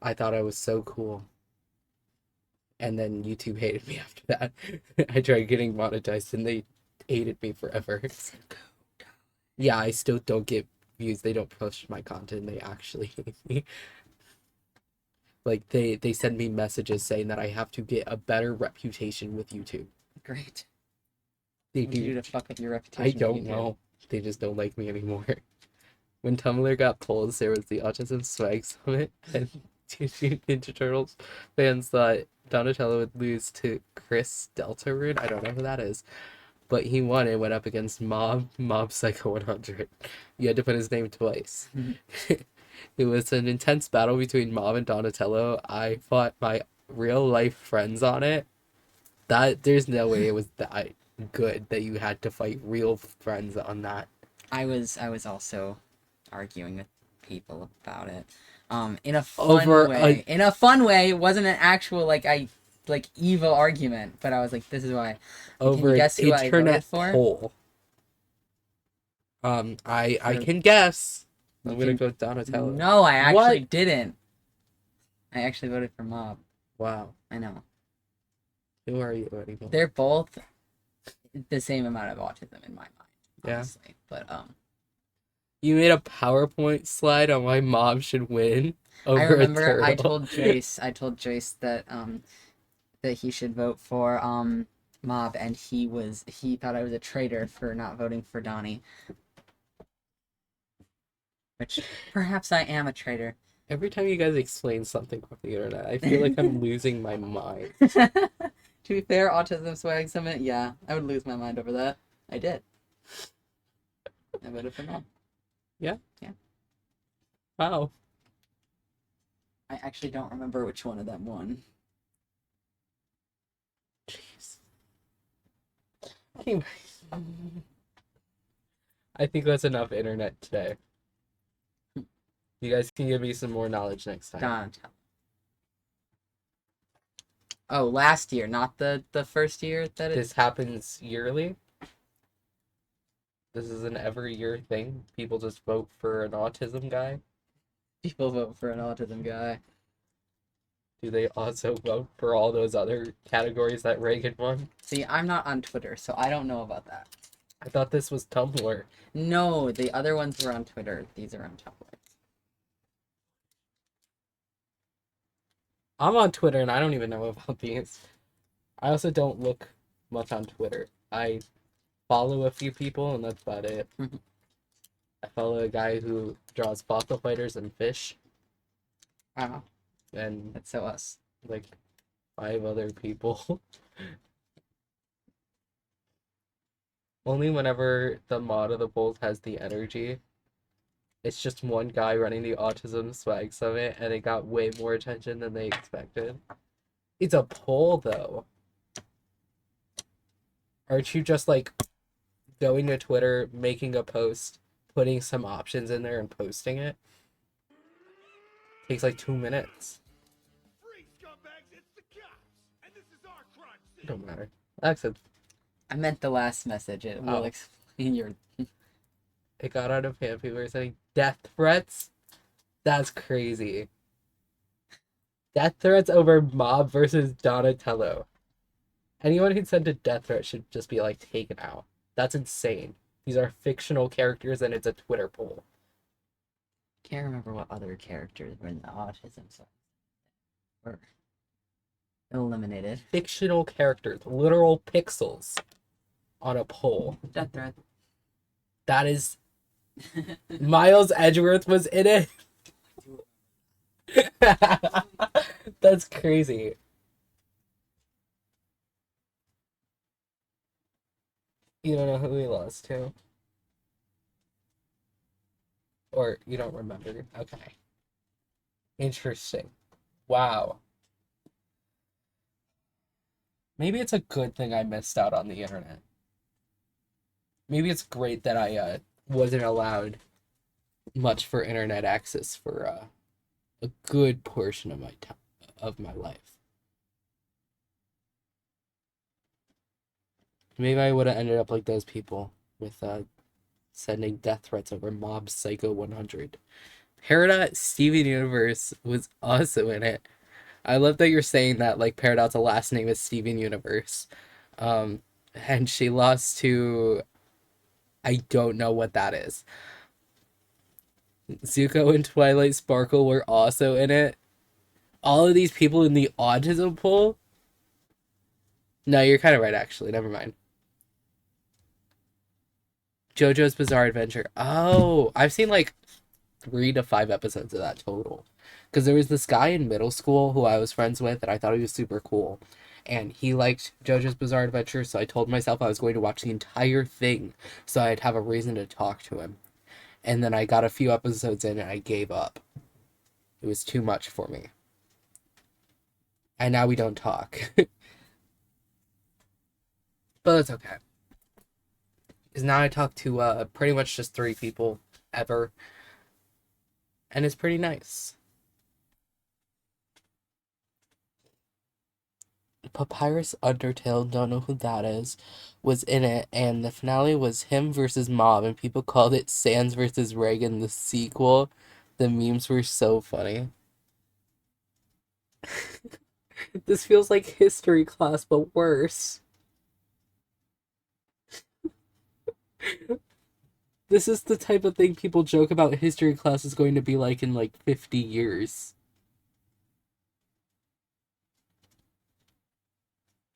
Speaker 2: I thought I was so cool. And then YouTube hated me after that. I tried getting monetized and they hated me forever. Yeah, I still don't get views. They don't push my content. They actually hate me. Like they send me messages saying that I have to get a better reputation with YouTube.
Speaker 3: Great.
Speaker 2: They
Speaker 3: What did you do
Speaker 2: do.
Speaker 3: to fuck up your
Speaker 2: I
Speaker 3: reputation?
Speaker 2: don't
Speaker 3: with YouTube?
Speaker 2: know. They just don't like me anymore. When Tumblr got pulled, there was the Autism Swag Summit, and Ninja Turtles fans thought Donatello would lose to Chris Deltarune. I don't know who that is. But he won and went up against Mob Psycho 100. You had to put his name twice. It was an intense battle between Mob and Donatello. I fought my real life friends on it. There's no way it was that good that you had to fight real friends on that.
Speaker 3: I was also arguing with people about it. In a fun way. In a fun way, it wasn't an actual like evil argument, but I was like, this is why. And can you guess who I voted for?
Speaker 2: Poll. I
Speaker 3: For-
Speaker 2: can guess. I'm
Speaker 3: You
Speaker 2: gonna
Speaker 3: can-
Speaker 2: go Donatello.
Speaker 3: No, I actually
Speaker 2: What?
Speaker 3: didn't. I actually voted for Mob.
Speaker 2: Wow.
Speaker 3: I know.
Speaker 2: Who are you anymore?
Speaker 3: They're both the same amount of autism in my mind,
Speaker 2: Yeah.
Speaker 3: honestly. But
Speaker 2: You made a PowerPoint slide on why Mob should win over
Speaker 3: I remember
Speaker 2: a turtle.
Speaker 3: I told Jace that that he should vote for Mob, and he thought I was a traitor for not voting for Donnie. Which perhaps I am a traitor.
Speaker 2: Every time you guys explain something on the internet, I feel like I'm losing my mind.
Speaker 3: To be fair, Autism Swag Summit, yeah, I would lose my mind over that. I did. I voted for Mob.
Speaker 2: Wow.
Speaker 3: I actually don't remember which one of them won.
Speaker 2: Jeez. Anyways. I think that's enough internet today. You guys can give me some more knowledge next time.
Speaker 3: Donatello. Oh, last year, not the first year that it.
Speaker 2: This happens yearly. This is an every year thing. People just vote for an autism guy.
Speaker 3: People vote for an autism guy.
Speaker 2: Do they also vote for all those other categories that Reagan won?
Speaker 3: See, I'm not on Twitter, so I don't know about that.
Speaker 2: I thought this was Tumblr.
Speaker 3: No, the other ones were on Twitter. These are on Tumblr.
Speaker 2: I'm on Twitter and I don't even know about these. I also don't look much on Twitter. I follow a few people and that's about it.
Speaker 3: Mhm.
Speaker 2: I follow a guy who draws fossil fighters and fish,
Speaker 3: Wow,
Speaker 2: and
Speaker 3: that's so us.
Speaker 2: like 5 other people. Only whenever the mod of the polls has the energy. It's just one guy running the Autism Swag Summit, and it got way more attention than they expected. It's a poll, though. Aren't you just like going to Twitter, making a post, putting some options in there, and posting it? Takes like 2 minutes.
Speaker 1: Free scumbags, it's the cops, and this is our crime scene.
Speaker 2: Don't matter. Accent.
Speaker 3: I meant the last message. It will
Speaker 2: Oh.
Speaker 3: explain your.
Speaker 2: It got out of hand. People were saying death threats. That's crazy. Death threats over Mob versus Donatello. Anyone who sent a death threat should just be like taken out. That's insane. These are fictional characters and it's a Twitter poll.
Speaker 3: Can't remember what other characters were in the autism so were eliminated.
Speaker 2: Fictional characters, literal pixels on a poll.
Speaker 3: Death threat.
Speaker 2: That is Miles Edgeworth was in it. That's crazy. You don't know who he lost to? Or you don't remember? Okay. Interesting. Wow. Maybe it's a good thing I missed out on the internet. Maybe it's great that I wasn't allowed much for internet access for a good portion of my life. Maybe I would have ended up like those people with sending death threats over Mob Psycho 100. Peridot Steven Universe was also in it. I love that you're saying that like Peridot's last name is Steven Universe. And she lost to I don't know what that is. Zuko and Twilight Sparkle were also in it. All of these people in the autism poll? No, you're kind of right, actually. Never mind. JoJo's Bizarre Adventure. Oh, I've seen like 3 to 5 episodes of that total. Because there was this guy in middle school who I was friends with, and I thought he was super cool. And he liked JoJo's Bizarre Adventure, so I told myself I was going to watch the entire thing so I'd have a reason to talk to him. And then I got a few episodes in and I gave up. It was too much for me. And now we don't talk. But that's okay. Because now I talk to pretty much just 3 people ever. And it's pretty nice. Papyrus Undertale, don't know who that is, was in it, and the finale was him versus Mob, and people called it Sans versus Reagan, the sequel. The memes were so funny. This feels like history class, but worse. This is the type of thing people joke about history class is going to be like in like 50 years.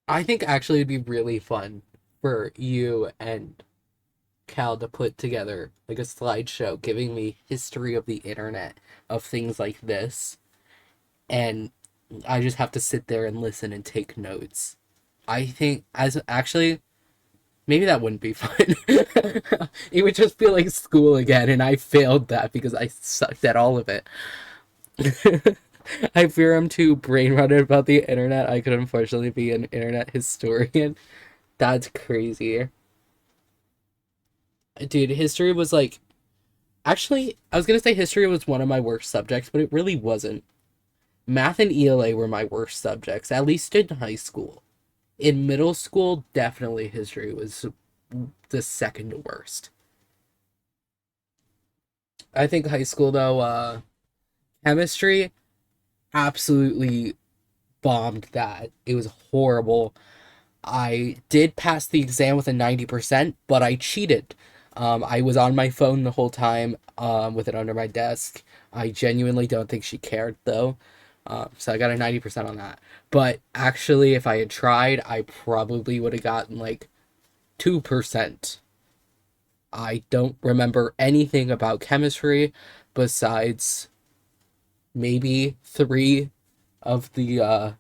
Speaker 2: I think actually it'd be really fun for you and Cal to put together like a slideshow giving me history of the internet of things like this. And I just have to sit there and listen and take notes. I think as actually maybe that wouldn't be fun. It would just feel like school again, and I failed that because I sucked at all of it. I fear I'm too brain rotted about the internet. I could unfortunately be an internet historian. That's crazy. Dude, history was like... Actually, I was gonna say history was one of my worst subjects, but it really wasn't. Math and ELA were my worst subjects, at least in high school. In middle school, definitely history was the second worst. I think high school, though, chemistry absolutely bombed that. It was horrible. I did pass the exam with a 90%, but I cheated. I was on my phone the whole time with it under my desk. I genuinely don't think she cared, though. So I got a 90% on that. But actually, if I had tried, I probably would have gotten like 2%. I don't remember anything about chemistry besides maybe 3 of the,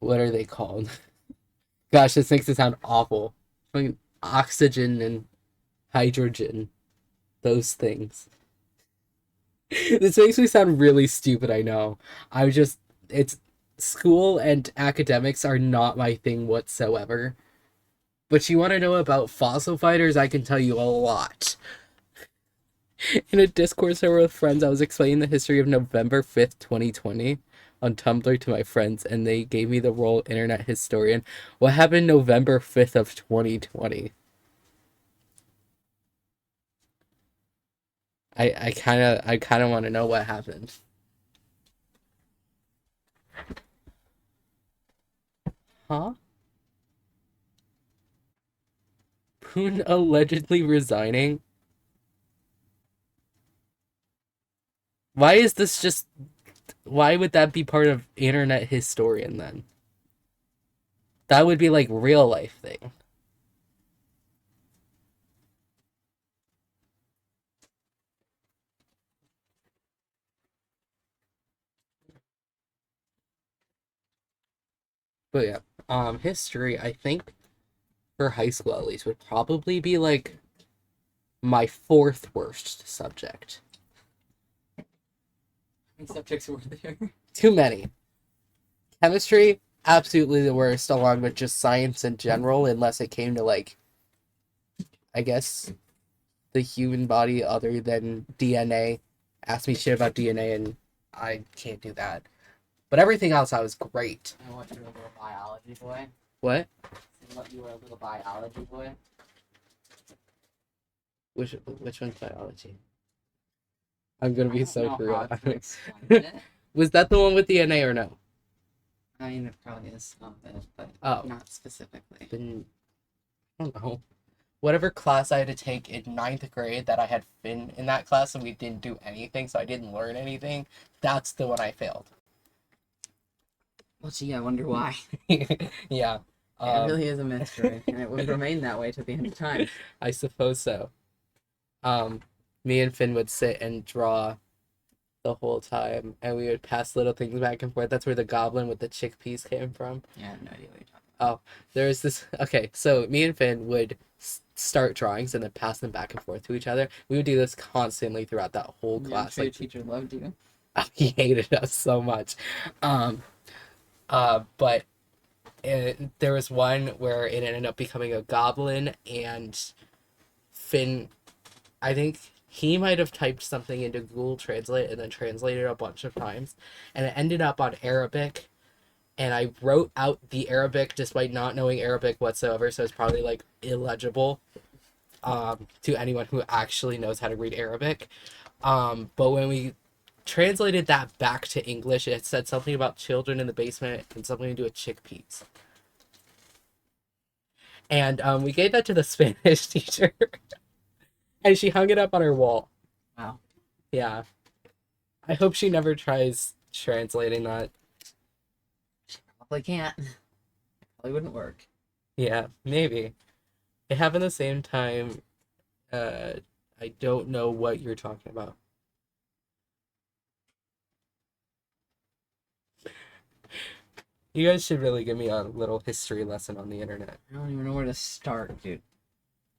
Speaker 2: what are they called? Gosh, this makes it sound awful. oxygen and hydrogen, those things. This makes me sound really stupid, I know. It's school and academics are not my thing whatsoever. But you want to know about fossil fighters? I can tell you a lot. In a Discord server with friends, I was explaining the history of November 5th, 2020 on Tumblr to my friends, and they gave me the role internet historian. What happened November 5th of 2020? I kinda want to know what happened. Huh? Poon allegedly resigning? Why is this just why would that be part of internet historian then? That would be like real life thing. But yeah, history I think for high school at least would probably be like my fourth worst subject.
Speaker 3: How many subjects were there?
Speaker 2: Too many. Chemistry, absolutely the worst, along with just science in general, unless it came to like I guess the human body other than DNA. Ask me shit about DNA and I can't do that. But everything else I was great.
Speaker 3: I want you were a little biology boy.
Speaker 2: What?
Speaker 3: I want you were a little biology boy.
Speaker 2: Which one's biology? I'm gonna be so for real. Was that the one with DNA or no?
Speaker 3: I mean, it probably is some of it, but not specifically.
Speaker 2: Then I don't know. Whatever class I had to take in 9th grade that I had Finn in that class and we didn't do anything, so I didn't learn anything. That's the one I failed.
Speaker 3: Well, gee, I wonder why.
Speaker 2: Yeah.
Speaker 3: It really is a mystery, and it would remain that way to the end of time.
Speaker 2: I suppose so. Me and Finn would sit and draw the whole time, and we would pass little things back and forth. That's where the goblin with the chickpeas came from.
Speaker 3: Yeah, I have no idea what you're talking about.
Speaker 2: There's this. Okay, so me and Finn would start drawings and then pass them back and forth to each other. We would do this constantly throughout that whole
Speaker 3: Yeah,
Speaker 2: class.
Speaker 3: I'm sure your teacher loved you.
Speaker 2: He hated us so much. But there was one where it ended up becoming a goblin, and Finn, I think he might have typed something into Google Translate and then translated a bunch of times, and it ended up on Arabic. And I wrote out the Arabic despite not knowing Arabic whatsoever, so it's probably like illegible to anyone who actually knows how to read Arabic. But when we translated that back to English, it said something about children in the basement and something to do with chickpeas. And we gave that to the Spanish teacher, and she hung it up on her wall.
Speaker 3: Wow.
Speaker 2: Yeah. I hope she never tries translating that.
Speaker 3: Probably can't. Probably wouldn't work.
Speaker 2: Yeah, maybe. It happened the same time. I don't know what you're talking about. You guys should really give me a little history lesson on the internet.
Speaker 3: I don't even know where to start, dude.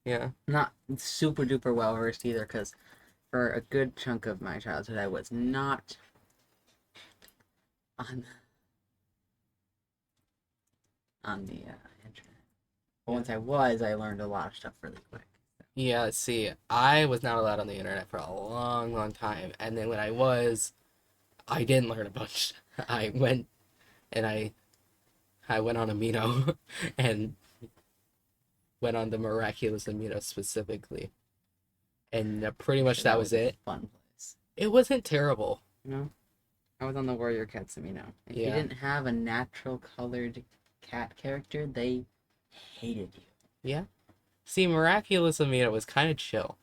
Speaker 2: Yeah.
Speaker 3: I'm not super duper well versed either, because for a good chunk of my childhood, I was not on the internet. But once I was, I learned a lot of stuff really quick.
Speaker 2: Yeah, see, I was not allowed on the internet for a long, long time. And then when I was, I didn't learn a bunch. I went and I went on Amino and went on the Miraculous Amino specifically. And pretty much that was it.
Speaker 3: Fun place.
Speaker 2: It wasn't terrible.
Speaker 3: You know? I was on the Warrior Cats Amino. If you
Speaker 2: Yeah.
Speaker 3: didn't have a natural colored cat character, they hated you.
Speaker 2: Yeah. See, Miraculous Amino was kind of chill.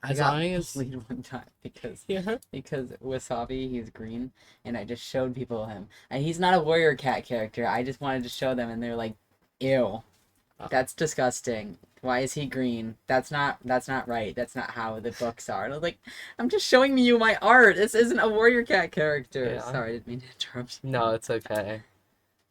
Speaker 3: I
Speaker 2: As
Speaker 3: got
Speaker 2: long as
Speaker 3: bullied one time because
Speaker 2: yeah.
Speaker 3: Wasabi, he's green, and I just showed people him. And he's not a warrior cat character. I just wanted to show them, and they're like, "Ew, that's disgusting. Why is he green? That's not right. That's not how the books are." And I was like, "I'm just showing you my art. This isn't a warrior cat character."
Speaker 2: Yeah.
Speaker 3: Sorry, I didn't mean to interrupt.
Speaker 2: No, it's okay.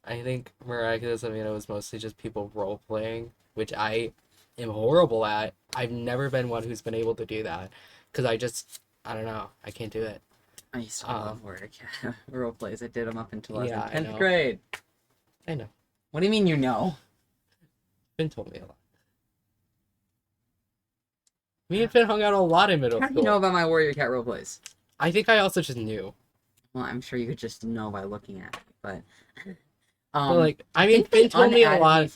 Speaker 2: I think Miraculous Amino was mostly just people role playing, which I am horrible at. I've never been one who's been able to do that because I don't know, I can't do it.
Speaker 3: I used to love Warrior Cat role plays. I did them up until I was
Speaker 2: Yeah,
Speaker 3: in
Speaker 2: I
Speaker 3: 10th
Speaker 2: know.
Speaker 3: grade.
Speaker 2: I know.
Speaker 3: What do you mean you know?
Speaker 2: Finn told me a lot. Me and Finn hung out a lot in middle
Speaker 3: How do
Speaker 2: school.
Speaker 3: you know about my Warrior Cat role plays?
Speaker 2: I think I also just knew.
Speaker 3: Well, I'm sure you could just know by looking at it, but
Speaker 2: But like, I mean,
Speaker 3: think they
Speaker 2: Finn told me a
Speaker 3: unadded
Speaker 2: lot.
Speaker 3: me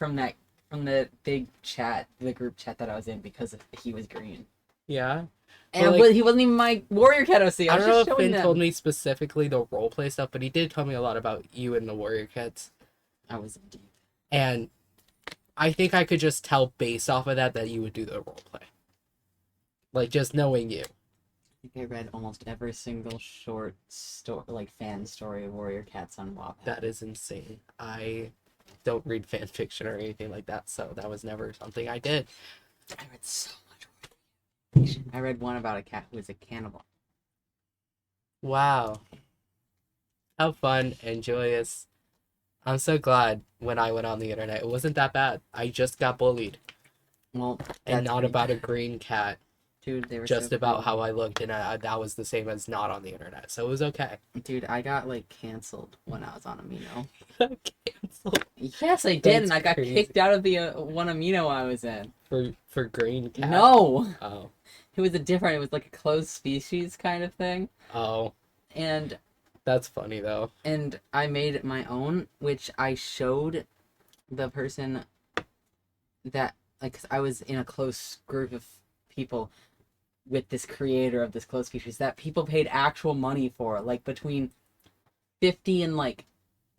Speaker 3: from the big chat, the group chat that I was in because he was green.
Speaker 2: Yeah.
Speaker 3: And
Speaker 2: like,
Speaker 3: he wasn't even my Warrior Cat OC.
Speaker 2: I
Speaker 3: was
Speaker 2: don't know
Speaker 3: just
Speaker 2: if
Speaker 3: showing
Speaker 2: Finn
Speaker 3: them.
Speaker 2: told me specifically the roleplay stuff, but he did tell me a lot about you and the Warrior Cats.
Speaker 3: I was deep.
Speaker 2: And I think I could just tell based off of that you would do the roleplay. Like, just knowing you.
Speaker 3: I think I read almost every single short story, like fan story of Warrior Cats on Wattpad.
Speaker 2: That is insane. I don't read fan fiction or anything like that, so that was never something I did.
Speaker 3: I read so much Warrior Fiction. I read one about a cat who was a cannibal.
Speaker 2: Wow. How fun and joyous. I'm so glad when I went on the internet. It wasn't that bad. I just got bullied.
Speaker 3: Well,
Speaker 2: And
Speaker 3: that's
Speaker 2: not
Speaker 3: pretty
Speaker 2: about a
Speaker 3: bad.
Speaker 2: green cat.
Speaker 3: Dude, they were
Speaker 2: Just
Speaker 3: so
Speaker 2: about
Speaker 3: cool.
Speaker 2: how I looked, and that was the same as not on the internet. So it was okay.
Speaker 3: Dude, I got like canceled when I was on Amino.
Speaker 2: Canceled.
Speaker 3: Yes, I did,
Speaker 2: That's
Speaker 3: and I got
Speaker 2: crazy.
Speaker 3: kicked out of the one Amino I was in.
Speaker 2: For green cat.
Speaker 3: No,
Speaker 2: Oh.
Speaker 3: it was it was like a closed species kind of thing,
Speaker 2: Oh.
Speaker 3: and
Speaker 2: That's funny though.
Speaker 3: I made my own, which I showed the person that, like, 'cause I was in a close group of people with this creator of this closed species that people paid actual money for, like between 50 and like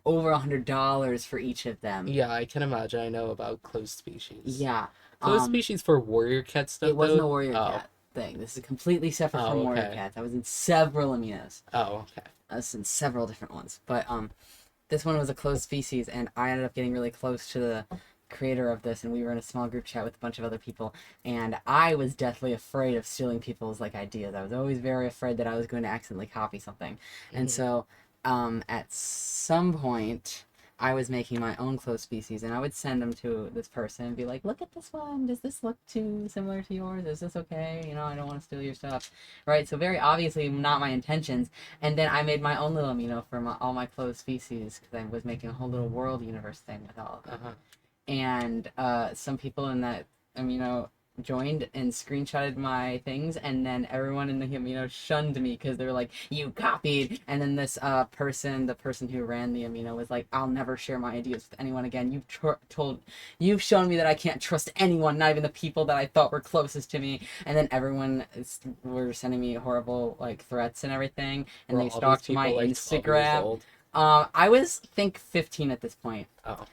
Speaker 3: over $100 for each of them.
Speaker 2: Yeah, I can imagine. I know about closed species.
Speaker 3: Yeah.
Speaker 2: Closed species for warrior cat stuff.
Speaker 3: It wasn't
Speaker 2: though?
Speaker 3: a warrior
Speaker 2: Oh.
Speaker 3: cat thing. This is completely separate
Speaker 2: Oh,
Speaker 3: from warrior
Speaker 2: okay.
Speaker 3: cats. I was in several aminos.
Speaker 2: Oh, okay.
Speaker 3: I was in several different ones, but this one was a closed species, and I ended up getting really close to the creator of this, and we were in a small group chat with a bunch of other people, and I was deathly afraid of stealing people's like ideas. I was always very afraid that I was going to accidentally copy something. And
Speaker 2: Mhm.
Speaker 3: so at some point I was making my own closed species, and I would send them to this person and be like, look at this one, does this look too similar to yours, is this okay, you know, I don't want to steal your stuff, right? So very obviously not my intentions. And then I made my own little amino for all my closed species, because I was making a whole little world universe thing with all of them.
Speaker 2: Uh-huh.
Speaker 3: And some people in that amino joined and screenshotted my things, and then everyone in the amino shunned me because they were like, you copied. And then this the person who ran the amino was like, I'll never share my ideas with anyone again. You've shown me that I can't trust anyone, not even the people that I thought were closest to me. And then everyone were sending me horrible like threats and everything, and
Speaker 2: Were
Speaker 3: they
Speaker 2: all these
Speaker 3: stalked
Speaker 2: people,
Speaker 3: my
Speaker 2: like, 12 years
Speaker 3: Instagram.
Speaker 2: old?
Speaker 3: I was think 15 at this point.
Speaker 2: Oh.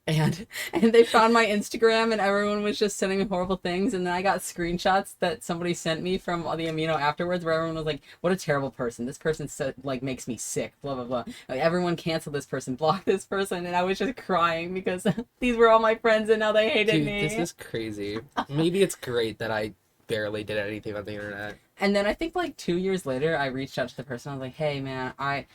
Speaker 3: And they found my Instagram, and everyone was just sending me horrible things. And then I got screenshots that somebody sent me from the amino afterwards, where everyone was like, "What a terrible person! This person like makes me sick." Blah blah blah. Like, everyone canceled this person, blocked this person, and I was just crying because these were all my friends, and now they hated
Speaker 2: Dude,
Speaker 3: me.
Speaker 2: this is crazy. Maybe it's great that I barely did anything on the internet.
Speaker 3: And then I think like 2 years later, I reached out to the person. I was like, "Hey man, I'm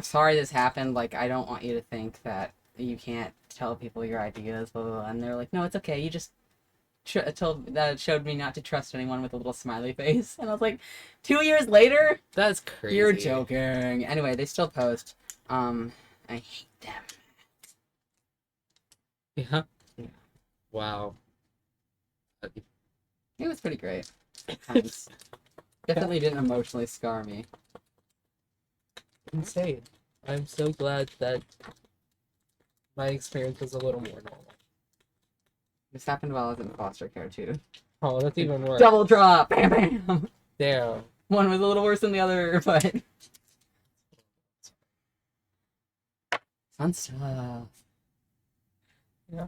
Speaker 3: sorry this happened. Like, I don't want you to think that you can't tell people your ideas, blah, blah, blah." And they're like, no, it's okay. You just showed me not to trust anyone, with a little smiley face. And I was like, 2 years later?
Speaker 2: That's crazy.
Speaker 3: You're joking. Anyway, they still post. I hate them.
Speaker 2: Yeah. Wow.
Speaker 3: It was pretty great. Times. Definitely didn't emotionally scar me.
Speaker 2: Insane. I'm so glad that my experience was a little more normal.
Speaker 3: This happened while I was in foster care, too.
Speaker 2: Oh, that's even worse.
Speaker 3: Double drop! Bam, bam!
Speaker 2: Damn.
Speaker 3: One was a little worse than the other, but... Fun stuff.
Speaker 2: Yeah.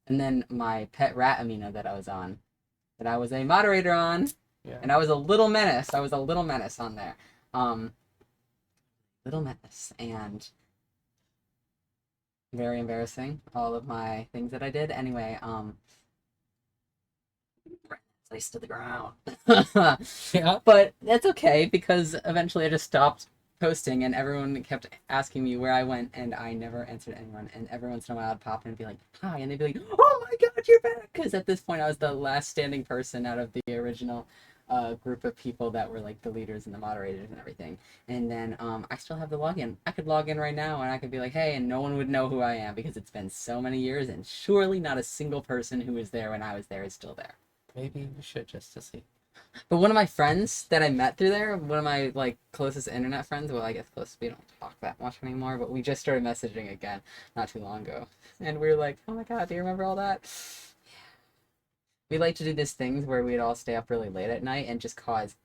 Speaker 3: And then my pet rat amino that I was on, that I was a moderator on,
Speaker 2: Yeah.
Speaker 3: and I was a little menace. I was a little menace on there. Little menace, and very embarrassing, all of my things that I did. Anyway, place to the ground.
Speaker 2: Yeah.
Speaker 3: But that's okay, because eventually I just stopped posting, and everyone kept asking me where I went, and I never answered anyone. And every once in a while, I'd pop in and be like, "Hi," and they'd be like, "Oh my God, you're back!" Because at this point, I was the last standing person out of the original group of people that were like the leaders and the moderators and everything. And then I still have the login. I could log in right now, and I could be like, "Hey," and no one would know who I am because it's been so many years, and surely not a single person who was there when I was there is still there.
Speaker 2: Maybe you should just to see.
Speaker 3: But one of my friends that I met through there, one of my like closest internet friends, well, I guess close, we don't talk that much anymore, but we just started messaging again not too long ago. And we were like, "Oh my God, do you remember all that?" We like to do these things where we'd all stay up really late at night and just cause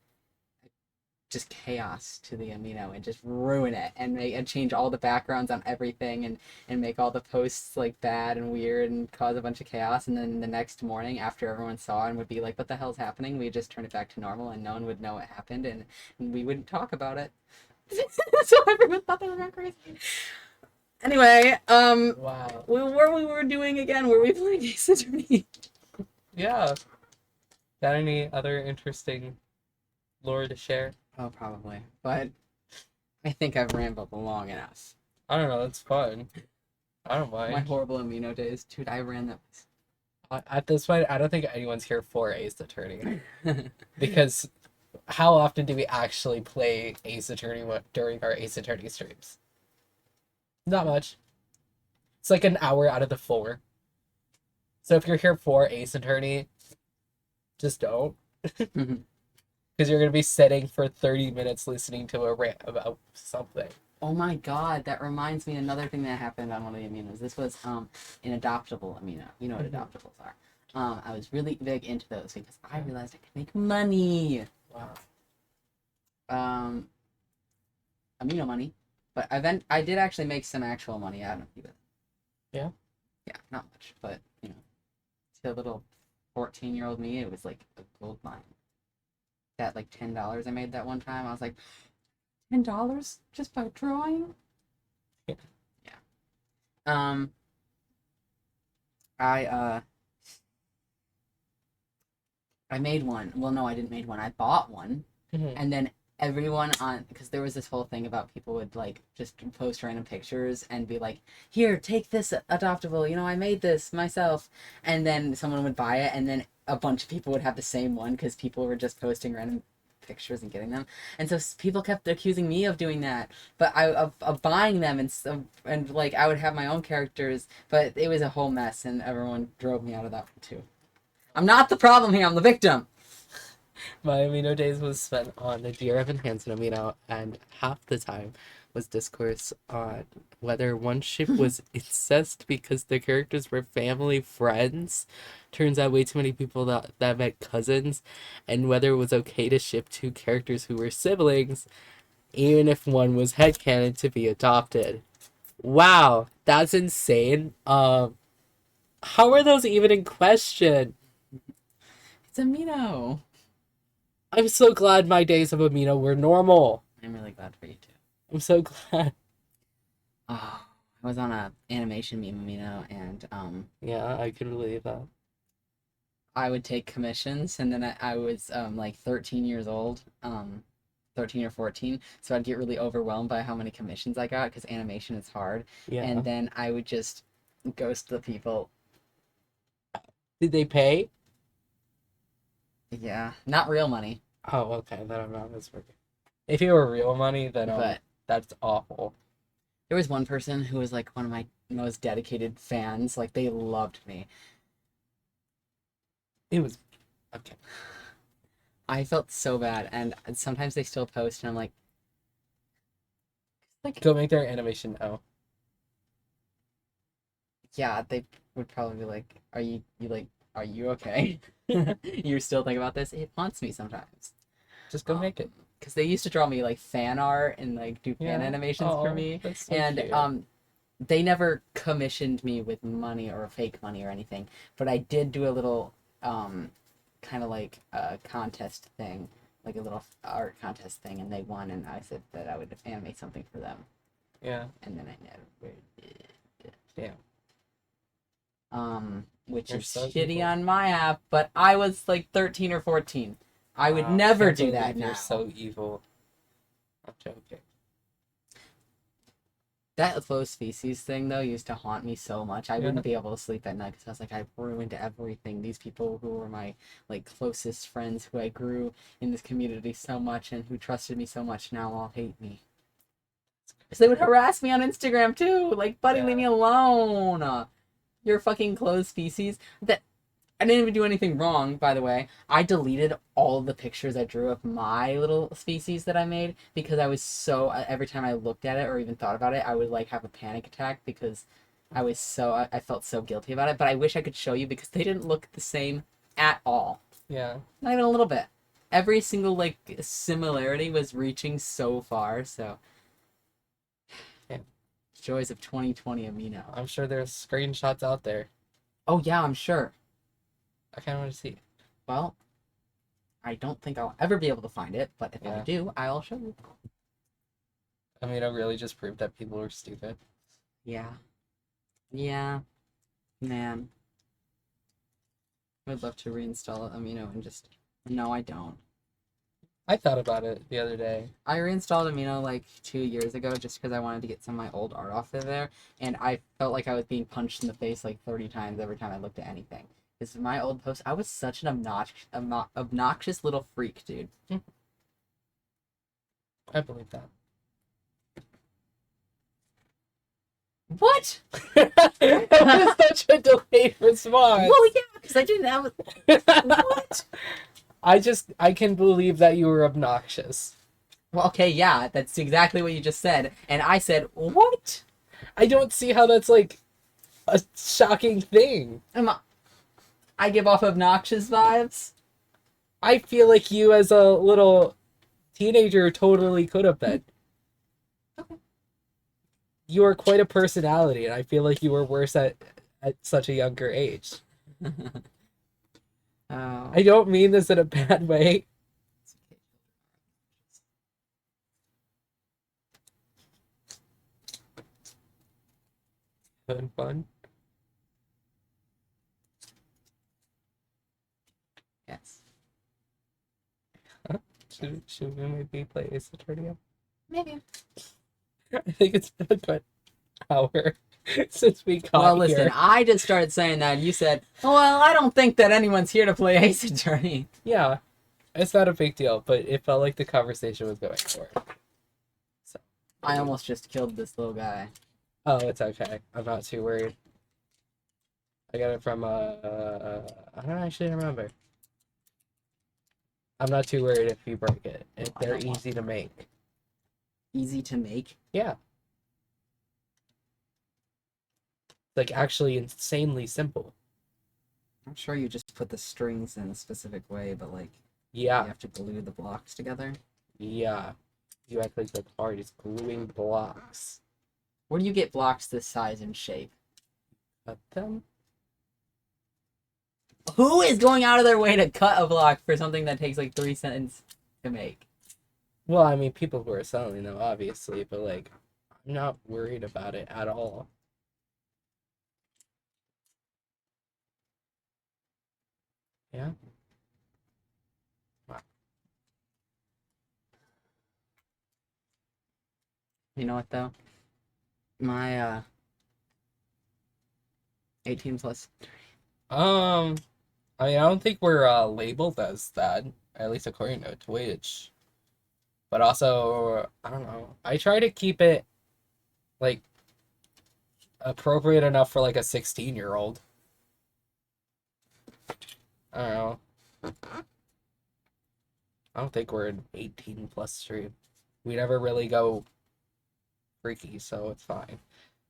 Speaker 3: just chaos to the amino and just ruin it and make and change all the backgrounds on everything and make all the posts like bad and weird and cause a bunch of chaos. And then the next morning after everyone saw and would be like, "What the hell's happening?" we just turn it back to normal and no one would know what happened, and we wouldn't talk about it. So everyone thought they were going crazy. Anyway,
Speaker 2: Wow.
Speaker 3: what we were doing again? Were we playing Ace Attorney?
Speaker 2: Yeah. Got any other interesting lore to share?
Speaker 3: Oh, probably. But I think I've rambled long enough.
Speaker 2: I don't know. It's fun. I don't mind.
Speaker 3: My horrible amino days. Dude, I ran that.
Speaker 2: At this point, I don't think anyone's here for Ace Attorney. Because how often do we actually play Ace Attorney during our Ace Attorney streams? Not much. It's like an hour out of the 4. So if you're here for Ace Attorney, just don't. Because you're going to be sitting for 30 minutes listening to a rant about something.
Speaker 3: Oh my God, that reminds me another thing that happened on one of the aminos. This was an adoptable amino. You know what adoptables are. I was really big into those because I realized I could make money.
Speaker 2: Wow.
Speaker 3: Amino money. But I did actually make some actual money out of it.
Speaker 2: Yeah?
Speaker 3: Yeah, not much, but, you know, to a little 14-year-old me, it was like a gold mine. That like $10 I made that one time, I was like, $10 just by drawing?
Speaker 2: Yeah.
Speaker 3: I made one. Well, no, I didn't make one. I bought one, and then everyone on, because there was this whole thing about people would like just post random pictures and be like, "Here, take this adoptable. You know, I made this myself," and then someone would buy it, and then a bunch of people would have the same one because people were just posting random pictures and getting them, and so people kept accusing me of doing that, but of buying them, and like I would have my own characters, but it was a whole mess, and everyone drove me out of that one too. I'm not the problem here. I'm the victim.
Speaker 2: My amino days was spent on the Dear Evan Hansen amino, and half the time was discourse on whether one ship was incest because the characters were family friends. Turns out way too many people that met cousins, and whether it was okay to ship 2 characters who were siblings, even if one was headcanon to be adopted. Wow, that's insane. How are those even in question?
Speaker 3: It's amino.
Speaker 2: I'm so glad my days of amino were normal.
Speaker 3: I'm really glad for you too.
Speaker 2: I'm so glad.
Speaker 3: Oh, I was on a animation meme amino, and
Speaker 2: Yeah, I could believe that.
Speaker 3: I would take commissions, and then I was like 13 years old, 13 or 14, so I'd get really overwhelmed by how many commissions I got because animation is hard,
Speaker 2: Yeah.
Speaker 3: and then I would just ghost the people.
Speaker 2: Did they pay?
Speaker 3: Yeah, not real money,
Speaker 2: Oh, okay. Then I'm not as working. If it were real money, then
Speaker 3: but
Speaker 2: that's awful.
Speaker 3: there was one person who was like one of my most dedicated fans. Like they loved me.
Speaker 2: It was okay.
Speaker 3: I felt so bad, and sometimes they still post, and I'm like,
Speaker 2: Go make their animation now.
Speaker 3: yeah, they would probably be like, are you okay? You still think about this? It haunts me sometimes.
Speaker 2: Just go make it.
Speaker 3: Because they used to draw me like fan art and like do fan animations for me,
Speaker 2: That's so
Speaker 3: and
Speaker 2: cute.
Speaker 3: they never commissioned me with money or fake money or anything, but I did do a little kind of like a contest thing, like a little art contest thing, and they won, and I said that I would animate something for them,
Speaker 2: Yeah.
Speaker 3: and then I never did.
Speaker 2: Yeah.
Speaker 3: Which
Speaker 2: You're
Speaker 3: is
Speaker 2: so
Speaker 3: shitty
Speaker 2: evil.
Speaker 3: on my app, but I was like 13 or 14. I would
Speaker 2: Wow,
Speaker 3: never
Speaker 2: can't
Speaker 3: do that
Speaker 2: believe
Speaker 3: now.
Speaker 2: You're so evil. I'm joking.
Speaker 3: That low species thing though used to haunt me so much. I
Speaker 2: Yeah.
Speaker 3: wouldn't be able to sleep at night because I was like, I've ruined everything. These people who were my like closest friends, who I grew in this community so much and who trusted me so much, now all hate me. Because they would harass me on Instagram too. Like, buddy, leave me alone. You're a fucking closed species. That I didn't even do anything wrong, by the way. I deleted all of the pictures I drew of my little species that I made because I was so every time I looked at it or even thought about it, I would like have a panic attack because I felt so guilty about it. But I wish I could show you because they didn't look the same at all.
Speaker 2: Yeah.
Speaker 3: Not even a little bit. Every single like similarity was reaching so far. So,
Speaker 2: Yeah.
Speaker 3: Joys of 2020 Amino.
Speaker 2: I'm sure there's screenshots out there.
Speaker 3: Oh yeah, I'm sure.
Speaker 2: I kind of want to see.
Speaker 3: Well, I don't think I'll ever be able to find it, but if I
Speaker 2: Yeah.
Speaker 3: do, I'll show you.
Speaker 2: Amino really just proved that people were stupid.
Speaker 3: Yeah. Yeah. Man. I would love to reinstall Amino and just... No, I don't.
Speaker 2: I thought about it the other day.
Speaker 3: I reinstalled Amino like 2 years ago just because I wanted to get some of my old art off of there, and I felt like I was being punched in the face like 30 times every time I looked at anything. This is my old post. I was such an obnoxious little freak, dude.
Speaker 2: I believe that.
Speaker 3: What?
Speaker 2: That was such a delayed response.
Speaker 3: Well, yeah, because I didn't have... What?
Speaker 2: I can believe that you were obnoxious.
Speaker 3: Well, okay, yeah, that's exactly what you just said. And I said, what?
Speaker 2: I don't see how that's like a shocking thing.
Speaker 3: I give off obnoxious vibes?
Speaker 2: I feel like you as a little teenager totally could have been.
Speaker 3: Okay.
Speaker 2: You are quite a personality, and I feel like you were worse at such a younger age.
Speaker 3: Oh.
Speaker 2: I don't mean this in a bad way. Having fun.
Speaker 3: Yes.
Speaker 2: Should we maybe play Ace Attorney?
Speaker 3: Maybe.
Speaker 2: I think it's been a good hour since we got
Speaker 3: Well, listen,
Speaker 2: here.
Speaker 3: I just started saying that, and you said, well, I don't think that anyone's here to play Ace Attorney.
Speaker 2: Yeah, it's not a big deal, but it felt like the conversation was going forward. So
Speaker 3: I almost just killed this little guy.
Speaker 2: Oh, it's okay. I'm not too worried. I got it from I don't actually remember. I'm not too worried if you break it. If they're easy to make.
Speaker 3: Easy to make?
Speaker 2: Yeah. Like actually insanely simple.
Speaker 3: I'm sure you just put the strings in a specific way, but like
Speaker 2: Yeah.
Speaker 3: you have to glue the blocks together.
Speaker 2: Yeah. You act like the card is gluing blocks.
Speaker 3: Where do you get blocks this size and shape?
Speaker 2: Cut them?
Speaker 3: Who is going out of their way to cut a block for something that takes like 3 seconds to make?
Speaker 2: Well, I mean, people who are selling them, obviously, but like, I'm not worried about it at all. Yeah. Wow.
Speaker 3: You know what though? My 18 plus.
Speaker 2: I mean, I don't think we're labeled as that, at least according to Twitch. But also, I don't know. I try to keep it like appropriate enough for like a 16-year-old. I don't know. I don't think we're an 18 plus stream. We never really go freaky, so it's fine.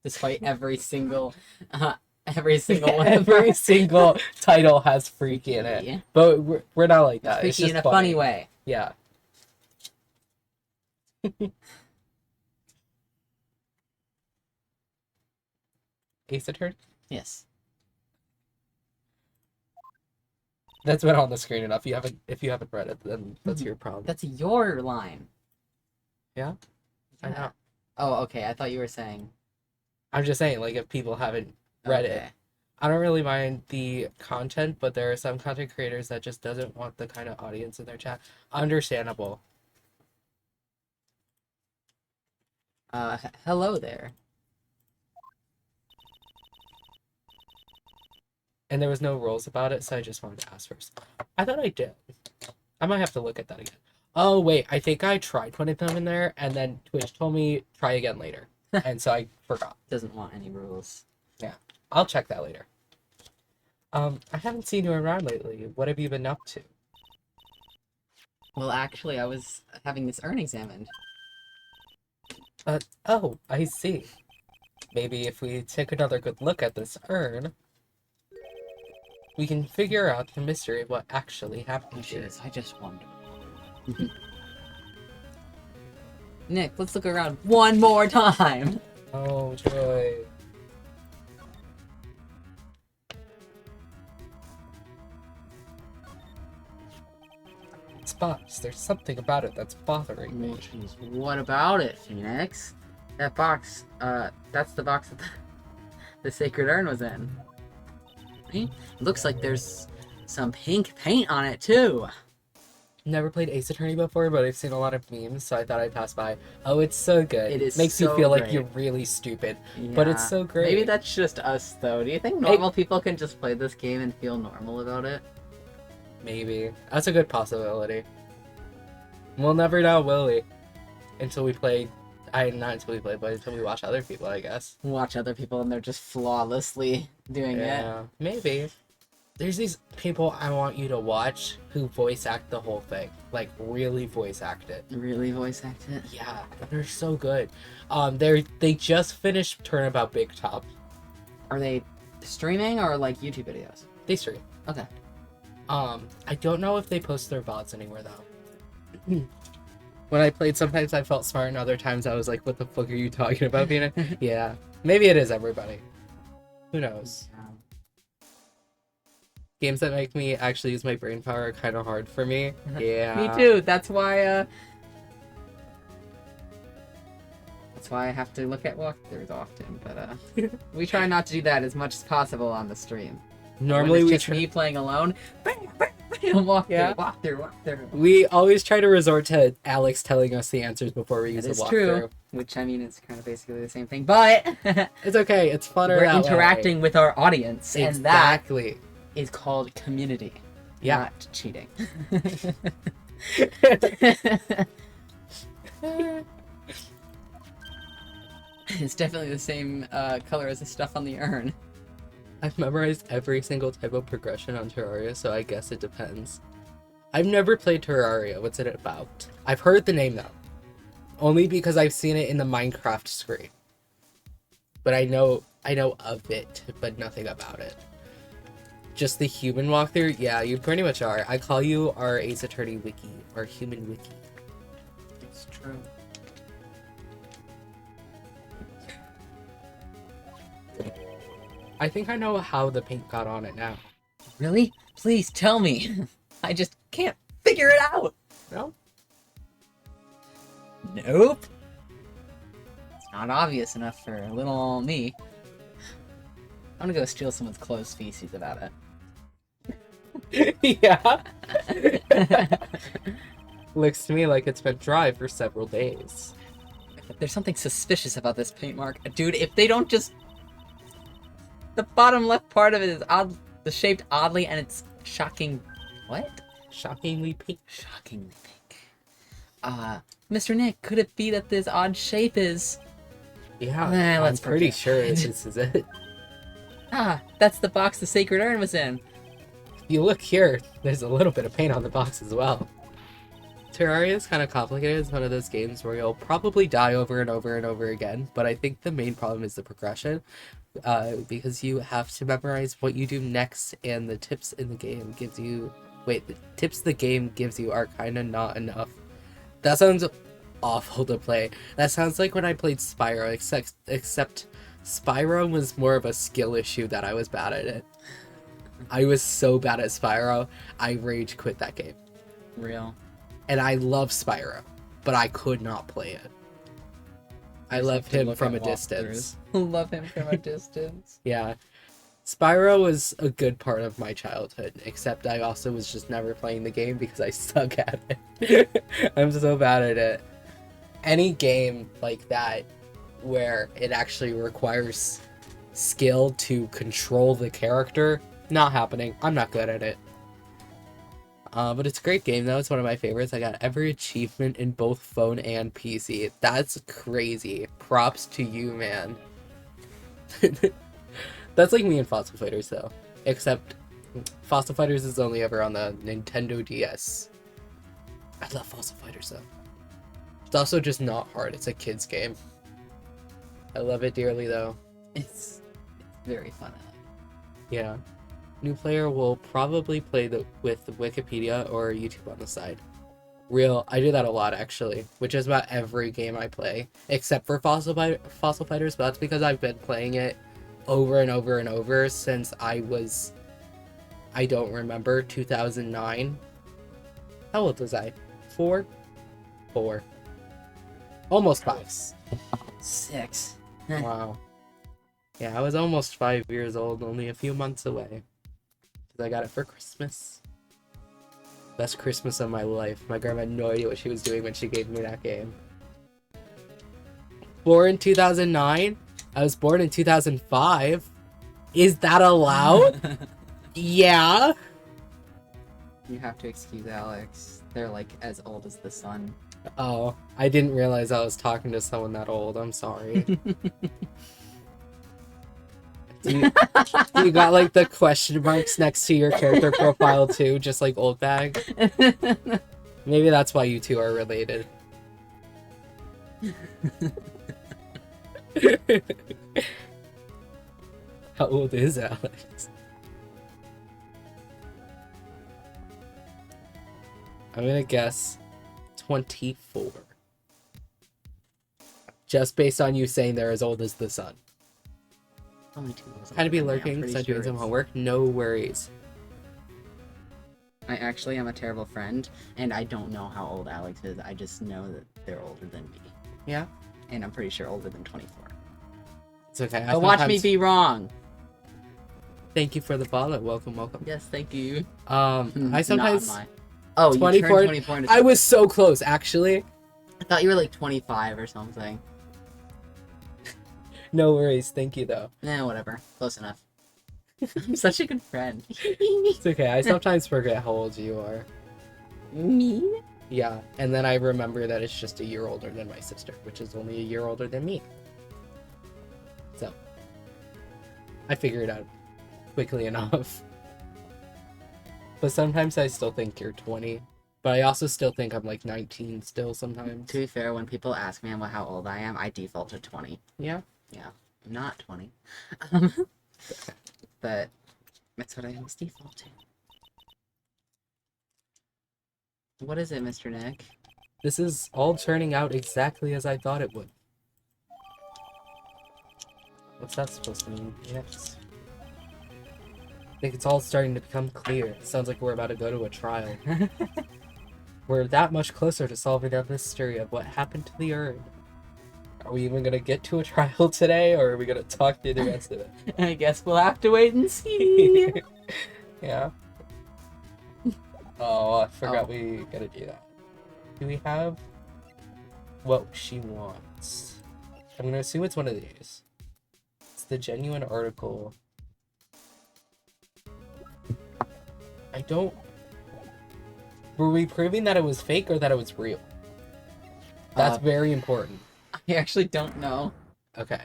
Speaker 3: Despite every single one.
Speaker 2: Every single title has freaky in it.
Speaker 3: Yeah.
Speaker 2: But we're not like that. It's
Speaker 3: Freaky
Speaker 2: just
Speaker 3: in a funny way.
Speaker 2: Yeah. Ace Attorney?
Speaker 3: Yes.
Speaker 2: That's been on the screen enough. If you haven't read it, then that's your problem.
Speaker 3: That's your line.
Speaker 2: Yeah? I know.
Speaker 3: Oh, okay. I thought you were saying.
Speaker 2: I'm just saying, like, if people haven't read it.
Speaker 3: Okay.
Speaker 2: I don't really mind the content, but there are some content creators that just doesn't want the kind of audience in their chat. Understandable.
Speaker 3: Hello there.
Speaker 2: And there was no rules about it, so I just wanted to ask first. I thought I did. I might have to look at that again. Oh, wait, I think I tried putting them in there, and then Twitch told me try again later. And so I forgot.
Speaker 3: Doesn't want any rules.
Speaker 2: I'll check that later. I haven't seen you around lately. What have you been up to?
Speaker 3: Well, actually, I was having this urn examined.
Speaker 2: Oh, I see. Maybe if we take another good look at this urn, we can figure out the mystery of what actually happened here.
Speaker 3: Jeez, I just wonder. Nick, let's look around one more time!
Speaker 2: Oh, joy. This box, there's something about it that's bothering me.
Speaker 3: Jeez, what about it, Phoenix? That box, that's the box that the sacred urn was in. Right? Looks like there's some pink paint on it, too.
Speaker 2: Never played Ace Attorney before, but I've seen a lot of memes, so I thought I'd pass by. Oh, it's so good.
Speaker 3: It is
Speaker 2: Makes
Speaker 3: so
Speaker 2: you feel like
Speaker 3: great.
Speaker 2: you're really stupid, but it's
Speaker 3: Yeah.
Speaker 2: so great.
Speaker 3: Maybe that's just us, though. Do you think normal people can just play this game and feel normal about it?
Speaker 2: Maybe. That's a good possibility. We'll never know, will we? Until we play... not until we play, but until we watch other people, I guess.
Speaker 3: Watch other people and they're just flawlessly doing it.
Speaker 2: Yeah, maybe. There's these people I want you to watch who voice act the whole thing. Like, really voice act it.
Speaker 3: Really voice act it?
Speaker 2: Yeah, they're so good. They just finished Turnabout Big Top.
Speaker 3: Are they streaming or like YouTube videos?
Speaker 2: They stream.
Speaker 3: Okay.
Speaker 2: I don't know if they post their VODs anywhere, though. When I played, sometimes I felt smart, and other times I was like, what the fuck are you talking about, Vina? Yeah. Maybe it is everybody. Who knows? Games that make me actually use my brain power are kind of hard for me. Yeah.
Speaker 3: Me too. That's why I have to look at walkthroughs often, but we try not to do that as much as possible on the stream.
Speaker 2: Normally
Speaker 3: when
Speaker 2: we
Speaker 3: it's just me playing alone. Bam, bam, bam, walkthrough.
Speaker 2: We always try to resort to Alex telling us the answers before we use
Speaker 3: That
Speaker 2: the
Speaker 3: is
Speaker 2: walkthrough.
Speaker 3: true. Which, I mean, it's kind of basically the same thing, but
Speaker 2: It's okay. It's funner
Speaker 3: we're
Speaker 2: that way.
Speaker 3: interacting with our audience, and that
Speaker 2: Exactly.
Speaker 3: is called community,
Speaker 2: Yeah.
Speaker 3: not cheating. It's definitely the same color as the stuff on the urn.
Speaker 2: I've memorized every single type of progression on Terraria, so I guess it depends. I've never played Terraria. What's it about? I've heard the name, though. Only because I've seen it in the Minecraft screen. But I know of it, but nothing about it. Just the human walkthrough? Yeah, you pretty much are. I call you our Ace Attorney wiki, or human wiki.
Speaker 3: It's true.
Speaker 2: I think I know how the paint got on it now.
Speaker 3: Really? Please tell me. I just can't figure it out.
Speaker 2: No?
Speaker 3: Nope. It's not obvious enough for little ol' me. I'm gonna go steal someone's clothes feces about it.
Speaker 2: Yeah. Looks to me like it's been dry for several days.
Speaker 3: There's something suspicious about this paint mark. Dude, if they don't just... The bottom left part of it is shaped oddly, and it's shocking... What?
Speaker 2: Shockingly pink.
Speaker 3: Shockingly pink. Mr. Nick, could it be that this odd shape is...
Speaker 2: Yeah,
Speaker 3: let's
Speaker 2: I'm pretty
Speaker 3: forget.
Speaker 2: sure this is it.
Speaker 3: Ah, that's the box the sacred urn was in.
Speaker 2: If you look here, there's a little bit of paint on the box as well. Terraria is kind of complicated. It's one of those games where you'll probably die over and over and over again, but I think the main problem is the progression, because you have to memorize what you do next, and the tips in the game gives you... Wait, the tips the game gives you are kind of not enough. That sounds awful to play. That sounds like when I played Spyro, except Spyro was more of a skill issue that I was bad at it. I was so bad at Spyro, I rage quit that game.
Speaker 3: Real.
Speaker 2: And I love Spyro, but I could not play it. I love him from a distance.
Speaker 3: Love him from a distance.
Speaker 2: Yeah. Spyro was a good part of my childhood, except I also was just never playing the game because I suck at it. I'm so bad at it. Any game like that where it actually requires skill to control the character, Not happening. I'm not good at it. But it's a great game though. It's one of my favorites. I got every achievement in both phone and PC. That's crazy. Props to you, man. That's like me and Fossil Fighters though. Except Fossil Fighters is only ever on the Nintendo DS. I love Fossil Fighters though. It's also just not hard. It's a kid's game. I love it dearly though.
Speaker 3: It's very fun.
Speaker 2: Yeah. New player will probably play with Wikipedia or YouTube on the side. I do that a lot actually, which is about every game I play, except for Fossil Fighters, but that's because I've been playing it over and over and over since I don't remember, 2009. How old was I? 4? Almost 5.
Speaker 3: 6.
Speaker 2: Wow. Yeah, I was almost 5 years old, only a few months away. I got it for Christmas. Best Christmas of my life. My grandma had no idea what she was doing when she gave me that game. Born in 2009? I was born in 2005. Is that allowed? Yeah.
Speaker 3: You have to excuse Alex. They're like as old as the sun.
Speaker 2: Oh, I didn't realize I was talking to someone that old. I'm sorry. Do you got like the question marks next to your character profile too, just like Old Bag? Maybe that's why you two are related. How old is Alex? I'm gonna guess 24. Just based on you saying they're as old as the sun.
Speaker 3: Only 2 years old.
Speaker 2: Had to be
Speaker 3: I'm
Speaker 2: lurking
Speaker 3: pretty
Speaker 2: because I'm
Speaker 3: sure
Speaker 2: doing some
Speaker 3: it's-
Speaker 2: homework. No worries.
Speaker 3: I actually am a terrible friend, and I don't know how old Alex is. I just know that they're older than me.
Speaker 2: Yeah,
Speaker 3: And I'm pretty sure older than 24.
Speaker 2: it's okay.
Speaker 3: But watch me be wrong!
Speaker 2: Thank you for the follow. Welcome, welcome.
Speaker 3: Yes, thank you.
Speaker 2: I sometimes.
Speaker 3: Not on my... Oh,
Speaker 2: 24
Speaker 3: you turned 24 into...
Speaker 2: I was so close, actually.
Speaker 3: I thought you were like 25 or something.
Speaker 2: No worries. Thank you, though.
Speaker 3: Whatever. Close enough. I'm such a good friend.
Speaker 2: It's okay. I sometimes forget how old you are.
Speaker 3: Me?
Speaker 2: Yeah, and then I remember that it's just a year older than my sister, which is only a year older than me. So, I figure it out quickly enough. But sometimes I still think you're 20. But I also still think I'm like 19 still sometimes.
Speaker 3: To be fair, when people ask me how old I am, I default to 20.
Speaker 2: Yeah?
Speaker 3: Yeah, I'm not 20. But that's what I always default to. What is it, Mr. Nick?
Speaker 2: This is all turning out exactly as I thought it would. What's that supposed to mean? Yes. I think it's all starting to become clear. It sounds like we're about to go to a trial. We're that much closer to solving the mystery of what happened to the urn. Are we even going to get to a trial today, or are we going to talk through the rest of it?
Speaker 3: I guess we'll have to wait and see.
Speaker 2: Yeah. Oh, I forgot
Speaker 3: Oh.
Speaker 2: we gotta do that. Do we have what she wants? I'm gonna assume it's one of these. It's the genuine article. I don't... Were we proving that it was fake or that it was real? That's very important.
Speaker 3: I actually don't know.
Speaker 2: Okay.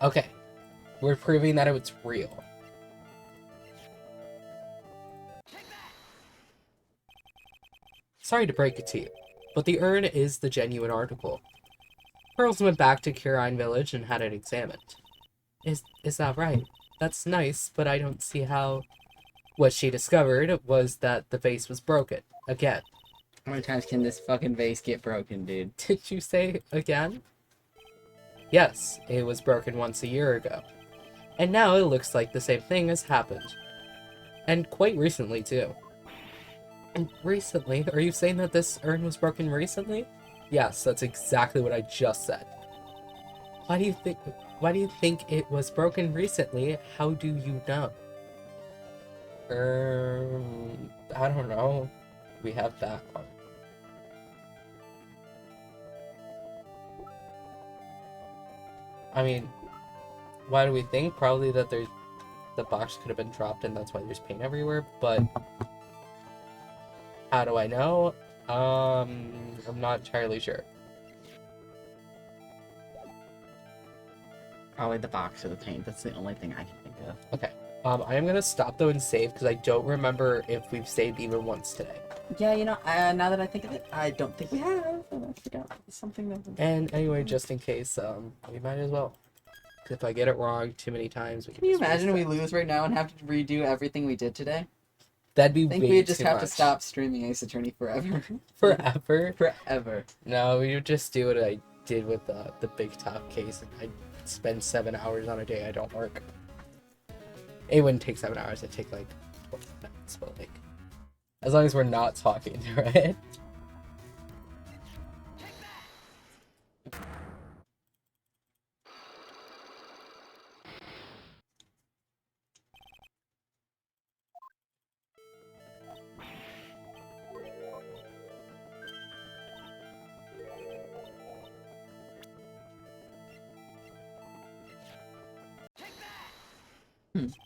Speaker 2: Okay. We're proving that it was real. Sorry to break it to you, but the urn is the genuine article. Pearls went back to Curine Village and had it examined. Is that right? That's nice, but I don't see how... What she discovered was that the vase was broken. Again.
Speaker 3: How many times can this fucking vase get broken, dude?
Speaker 2: Did you say again? Yes, it was broken once a year ago. And now it looks like the same thing has happened. And quite recently, too. And recently? Are you saying that this urn was broken recently? Yes, that's exactly what I just said. Why do you think it was broken recently? How do you know? I don't know. We have that one. I mean, why do we think? Probably that the box could have been dropped and that's why there's paint everywhere, but how do I know? I'm not entirely sure.
Speaker 3: Probably the box or the paint. That's the only thing I can think of.
Speaker 2: Okay. I am gonna stop though and save because I don't remember if we've saved even once today.
Speaker 3: Yeah, you know, now that I think of it, I don't think we have. I forgot something that.
Speaker 2: And anyway, just in case, we might as well. 'Cause if I get it wrong too many times, we
Speaker 3: Can you
Speaker 2: just
Speaker 3: imagine we
Speaker 2: restart.
Speaker 3: lose right now and have to redo everything we did today?
Speaker 2: That'd be
Speaker 3: I think
Speaker 2: way
Speaker 3: we just
Speaker 2: too
Speaker 3: have to
Speaker 2: much.
Speaker 3: stop streaming Ace Attorney forever.
Speaker 2: Forever.
Speaker 3: Forever.
Speaker 2: No, we would just do what I did with the big top case. And I'd spend 7 hours on a day I don't work. It wouldn't take 7 hours. It'd take like 20 minutes, but like, as long as we're not talking, right?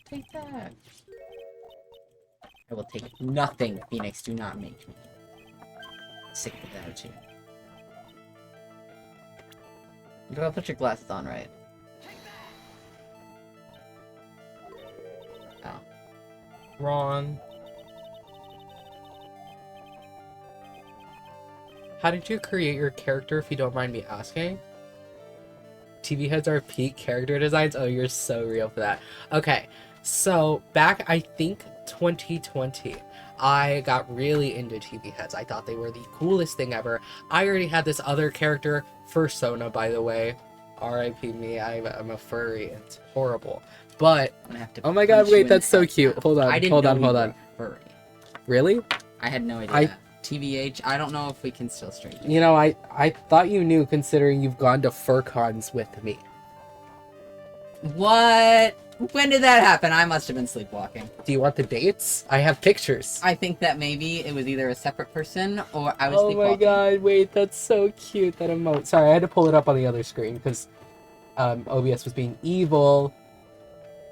Speaker 3: Take that. I will take nothing, Phoenix. Do not make me sick without you. You gotta put your glasses on, right? Oh.
Speaker 2: Wrong. How did you create your character, if you don't mind me asking? TV heads are peak character designs? Oh, you're so real for that. Okay, so back, I think, 2020, I got really into TV heads. I thought they were the coolest thing ever. I already had this other character, Fursona, by the way. R.I.P. me, I'm a furry. It's horrible. But,
Speaker 3: I'm gonna have to
Speaker 2: oh my god,
Speaker 3: punch you
Speaker 2: wait,
Speaker 3: in
Speaker 2: that's
Speaker 3: the
Speaker 2: so
Speaker 3: head
Speaker 2: cute.
Speaker 3: now.
Speaker 2: Hold on,
Speaker 3: I didn't
Speaker 2: hold
Speaker 3: know
Speaker 2: on,
Speaker 3: you
Speaker 2: hold
Speaker 3: were
Speaker 2: on.
Speaker 3: furry.
Speaker 2: Really?
Speaker 3: I had no idea. TVH, I don't know if we can still stream.
Speaker 2: You know, I thought you knew considering you've gone to FurCons with me.
Speaker 3: What? When did that happen? I must have been sleepwalking.
Speaker 2: Do you want the dates? I have pictures.
Speaker 3: I think that maybe it was either a separate person or I was
Speaker 2: Oh
Speaker 3: sleepwalking.
Speaker 2: my god, wait, that's so cute, that emote. Sorry, I had to pull it up on the other screen because OBS was being evil.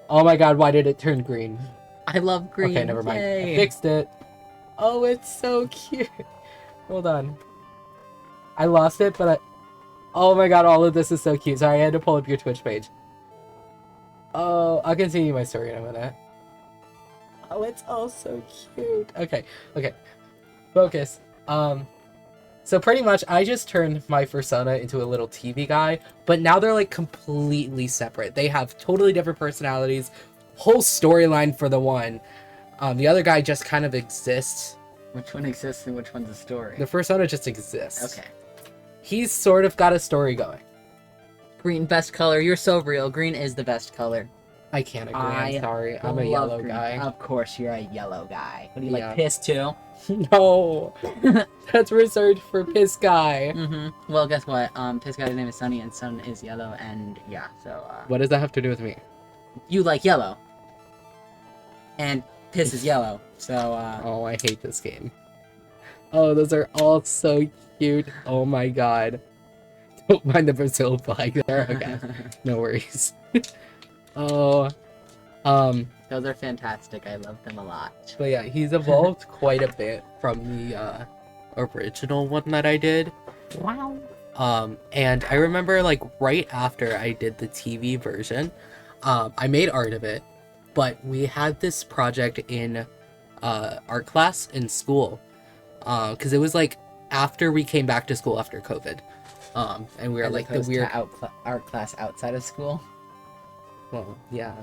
Speaker 2: Oh my god, why did it turn green?
Speaker 3: I love green.
Speaker 2: Okay, never mind.
Speaker 3: Yay.
Speaker 2: I fixed it. Oh, it's so cute. Hold on. I lost it, but oh my god, all of this is so cute. Sorry, I had to pull up your Twitch page. Oh, I'll continue my story in a minute. Oh, it's all so cute. Okay. Focus. So pretty much, I just turned my Fursona into a little TV guy, but now they're like completely separate. They have totally different personalities, whole storyline for the one. The other guy just kind of exists.
Speaker 3: Which one exists and which one's a story?
Speaker 2: The Fursona just exists.
Speaker 3: Okay.
Speaker 2: He's sort of got a story going.
Speaker 3: Green, best color. You're so real. Green is the best color.
Speaker 2: I can't agree. I'm sorry. I'm a
Speaker 3: love
Speaker 2: yellow
Speaker 3: green.
Speaker 2: guy.
Speaker 3: Of course, you're a yellow guy. What do you
Speaker 2: Yeah.
Speaker 3: like, piss too?
Speaker 2: No, that's reserved for Piss Guy.
Speaker 3: Mm-hmm. Well, guess what? Piss guy's name is Sunny, and Sun is yellow, and yeah, so,
Speaker 2: What does that have to do with me?
Speaker 3: you like yellow. And piss is yellow, so,
Speaker 2: Oh, I hate this game. Oh, those are all so cute. Oh my god. Don't mind the Brazil flag there. Okay, no worries. Oh,
Speaker 3: those are fantastic. I love them a lot.
Speaker 2: but yeah, he's evolved quite a bit from the original one that I did.
Speaker 3: Wow.
Speaker 2: And I remember like right after I did the TV version, I made art of it, but we had this project in art class in school, because it was like after we came back to school after COVID, and we were
Speaker 3: As
Speaker 2: like the
Speaker 3: opposed to
Speaker 2: weird
Speaker 3: art class outside of school.
Speaker 2: well, yeah,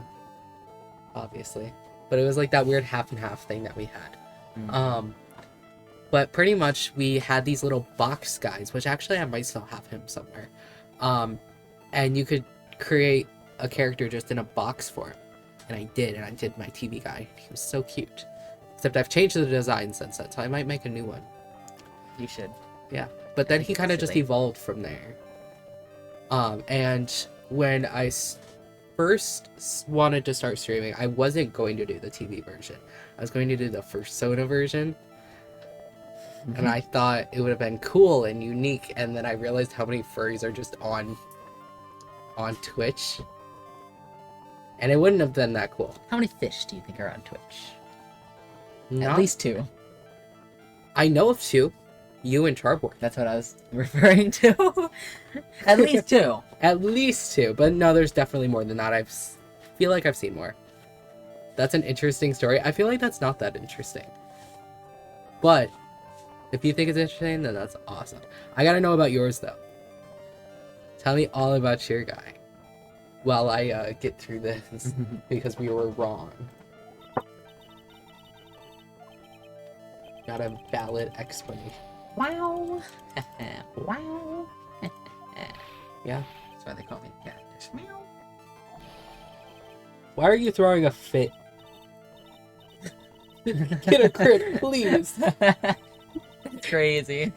Speaker 2: obviously, but it was like that weird half and half thing that we had.
Speaker 3: Mm.
Speaker 2: But pretty much we had these little box guys, which actually I might still have him somewhere. And you could create a character just in a box form. And I did my TV guy. He was so cute. Except I've changed the design since then, so I might make a new one.
Speaker 3: You should.
Speaker 2: Yeah. But then he kind of just
Speaker 3: Silly.
Speaker 2: evolved from there. And when I first wanted to start streaming, I wasn't going to do the TV version. I was going to do the first Soda version. And I thought it would have been cool and unique, and then I realized how many furries are just on Twitch. And it wouldn't have been that cool.
Speaker 3: How many fish do you think are on Twitch?
Speaker 2: Not,
Speaker 3: At least 2.
Speaker 2: I know of 2. You and Charboard.
Speaker 3: That's what I was referring to. At least 2.
Speaker 2: At least 2, but no, there's definitely more than that. Feel like I've seen more. That's an interesting story. I feel like that's not that interesting. But if you think it's interesting, then that's awesome. I gotta know about yours, though. Tell me all about your guy. While I get through this, because we were wrong. Got a valid explanation.
Speaker 3: Wow. Wow.
Speaker 2: Yeah.
Speaker 3: That's why they call me Catfish. Meow.
Speaker 2: Why are you throwing a fit? Get a crit, please.
Speaker 3: It's crazy.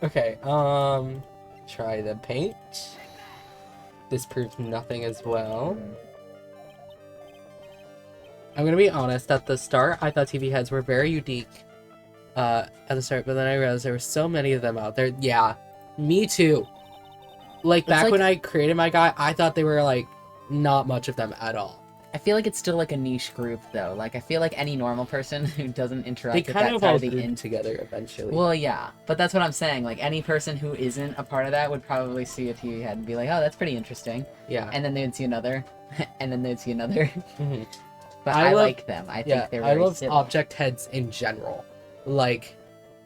Speaker 2: Okay, try the paint. This proves nothing as well. I'm gonna be honest, at the start, I thought TV heads were very unique at the start, but then I realized there were so many of them out there. Yeah, me too. Like, back when I created my guy, I thought they were, like, not much of them at all.
Speaker 3: I feel like it's still like a niche group, though. Like, I feel like any normal person who doesn't interact
Speaker 2: They
Speaker 3: with
Speaker 2: kind
Speaker 3: that
Speaker 2: of
Speaker 3: side
Speaker 2: all
Speaker 3: of the
Speaker 2: grouped together eventually.
Speaker 3: Well, yeah, but that's what I'm saying. Like, any person who isn't a part of that would probably see a TV head and be like, "Oh, that's pretty interesting."
Speaker 2: Yeah.
Speaker 3: And then they'd see another, and then they'd see another.
Speaker 2: Mhm.
Speaker 3: But
Speaker 2: I
Speaker 3: I
Speaker 2: love-
Speaker 3: like them. I think
Speaker 2: Yeah,
Speaker 3: they're
Speaker 2: I
Speaker 3: very
Speaker 2: love
Speaker 3: silly.
Speaker 2: object heads in general. Like,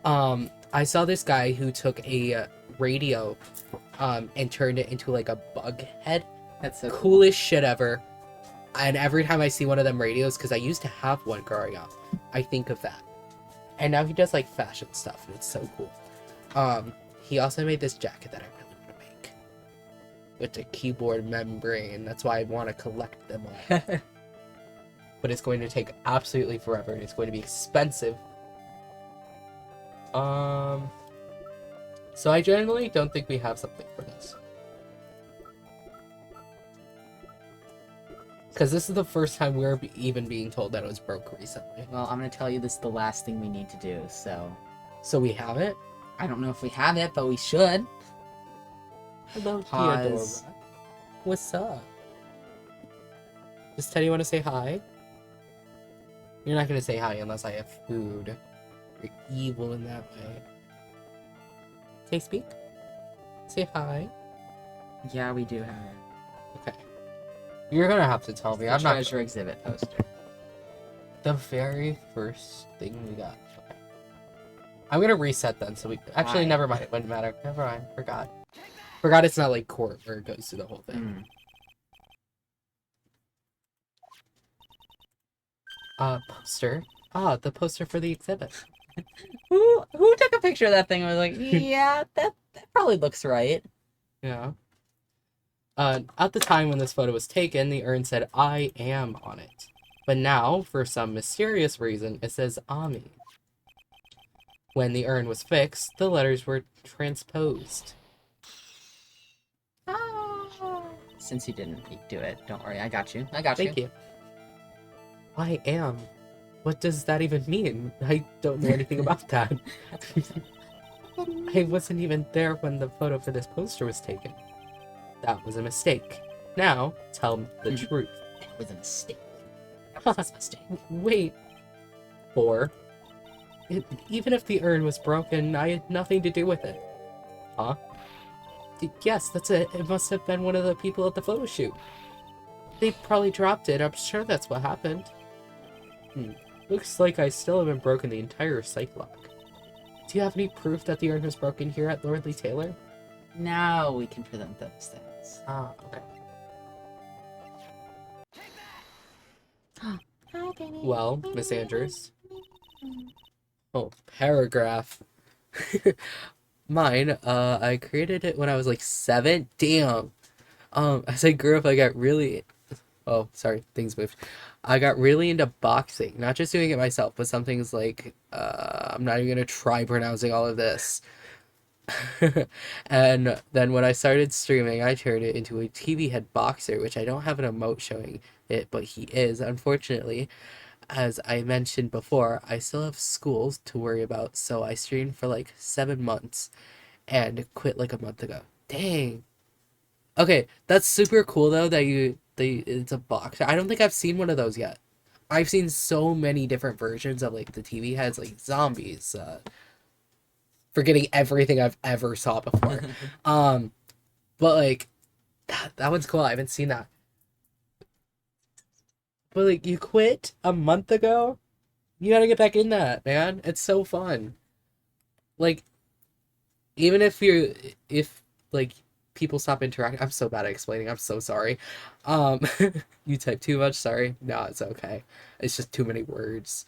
Speaker 2: I saw this guy who took a radio, and turned it into like a bug head.
Speaker 3: That's so cool.
Speaker 2: Coolest shit ever. And every time I see one of them radios, because I used to have one growing up, I think of that. And now he does like fashion stuff, and it's so cool. He also made this jacket that I really want to make with the keyboard membrane. That's why I want to collect them all. But it's going to take absolutely forever, and it's going to be expensive. So I generally don't think we have something for this. Because this is the first time we're even being told that it was broke recently.
Speaker 3: Well, I'm gonna tell you this is the last thing we need to do. So
Speaker 2: So we have it?
Speaker 3: I don't know if we have it, but we should.
Speaker 2: Hello,
Speaker 3: Pause.
Speaker 2: Theodora. What's up? Does Teddy want to say hi? You're not going to say hi unless I have food. You're evil in that way. Say speak. Say hi.
Speaker 3: Yeah, we do have it.
Speaker 2: Okay. You're going to have to tell me. I'm not...
Speaker 3: Treasure exhibit poster.
Speaker 2: The very first thing we got. Okay. I'm going to reset then, so we... Actually,
Speaker 3: Why?
Speaker 2: never mind. It wouldn't matter. Never mind. Forgot. Forgot it's not like court where it goes through the whole thing. Poster. The poster for the exhibit.
Speaker 3: Who took a picture of that thing and was like, yeah, that probably looks right.
Speaker 2: Yeah. At the time when this photo was taken, the urn said, "I am" on it. But now, for some mysterious reason, it says "Ami." When the urn was fixed, the letters were transposed.
Speaker 3: Since you didn't do it, don't worry, I got you. I got
Speaker 2: Thank you. I am. What does that even mean? I don't know anything about that. I wasn't even there when the photo for this poster was taken. That was a mistake. Now, tell the truth.
Speaker 3: It was a mistake. That was a mistake.
Speaker 2: Wait. Or, even if the urn was broken, I had nothing to do with it. Huh? Yes, that's it. It must have been one of the people at the photo shoot. They probably dropped it. I'm sure that's what happened. Looks like I still haven't broken the entire site lock. Do you have any proof that the urn was broken here at Lordly Taylor?
Speaker 3: Now we can present those things.
Speaker 2: Ah, okay. Well, Miss Andrews. Oh, paragraph. Mine, I created it when I was like 7. Damn. As I grew up, I got really... Oh, sorry, things moved. I got really into boxing. Not just doing it myself, but some things like... I'm not even gonna try pronouncing all of this. And then when I started streaming, I turned it into a TV head boxer, which I don't have an emote showing it, but he is. Unfortunately, as I mentioned before, I still have schools to worry about, so I streamed for like 7 months and quit like a month ago. Dang. Okay, that's super cool though that it's a boxer. I don't think I've seen one of those yet. I've seen so many different versions of like the TV heads, like zombies, forgetting everything I've ever saw before. um, but like that one's cool. I haven't seen that. But like you quit a month ago, you gotta get back in that, man. It's so fun. Like even if like people stop interacting, I'm so bad at explaining. I'm so sorry. Um, you type too much. Sorry. No, it's okay. It's just too many words.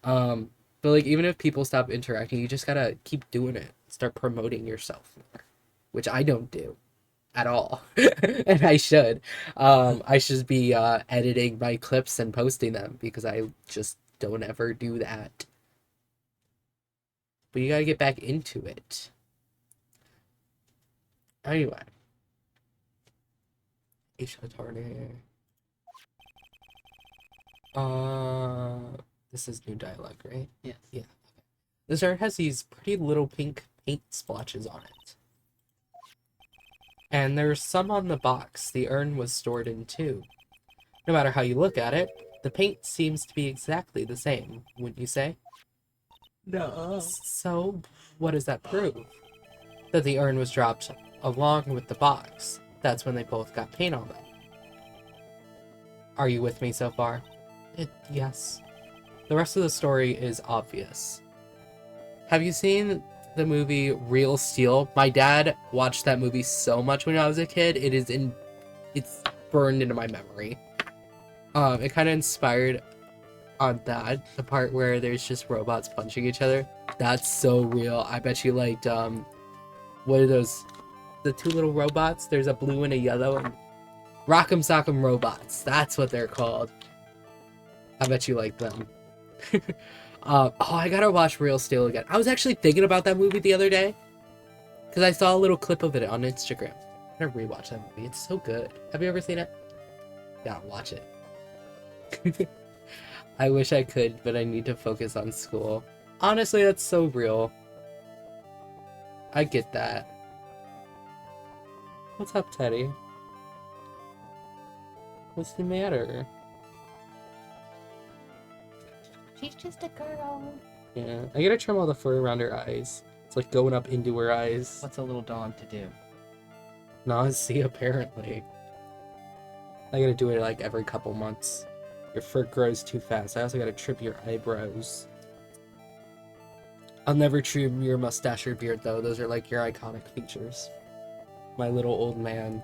Speaker 2: But like even if people stop interacting, you just gotta keep doing it. Start promoting yourself more, which I don't do at all, and I should. I should be editing my clips and posting them because I just don't ever do that. But you gotta get back into it. Anyway, H. Uh, this is new dialogue, right?
Speaker 3: Yeah.
Speaker 2: Yeah. This art has these pretty little pink paint splotches on it. And there's some on the box the urn was stored in too. No matter how you look at it, the paint seems to be exactly the same, wouldn't you say?
Speaker 3: No.
Speaker 2: So, what does that prove? That the urn was dropped along with the box. That's when they both got paint on them. Are you with me so far? Yes. The rest of the story is obvious. Have you seen the movie Real Steel? My dad watched that movie so much when I was a kid. It's burned into my memory. It kind of inspired on that, the part where there's just robots punching each other. That's so real. I bet you liked what are those? The two little robots? There's a blue and a yellow, and Rock'em Sock'em Robots. That's what they're called. I bet you like them. Oh, I gotta watch Real Steel again. I was actually thinking about that movie the other day because I saw a little clip of it on Instagram. I'm gonna rewatch that movie. It's so good. Have you ever seen it? Yeah, watch it. I wish I could, but I need to focus on school. Honestly, that's so real. I get that. What's up, Teddy? What's the matter?
Speaker 3: She's just a girl.
Speaker 2: Yeah, I gotta trim all the fur around her eyes. It's like going up into her eyes.
Speaker 3: What's a little dog to do?
Speaker 2: Nausea, apparently. I gotta do it like every couple months. Your fur grows too fast. I also gotta trim your eyebrows. I'll never trim your mustache or beard, though. Those are like your iconic features. My little old man.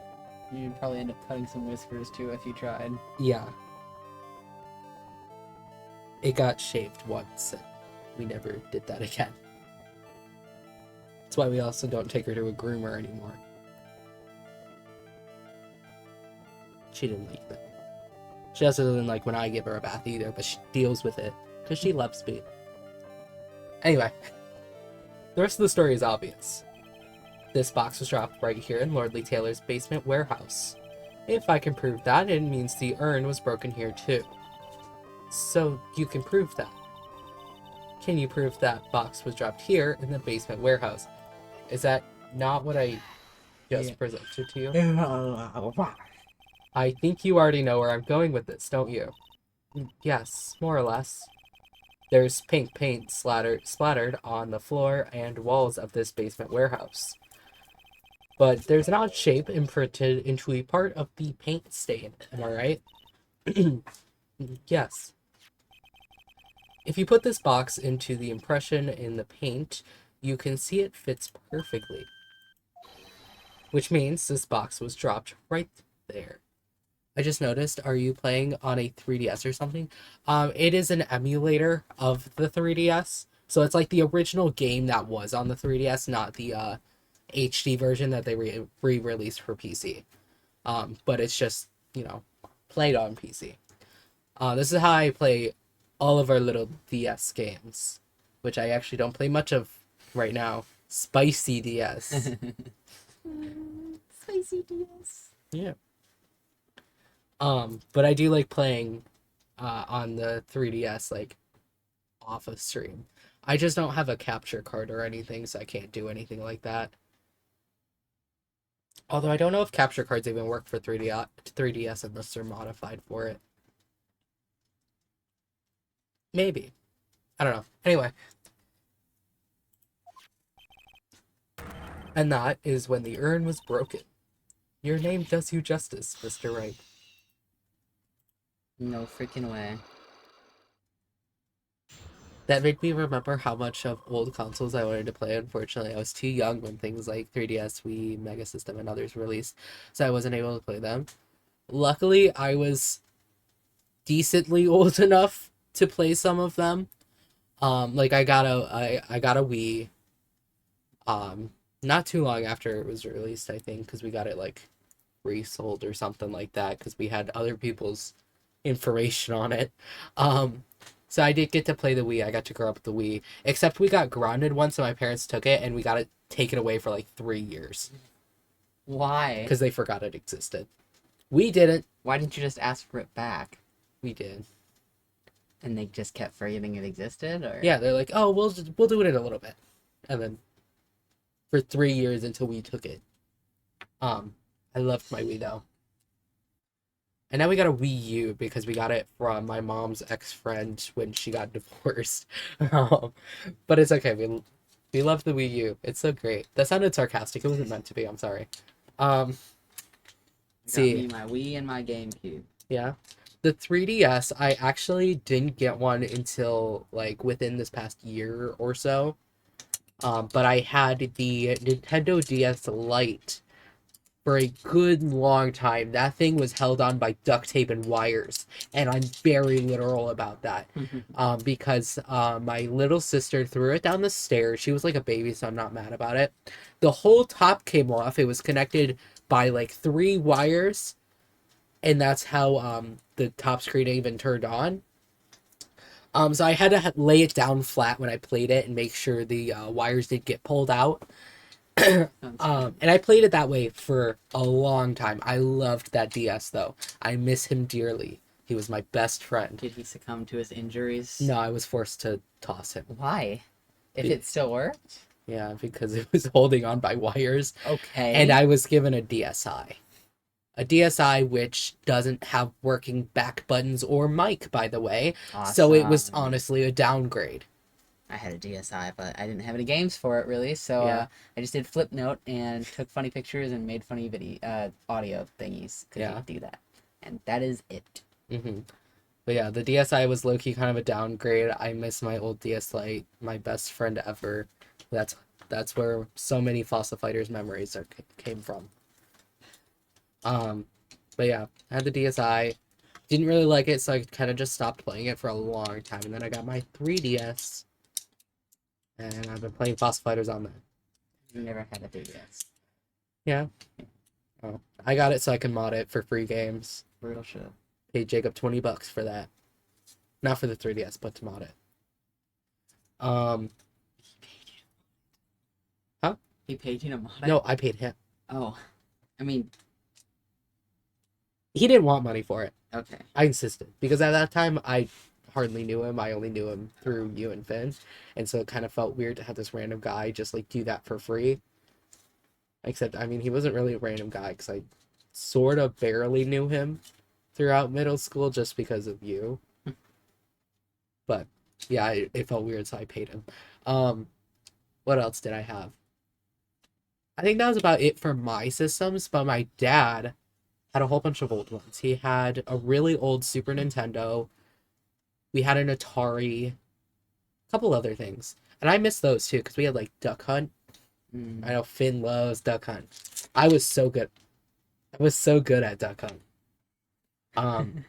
Speaker 3: You'd probably end up cutting some whiskers too if you tried.
Speaker 2: Yeah. It got shaved once, and we never did that again. That's why we also don't take her to a groomer anymore. She didn't like that. She also doesn't like when I give her a bath either, but she deals with it, because she loves me. Anyway, the rest of the story is obvious. This box was dropped right here in Lordly Taylor's basement warehouse. If I can prove that, it means the urn was broken here too. So you can prove that. Can you prove that box was dropped here in the basement warehouse? Is that not what I just presented to you? I think you already know where I'm going with this, don't you? Yes, more or less. There's pink paint splattered on the floor and walls of this basement warehouse. But there's an odd shape imprinted into a part of the paint stain, am I right? Yes. If you put this box into the impression in the paint, you can see it fits perfectly. Which means this box was dropped right there. I just noticed, are you playing on a 3DS or something? It is an emulator of the 3DS. So it's like the original game that was on the 3DS, not the HD version that they re-released for PC. But it's just, played on PC. This is how I play all of our little DS games, which I actually don't play much of right now Spicy DS.
Speaker 3: Spicy DS.
Speaker 2: Yeah. But I do like playing on the 3DS like off of stream. I just don't have a capture card or anything, so I can't do anything like that. Although I don't know if capture cards even work for 3DS unless they're modified for it. Maybe. I don't know. Anyway. And that is when the urn was broken. Your name does you justice, Mr. Wright.
Speaker 3: No freaking way.
Speaker 2: That made me remember how much of old consoles I wanted to play. Unfortunately, I was too young when things like 3DS, Wii, Mega System, and others released, so I wasn't able to play them. Luckily, I was decently old enough to play some of them. Like I got a Wii. Not too long after it was released, I think, because we got it like resold or something like that, because we had other people's information on it. So I did get to play the Wii. I got to grow up with the Wii. Except we got grounded once, so my parents took it, and we got it taken away for like 3 years.
Speaker 3: Why?
Speaker 2: Because they forgot it existed. We didn't.
Speaker 3: Why didn't you just ask for it back?
Speaker 2: We did.
Speaker 3: And they just kept forgetting it existed, or?
Speaker 2: Yeah, they're like, oh, we'll do it in a little bit, and then for 3 years until we took it. I loved my Wii though. And now we got a Wii U because we got it from my mom's ex-friend when she got divorced. But it's okay. We love the Wii U. It's so great. That sounded sarcastic. It wasn't meant to be. I'm sorry. See.
Speaker 3: Me, my Wii and my GameCube.
Speaker 2: Yeah. The 3DS, I actually didn't get one until like within this past year or so. But I had the Nintendo DS Lite for a good long time. That thing was held on by duct tape and wires, and I'm very literal about that. Because my little sister threw it down the stairs. She was like a baby, so I'm not mad about it. The whole top came off. It was connected by like 3 wires, and that's how the top screen even turned on. So I had to lay it down flat when I played it and make sure the wires did get pulled out. And I played it that way for a long time. I loved that DS though. I miss him dearly. He was my best friend.
Speaker 3: Did he succumb to his injuries?
Speaker 2: No, I was forced to toss him.
Speaker 3: Why? If it still worked?
Speaker 2: Yeah, because it was holding on by wires.
Speaker 3: Okay.
Speaker 2: And I was given a DSi. A DSi which doesn't have working back buttons or mic, by the way.
Speaker 3: Awesome.
Speaker 2: So it was honestly a downgrade.
Speaker 3: I had a DSi, but I didn't have any games for it really, so
Speaker 2: Yeah.
Speaker 3: I just did Flipnote and took funny pictures and made funny audio thingies.
Speaker 2: Yeah.
Speaker 3: You do that, and that is it.
Speaker 2: But yeah, the DSi was low-key kind of a downgrade. I miss my old DS Lite, my best friend ever. That's where so many Fossil Fighters memories came from. But yeah, I had the DSi. Didn't really like it, so I kind of just stopped playing it for a long time. And then I got my 3DS. And I've been playing Fossil Fighters on that.
Speaker 3: You never had a 3DS.
Speaker 2: Yeah. Oh, I got it so I can mod it for free games.
Speaker 3: Real shit.
Speaker 2: Paid Jacob $20 for that. Not for the 3DS, but to mod it. Huh?
Speaker 3: He paid you to mod it?
Speaker 2: No, I paid him.
Speaker 3: Oh. I mean,
Speaker 2: He didn't want money for it.
Speaker 3: okay.
Speaker 2: I insisted. Because at that time, I hardly knew him. I only knew him through you and Finn. And so it kind of felt weird to have this random guy just, like, do that for free. Except, I mean, he wasn't really a random guy, because I sort of barely knew him throughout middle school just because of you. But, yeah, it felt weird, so I paid him. What else did I have? I think that was about it for my systems, but my dad had a whole bunch of old ones. He had a really old Super Nintendo. We had an Atari. A couple other things. And I miss those too, because we had like Duck Hunt. I know Finn loves Duck Hunt. I was so good. I was so good at Duck Hunt.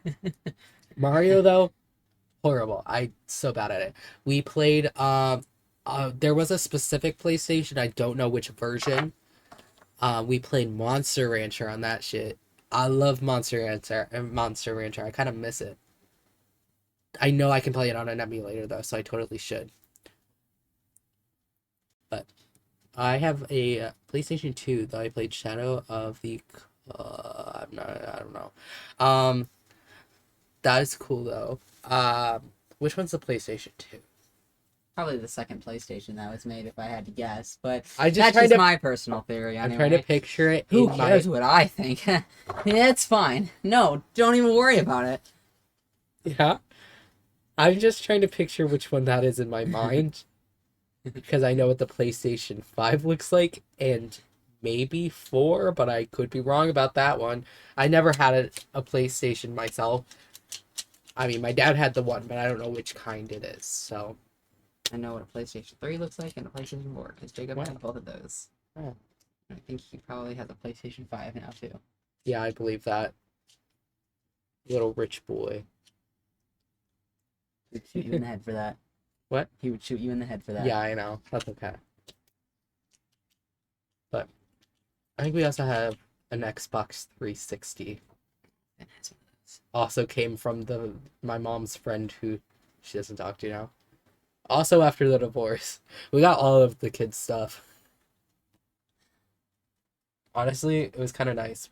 Speaker 2: Mario though, horrible. I so bad at it. We played there was a specific PlayStation, I don't know which version. We played Monster Rancher on that shit. I love Monster Rancher. I kind of miss it. I know I can play it on an emulator though, so I totally should. But I have a PlayStation 2 that I played Shadow of the. I don't know. That is cool though. Which one's the PlayStation 2?
Speaker 3: Probably the second PlayStation that was made, if I had to guess. But
Speaker 2: I just
Speaker 3: that's
Speaker 2: trying
Speaker 3: just
Speaker 2: to.
Speaker 3: my personal theory.
Speaker 2: I'm
Speaker 3: Anyway.
Speaker 2: trying to picture it
Speaker 3: Who
Speaker 2: in
Speaker 3: cares
Speaker 2: my.
Speaker 3: what I think? It's fine. No, don't even worry about it.
Speaker 2: Yeah. I'm just trying to picture which one that is in my mind because I know what the PlayStation 5 looks like and maybe 4, but I could be wrong about that one. I never had a PlayStation myself. I mean, my dad had the one, but I don't know which kind it is. So,
Speaker 3: I know what a PlayStation 3 looks like and a PlayStation 4 because Jacob
Speaker 2: Wow.
Speaker 3: had both of those.
Speaker 2: Oh.
Speaker 3: I think he probably has a PlayStation 5 now too.
Speaker 2: Yeah, I believe that. Little rich boy.
Speaker 3: He'd shoot you in the head for that.
Speaker 2: What?
Speaker 3: He would shoot you in the head for that.
Speaker 2: Yeah, I know. That's okay. But I think we also have an Xbox 360.
Speaker 3: And has one of those.
Speaker 2: Also came from my mom's friend who she doesn't talk to now. Also after the divorce. We got all of the kids' stuff. Honestly, it was kind of nice.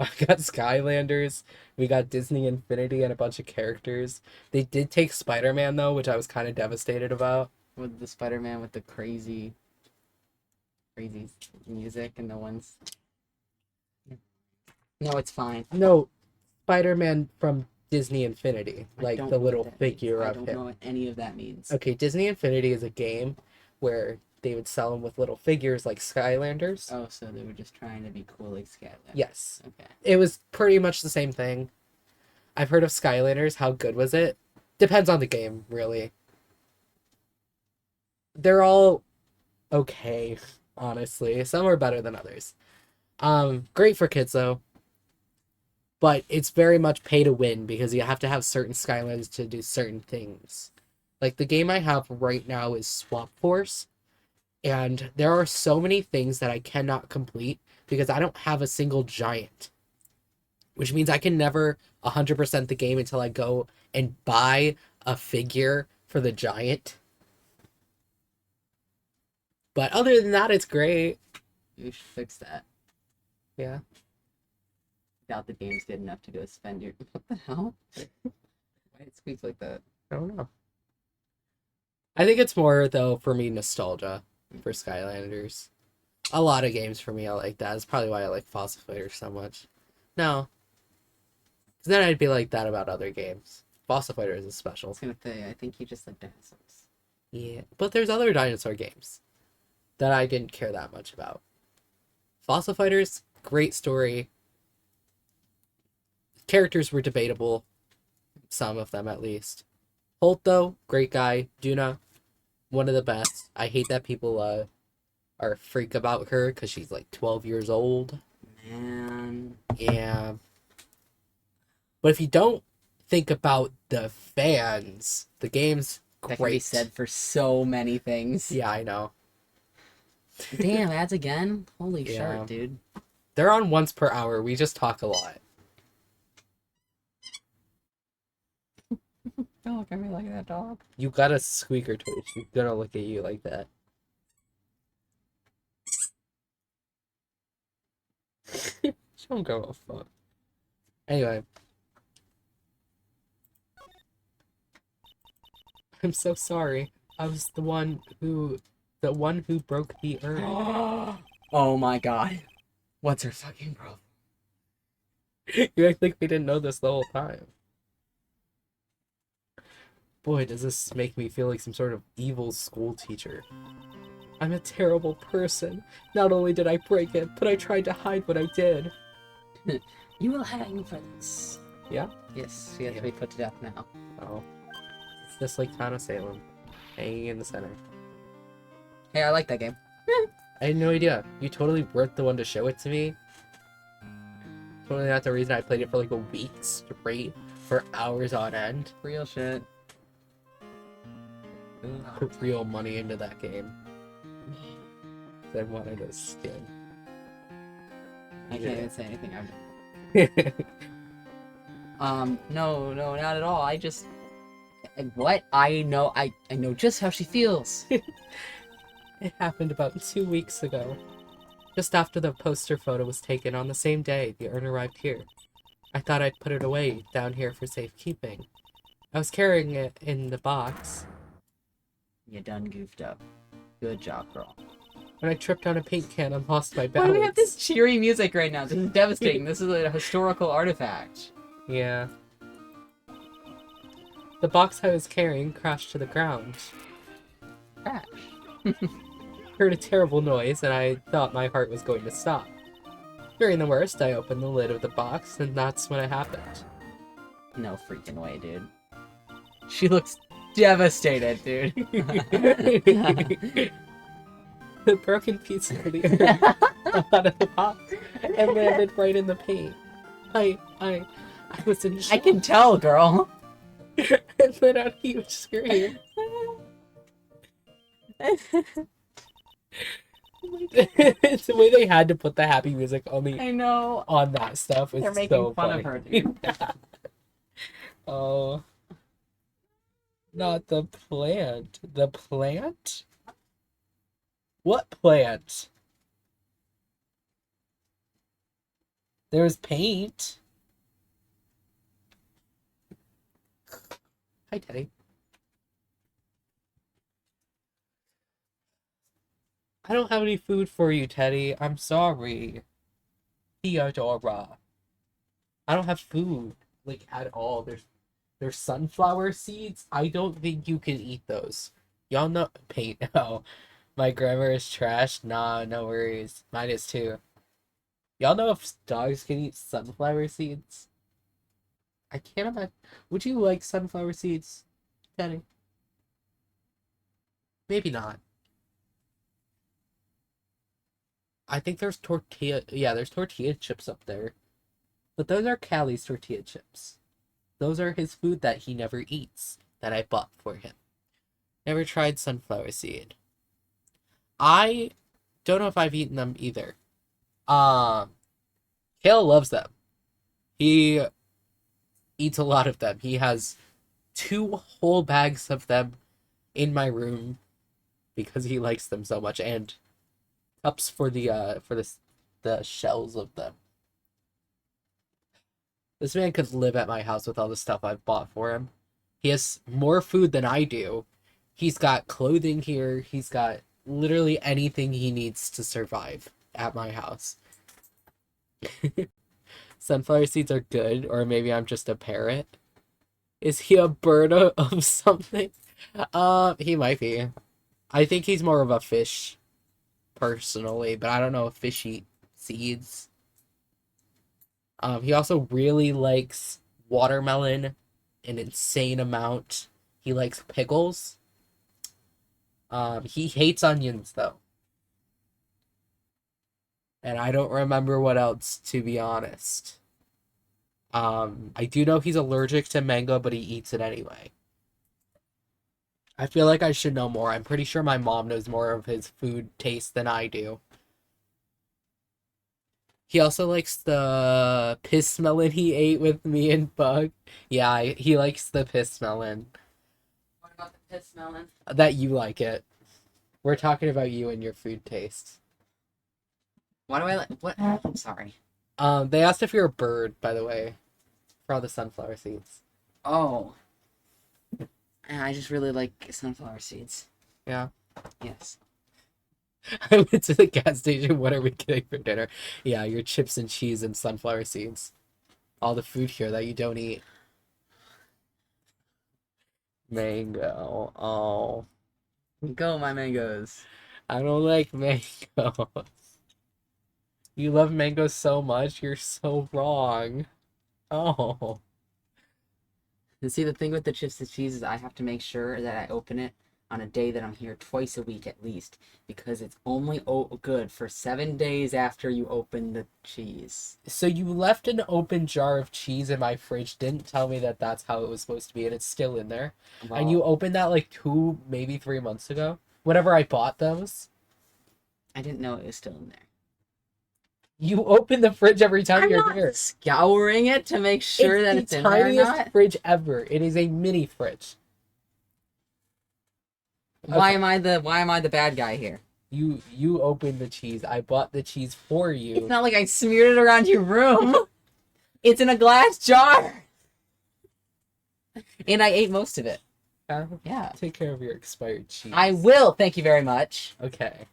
Speaker 2: I got Skylanders, we got Disney Infinity and a bunch of characters. They did take Spider-Man though, which I was kind of devastated about.
Speaker 3: With the Spider-Man with the crazy music and the ones. No, it's fine.
Speaker 2: No, Spider-Man from Disney Infinity,
Speaker 3: I
Speaker 2: like
Speaker 3: don't
Speaker 2: the
Speaker 3: know what
Speaker 2: little
Speaker 3: that
Speaker 2: figure
Speaker 3: means. I
Speaker 2: of
Speaker 3: don't
Speaker 2: him.
Speaker 3: know what any of that means.
Speaker 2: Okay, Disney Infinity is a game where they would sell them with little figures like Skylanders.
Speaker 3: Oh, so they were just trying to be cool like Skylanders.
Speaker 2: Yes.
Speaker 3: Okay.
Speaker 2: It was pretty much the same thing. I've heard of Skylanders. How good was it? Depends on the game, really. They're all okay, honestly. Some are better than others. Great for kids though. But it's very much pay to win because you have to have certain Skylanders to do certain things. Like the game I have right now is Swap Force. And there are so many things that I cannot complete because I don't have a single giant. Which means I can never 100% the game until I go and buy a figure for the giant. But other than that, it's great.
Speaker 3: You should fix that.
Speaker 2: Yeah.
Speaker 3: Doubt the game's good enough to go spend your. What the hell? Why it squeaks like that?
Speaker 2: I don't know. I think it's more, though, for me, nostalgia for Skylanders. A lot of games for me are like that. It's probably why I like Fossil Fighters so much. No. Because then I'd be like that about other games. Fossil Fighters is
Speaker 3: I
Speaker 2: special.
Speaker 3: was gonna say, I think you just like dinosaurs.
Speaker 2: Yeah. But there's other dinosaur games that I didn't care that much about. Fossil Fighters, great story. Characters were debatable. Some of them, at least. Holt, though, great guy. Duna, one of the best. I hate that people are a freak about her because she's like 12 years old.
Speaker 3: Man.
Speaker 2: Yeah. But if you don't think about the fans, the game's
Speaker 3: That can be
Speaker 2: great.
Speaker 3: said for so many things.
Speaker 2: Yeah, I know.
Speaker 3: Damn, ads again? Holy
Speaker 2: Yeah.
Speaker 3: shit, dude.
Speaker 2: They're on once per hour. We just talk a lot.
Speaker 3: Don't look at me like that, dog.
Speaker 2: You got a squeaker toy. She's gonna look at you like that. She don't give a fuck. Anyway. I'm so sorry. I was the one who broke the urn.
Speaker 3: Oh my god. What's her fucking problem?
Speaker 2: You act like we didn't know this the whole time. Boy, does this make me feel like some sort of evil school teacher. I'm a terrible person. Not only did I break it, but I tried to hide what I did.
Speaker 3: You will hang for this.
Speaker 2: Yeah?
Speaker 3: Yes, she has to be put to death now.
Speaker 2: Oh. It's just like Town of Salem. Hanging in the center.
Speaker 3: Hey, I like that game.
Speaker 2: I had no idea. You totally weren't the one to show it to me. Totally not the reason I played it for like a week straight for hours on end.
Speaker 3: Real shit.
Speaker 2: Put real money into that game. I wanted a skin.
Speaker 3: I can't
Speaker 2: Yeah.
Speaker 3: even say anything. No, not at all. I just, what? I know just how she feels.
Speaker 2: It happened about 2 weeks ago. Just after the poster photo was taken on the same day the urn arrived here. I thought I'd put it away down here for safekeeping. I was carrying it in the box
Speaker 3: You done goofed up. Good job, girl.
Speaker 2: when I tripped on a paint can and lost my
Speaker 3: Why
Speaker 2: balance.
Speaker 3: do we have this cheery music right now? This is devastating. This is a historical artifact.
Speaker 2: Yeah. The box I was carrying crashed to the ground.
Speaker 3: Crash.
Speaker 2: Heard a terrible noise, and I thought my heart was going to stop. Fearing the worst, I opened the lid of the box, and that's when it happened.
Speaker 3: No freaking way, dude. She looks devastated, dude.
Speaker 2: The broken piece of the earth fell out of the box and landed right in the paint. I was in shock.
Speaker 3: I can tell, girl.
Speaker 2: And let out a huge scream. It's the way they had to put the happy music on
Speaker 3: I know.
Speaker 2: that stuff was
Speaker 3: They're making
Speaker 2: so
Speaker 3: fun
Speaker 2: funny.
Speaker 3: of her, dude.
Speaker 2: Oh, not the plant. The plant? What plant? There's paint. Hi, Teddy. I don't have any food for you, Teddy. I'm sorry. Theodora. I don't have food, like, at all. There's sunflower seeds. I don't think you can eat those. Y'all know paint. Oh, my grammar is trash. Nah, no worries. Mine is too. Y'all know if dogs can eat sunflower seeds? I can't imagine. Would you like sunflower seeds, Teddy? Maybe not. I think there's tortilla. Yeah, there's tortilla chips up there. But those are Callie's tortilla chips. Those are his food that he never eats, that I bought for him. Never tried sunflower seed. I don't know if I've eaten them either. Kale loves them. He eats a lot of them. He has 2 whole bags of them in my room because he likes them so much, and cups for the shells of them. This man could live at my house with all the stuff I've bought for him. He has more food than I do. He's got clothing here. He's got literally anything he needs to survive at my house. Sunflower seeds are good, or maybe I'm just a parrot. Is he a bird of something? He might be. I think he's more of a fish, personally, but I don't know if fish eat seeds. He also really likes watermelon, an insane amount. He likes pickles. He hates onions, though. And I don't remember what else, to be honest. I do know he's allergic to mango, but he eats it anyway. I feel like I should know more. I'm pretty sure my mom knows more of his food taste than I do. He also likes the piss melon he ate with me and Bug. Yeah, he likes the piss melon.
Speaker 3: What about the piss melon?
Speaker 2: That you like it. We're talking about you and your food taste.
Speaker 3: Why do I like... What? I'm sorry.
Speaker 2: They asked if you're a bird, by the way, for all the sunflower seeds.
Speaker 3: Oh. I just really like sunflower seeds.
Speaker 2: Yeah.
Speaker 3: Yes.
Speaker 2: I went to the gas station. What are we getting for dinner? Yeah, your chips and cheese and sunflower seeds. All the food here that you don't eat. Mango. Oh.
Speaker 3: Go, my mangoes.
Speaker 2: I don't like mangoes. You love mangoes so much. You're so wrong. Oh.
Speaker 3: And see, the thing with the chips and cheese is I have to make sure that I open it on a day that I'm here twice a week at least, because it's only good for 7 days after you open the cheese.
Speaker 2: So you left an open jar of cheese in my fridge, didn't tell me that that's how it was supposed to be, and it's still in there.
Speaker 3: Well,
Speaker 2: And you opened that like 2, maybe 3 months ago? Whenever I bought those?
Speaker 3: I didn't know it was still in there.
Speaker 2: You open the fridge every time
Speaker 3: I'm
Speaker 2: you're
Speaker 3: not
Speaker 2: here.
Speaker 3: scouring it to make sure that it's
Speaker 2: the
Speaker 3: in there or
Speaker 2: tiniest
Speaker 3: not.
Speaker 2: fridge ever. It is a mini fridge.
Speaker 3: Why am I the bad guy here?
Speaker 2: You opened the cheese. I bought the cheese for you.
Speaker 3: It's not like I smeared it around your room. It's in a glass jar. And I ate most of it. Yeah.
Speaker 2: Take care of your expired cheese.
Speaker 3: I will. Thank you very much.
Speaker 2: Okay.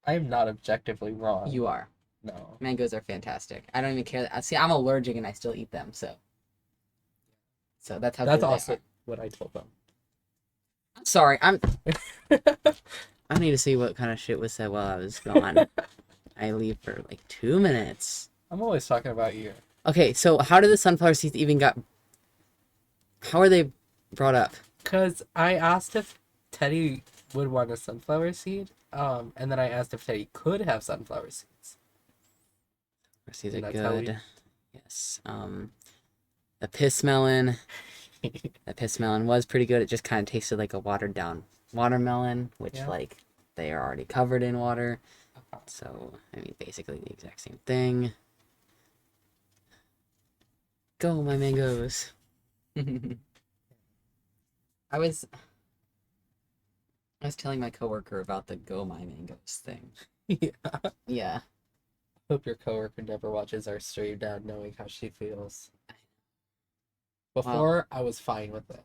Speaker 2: I am not objectively wrong.
Speaker 3: You are.
Speaker 2: No.
Speaker 3: Mangoes are fantastic. I don't even care. See, I'm allergic and I still eat them. So that's how.
Speaker 2: That's
Speaker 3: good they
Speaker 2: also
Speaker 3: are.
Speaker 2: what I told them.
Speaker 3: Sorry, I need to see what kind of shit was said while I was gone. I leave for like 2 minutes.
Speaker 2: I'm always talking about you.
Speaker 3: Okay, so how did the sunflower seeds even got? How are they brought up?
Speaker 2: Because I asked if Teddy would want a sunflower seed, and then I asked if Teddy could have sunflower seeds.
Speaker 3: Seeds
Speaker 2: And
Speaker 3: are
Speaker 2: that's how we-
Speaker 3: good. Yes. The piss melon. The piss melon was pretty good. It just kind of tasted like a watered down watermelon, which
Speaker 2: Yeah.
Speaker 3: like they are already covered in water. So I mean, basically the exact same thing. Go my mangoes. I was telling my coworker about the Go My Mangoes thing.
Speaker 2: Yeah.
Speaker 3: Yeah.
Speaker 2: Hope your coworker never watches our stream down knowing how she feels. Before, I was fine with it.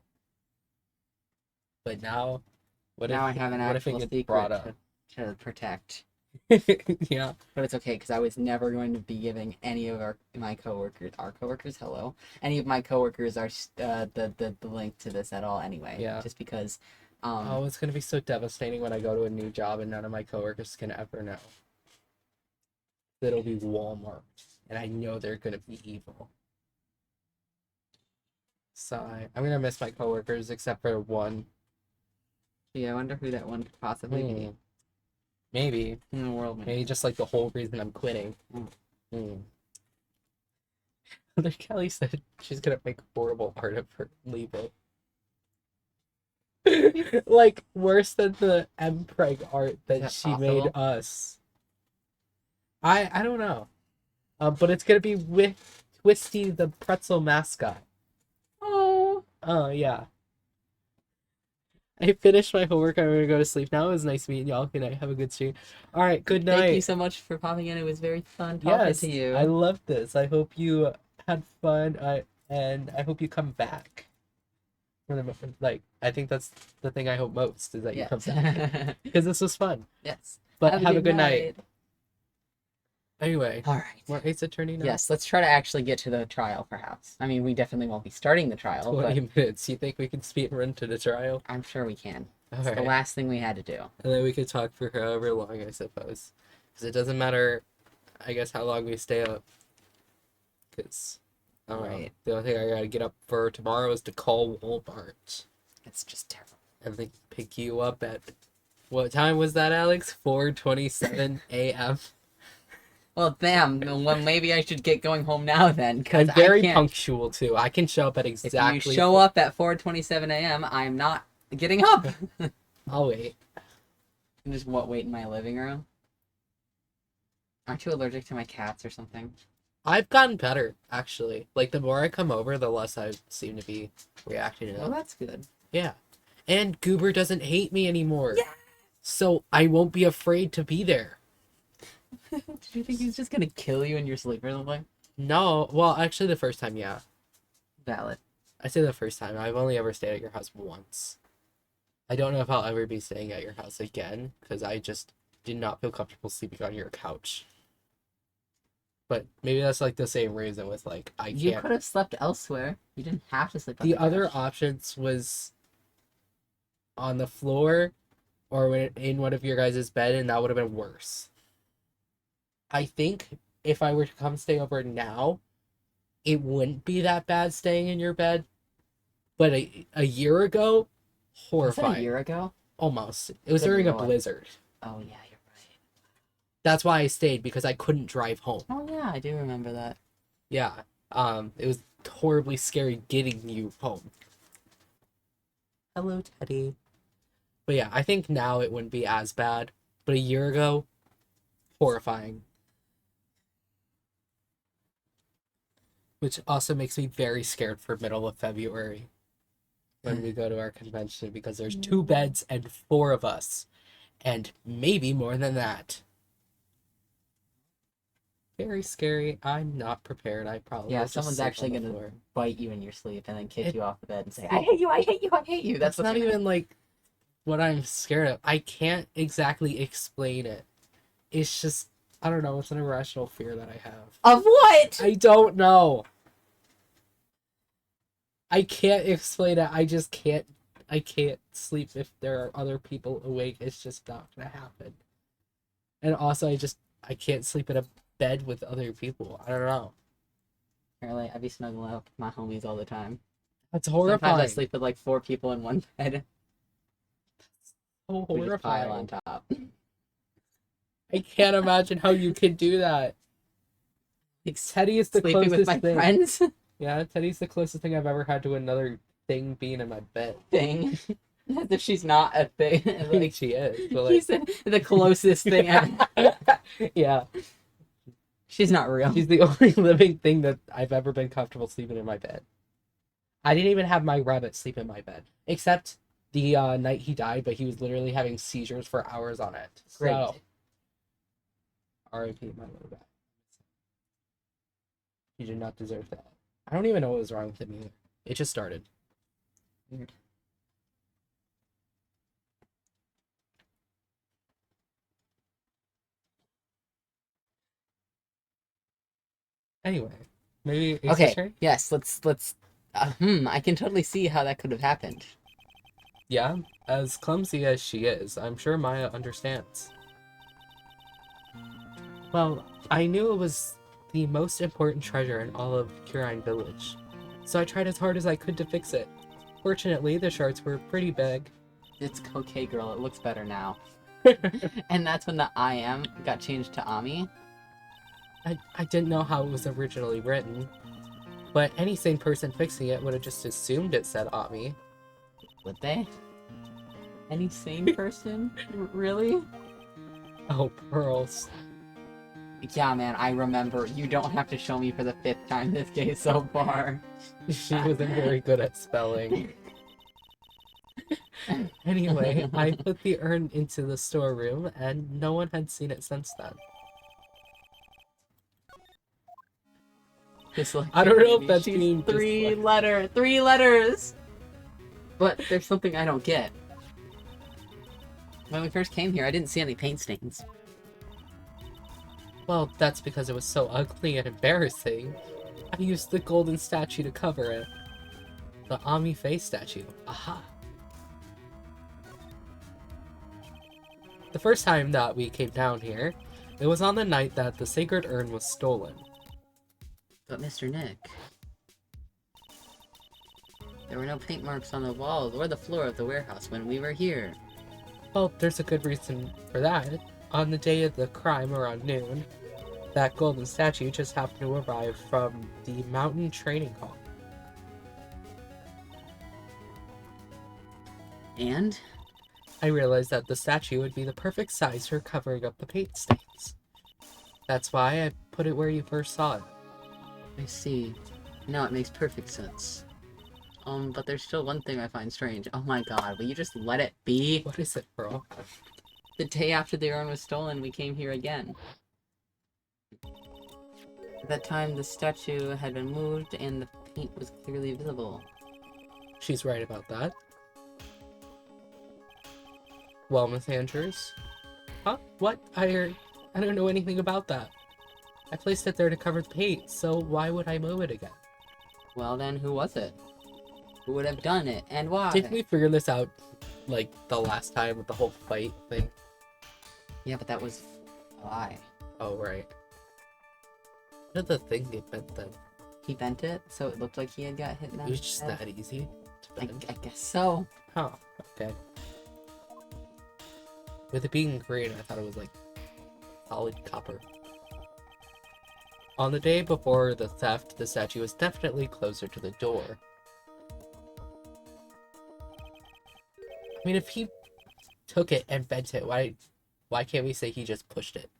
Speaker 2: But now, what
Speaker 3: Now
Speaker 2: if,
Speaker 3: I have an
Speaker 2: what if
Speaker 3: actual
Speaker 2: it gets
Speaker 3: secret
Speaker 2: brought up?
Speaker 3: to protect.
Speaker 2: Yeah.
Speaker 3: But it's okay because I was never going to be giving any of my coworkers, any of my coworkers the link to this at all anyway.
Speaker 2: Yeah.
Speaker 3: Just because.
Speaker 2: Oh, it's gonna be so devastating when I go to a new job and none of my coworkers can ever know. It'll be Walmart, and I know they're gonna be evil. So I'm gonna miss my coworkers except for one.
Speaker 3: Yeah, I wonder who that one could possibly be
Speaker 2: Maybe.
Speaker 3: in the world.
Speaker 2: Maybe just like the whole reason I'm quitting. Mother Kelly said she's gonna make horrible art of her leaving. Like worse than the Mpreg art that she made
Speaker 3: possible?
Speaker 2: us. I don't know. But it's gonna be with Twisty the pretzel mascot. Oh yeah. I finished my homework. I'm gonna go to sleep now. It was nice meeting y'all. Good night. Have a good stream. All right. Good night.
Speaker 3: Thank you so much for popping in. It was very fun talking
Speaker 2: Yes,
Speaker 3: to you.
Speaker 2: I loved this. I hope you had fun. And I hope you come back. Like, I think that's the thing I hope most is that you come back because this was fun.
Speaker 3: Yes.
Speaker 2: But have a good night. Anyway,
Speaker 3: All right.
Speaker 2: we're Ace Attorney now.
Speaker 3: Yes, let's try to actually get to the trial, perhaps. I mean, we definitely won't be starting the trial,
Speaker 2: 20
Speaker 3: but
Speaker 2: minutes. You think we can speed run to the trial?
Speaker 3: I'm sure we can.
Speaker 2: All
Speaker 3: It's the
Speaker 2: right.
Speaker 3: last thing we had to do.
Speaker 2: And then we could talk for however long, I suppose. Because it doesn't matter, I guess, how long we stay up. Because,
Speaker 3: Right.
Speaker 2: the only thing I gotta get up for tomorrow is to call Walmart.
Speaker 3: It's just terrible.
Speaker 2: And they pick you up at, what time was that, Alex? 4:27 a.m.
Speaker 3: Well, damn. Well, maybe I should get going home now then, because
Speaker 2: I'm very
Speaker 3: I can't.
Speaker 2: punctual, too. I can show up at
Speaker 3: If
Speaker 2: exactly...
Speaker 3: you show up at 4:27 a.m., I'm not getting up.
Speaker 2: I'll wait.
Speaker 3: And just wait in my living room. Aren't you allergic to my cats or something?
Speaker 2: I've gotten better, actually. Like, the more I come over, the less I seem to be reacting to
Speaker 3: Well,
Speaker 2: them.
Speaker 3: that's good.
Speaker 2: Yeah. And Goober doesn't hate me anymore.
Speaker 3: Yeah.
Speaker 2: So I won't be afraid to be there.
Speaker 3: Did you think he's just gonna kill you in your sleep or something?
Speaker 2: No, well, actually, the first time, yeah.
Speaker 3: Valid.
Speaker 2: I say the first time. I've only ever stayed at your house once. I don't know if I'll ever be staying at your house again, because I just did not feel comfortable sleeping on your couch. But maybe that's like the same reason with like I
Speaker 3: You
Speaker 2: can't.
Speaker 3: could have slept elsewhere. You didn't have to sleep on
Speaker 2: The other
Speaker 3: couch.
Speaker 2: options was on the floor or in one of your guys' bed, and that would have been worse. I think if I were to come stay over now, it wouldn't be that bad staying in your bed. But a year ago,
Speaker 3: Was that
Speaker 2: horrifying.
Speaker 3: a year ago?
Speaker 2: Almost. It was
Speaker 3: Good
Speaker 2: during a
Speaker 3: lord.
Speaker 2: blizzard.
Speaker 3: Oh yeah, you're right.
Speaker 2: That's why I stayed, because I couldn't drive home.
Speaker 3: Oh yeah, I do remember that.
Speaker 2: Yeah. It was horribly scary getting you home. Hello, Teddy. But yeah, I think now it wouldn't be as bad. But a year ago, horrifying. Which also makes me very scared for middle of February. when we go to our convention because there's 2 beds and 4 of us. And maybe more than that. Very scary. I'm not prepared. I probably
Speaker 3: Yeah,
Speaker 2: will just
Speaker 3: someone's
Speaker 2: sleep
Speaker 3: actually
Speaker 2: on the
Speaker 3: gonna
Speaker 2: floor.
Speaker 3: bite you in your sleep and then kick
Speaker 2: It-
Speaker 3: you off the bed and say, "I hate you! I hate you! I hate you!"
Speaker 2: That's
Speaker 3: what's
Speaker 2: not
Speaker 3: gonna-
Speaker 2: even like what I'm scared of. I can't exactly explain it. It's just, I don't know. It's an irrational fear that I have.
Speaker 3: Of what?
Speaker 2: I don't know. I can't explain it. I just can't. I can't sleep if there are other people awake. It's just not gonna happen. And also, I can't sleep in a bed with other people. I don't know.
Speaker 3: Apparently, I be snuggling up with my homies all the time.
Speaker 2: That's
Speaker 3: Sometimes I
Speaker 2: horrifying.
Speaker 3: sleep with like 4 people in one bed.
Speaker 2: So
Speaker 3: We just pile
Speaker 2: horrifying.
Speaker 3: on top.
Speaker 2: I can't imagine how you can do that. Teddy is the
Speaker 3: Sleeping
Speaker 2: closest
Speaker 3: with my
Speaker 2: thing.
Speaker 3: friends
Speaker 2: Yeah, Teddy's the closest thing I've ever had to another thing being in my bed.
Speaker 3: thing. As if she's not a thing.
Speaker 2: I think
Speaker 3: Like,
Speaker 2: she is. But
Speaker 3: he
Speaker 2: like,
Speaker 3: said the closest thing ever.
Speaker 2: yeah,
Speaker 3: She's not real.
Speaker 2: she's the only living thing that I've ever been comfortable sleeping in my bed. I didn't even have my rabbit sleep in my bed, except the night he died, but he was literally having seizures for hours on it.
Speaker 3: Great.
Speaker 2: So, R.I.P. my little guy. He did not deserve that. I don't even know what was wrong with him either. It just started.
Speaker 3: Weird.
Speaker 2: Anyway, maybe it's your
Speaker 3: Okay.
Speaker 2: turn?
Speaker 3: Yes. Let's. I can totally see how that could have happened.
Speaker 2: Yeah, as clumsy as she is, I'm sure Maya understands. Well, I knew it was the most important treasure in all of Kurine Village, so I tried as hard as I could to fix it. Fortunately, the shards were pretty big.
Speaker 3: It's okay, girl. It looks better now. And that's when the I am got changed to Ami.
Speaker 2: I didn't know how it was originally written, but any sane person fixing it would have just assumed it said Ami.
Speaker 3: Would they? Any sane person? Really?
Speaker 2: Oh, pearls.
Speaker 3: Yeah, man, I remember. You don't have to show me for the 5th time this game so far.
Speaker 2: She wasn't very good at spelling. Anyway, I put the urn into the storeroom, and no one had seen it since then.
Speaker 3: Just like,
Speaker 2: I don't know if
Speaker 3: maybe
Speaker 2: that's
Speaker 3: she's
Speaker 2: being
Speaker 3: 3 letters. But there's something I don't get. When we first came here, I didn't see any paint stains.
Speaker 2: Well, that's because it was so ugly and embarrassing. I used the golden statue to cover it. The Ami face statue. Aha! The first time that we came down here, it was on the night that the sacred urn was stolen.
Speaker 3: But Mr. Nick, there were no paint marks on the walls or the floor of the warehouse when we were here.
Speaker 2: Well, there's a good reason for that. On the day of the crime around noon, that golden statue just happened to arrive from the mountain training hall.
Speaker 3: And?
Speaker 2: I realized that the statue would be the perfect size for covering up the paint stains. That's why I put it where you first saw it.
Speaker 3: I see. Now it makes perfect sense. But there's still one thing I find strange. Oh my god, will you just let it be?
Speaker 2: What is it, bro?
Speaker 3: The day after the urn was stolen, we came here again. At that time, the statue had been moved and the paint was clearly visible.
Speaker 2: She's right about that. Well, Miss Andrews? Huh? What? I don't know anything about that. I placed it there to cover the paint, so why would I move it again?
Speaker 3: Well then, who was it? Who would have done it, and why?
Speaker 2: Didn't we figure this out, like, the last time with the whole fight thing?
Speaker 3: Yeah, but that was a lie.
Speaker 2: Oh, right. What did the thing get bent then?
Speaker 3: He bent it, so it looked like he had got hit in the
Speaker 2: It was just
Speaker 3: head.
Speaker 2: that easy to
Speaker 3: I
Speaker 2: bend?
Speaker 3: guess so.
Speaker 2: Oh, okay. With it being green, I thought it was, like, solid copper. On the day before the theft, the statue was definitely closer to the door. I mean, if he took it and bent it, why can't we say he just pushed it?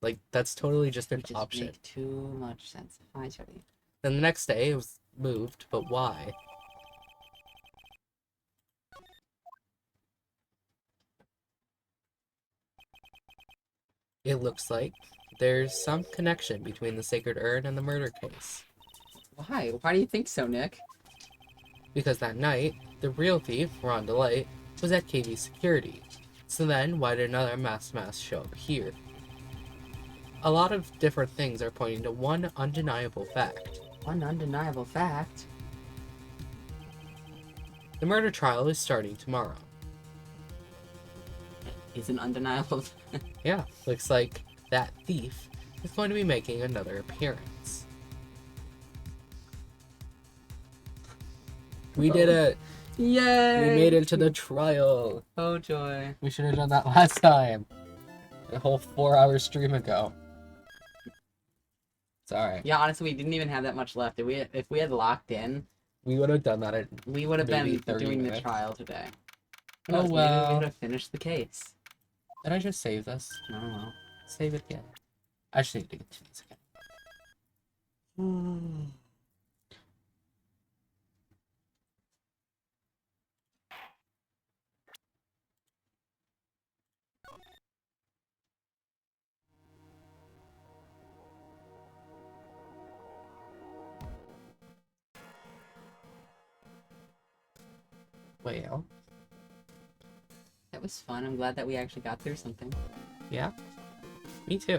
Speaker 2: Like, that's totally just an
Speaker 3: It just
Speaker 2: option.
Speaker 3: make too much sense. Hi, Jody.
Speaker 2: Then the next day, it was moved, but why? It looks like there's some connection between the sacred urn and the murder case.
Speaker 3: Why? Why do you think so, Nick?
Speaker 2: Because that night, the real thief, Ron DeLight, was at KV security. So then, why did another masked show up here? A lot of different things are pointing to one undeniable fact.
Speaker 3: One undeniable fact.
Speaker 2: The murder trial is starting tomorrow.
Speaker 3: Is an undeniable.
Speaker 2: Yeah, looks like that thief is going to be making another appearance. We did it!
Speaker 3: Yay!
Speaker 2: We made it to the trial!
Speaker 3: Oh joy!
Speaker 2: We should have done that last time. A whole 4-hour stream ago. It's alright.
Speaker 3: Yeah, honestly, we didn't even have that much left. If we had locked in,
Speaker 2: We would have done that at
Speaker 3: we would have
Speaker 2: maybe
Speaker 3: been
Speaker 2: 30
Speaker 3: doing
Speaker 2: minutes.
Speaker 3: the trial today.
Speaker 2: Oh,
Speaker 3: Maybe we
Speaker 2: well.
Speaker 3: would have finished the case.
Speaker 2: Did I just save this?
Speaker 3: I don't know.
Speaker 2: Save it again. I just need to get to this again. Well,
Speaker 3: That was fun. I'm glad that we actually got through something.
Speaker 2: yeah. Me too.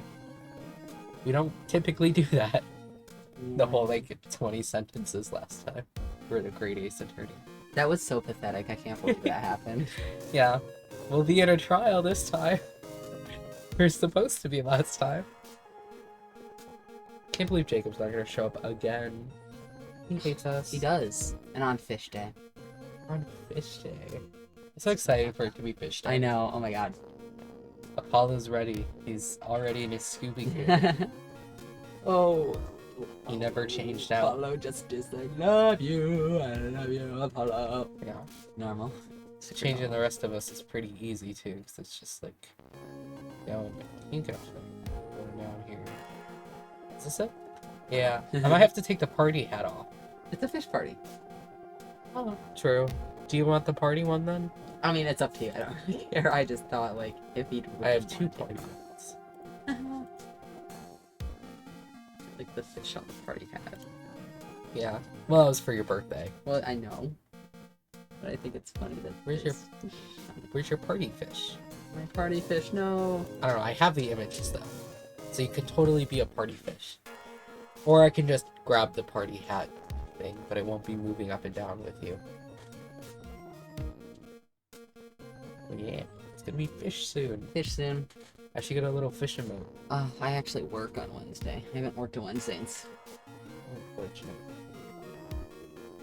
Speaker 2: We don't typically do that. The whole, like, 20 sentences last time. For the Great Ace Attorney.
Speaker 3: That was so pathetic. I can't believe that happened.
Speaker 2: Yeah. We'll be in a trial this time. We're supposed to be last time. Can't believe Jacob's not gonna show up again. He hates us.
Speaker 3: He does. And on fish day.
Speaker 2: On Fish Day. I'm so excited for it to be Fish Day.
Speaker 3: I know. Oh my god.
Speaker 2: Apollo's ready. He's already in his Scooby gear.
Speaker 3: Oh.
Speaker 2: He never changed out.
Speaker 3: Apollo just like, love you, I love you, Apollo.
Speaker 2: Yeah.
Speaker 3: Normal.
Speaker 2: Changing the rest of us is pretty easy too, because it's just like, you can go down here. Is this it? Yeah. I might have to take the party hat off.
Speaker 3: It's a fish party.
Speaker 2: Oh, true. Do you want the party one then?
Speaker 3: I mean, it's up to you. I don't really care. I just thought, like, if he'd.
Speaker 2: I have 2 party hats.
Speaker 3: Like the fish on the party hat.
Speaker 2: Yeah. Well, it was for your birthday.
Speaker 3: Well, I know. But I think it's funny that.
Speaker 2: Where's your-
Speaker 3: there's fish on
Speaker 2: Where's your party fish?
Speaker 3: my party fish? No.
Speaker 2: I don't know. I have the images though, so you could totally be a party fish. Or I can just grab the party hat thing, but it won't be moving up and down with you. But yeah, it's gonna be fish soon.
Speaker 3: Fish soon.
Speaker 2: I should get a little fish emote.
Speaker 3: I actually work on Wednesday. I haven't worked on Wednesdays.
Speaker 2: Unfortunate.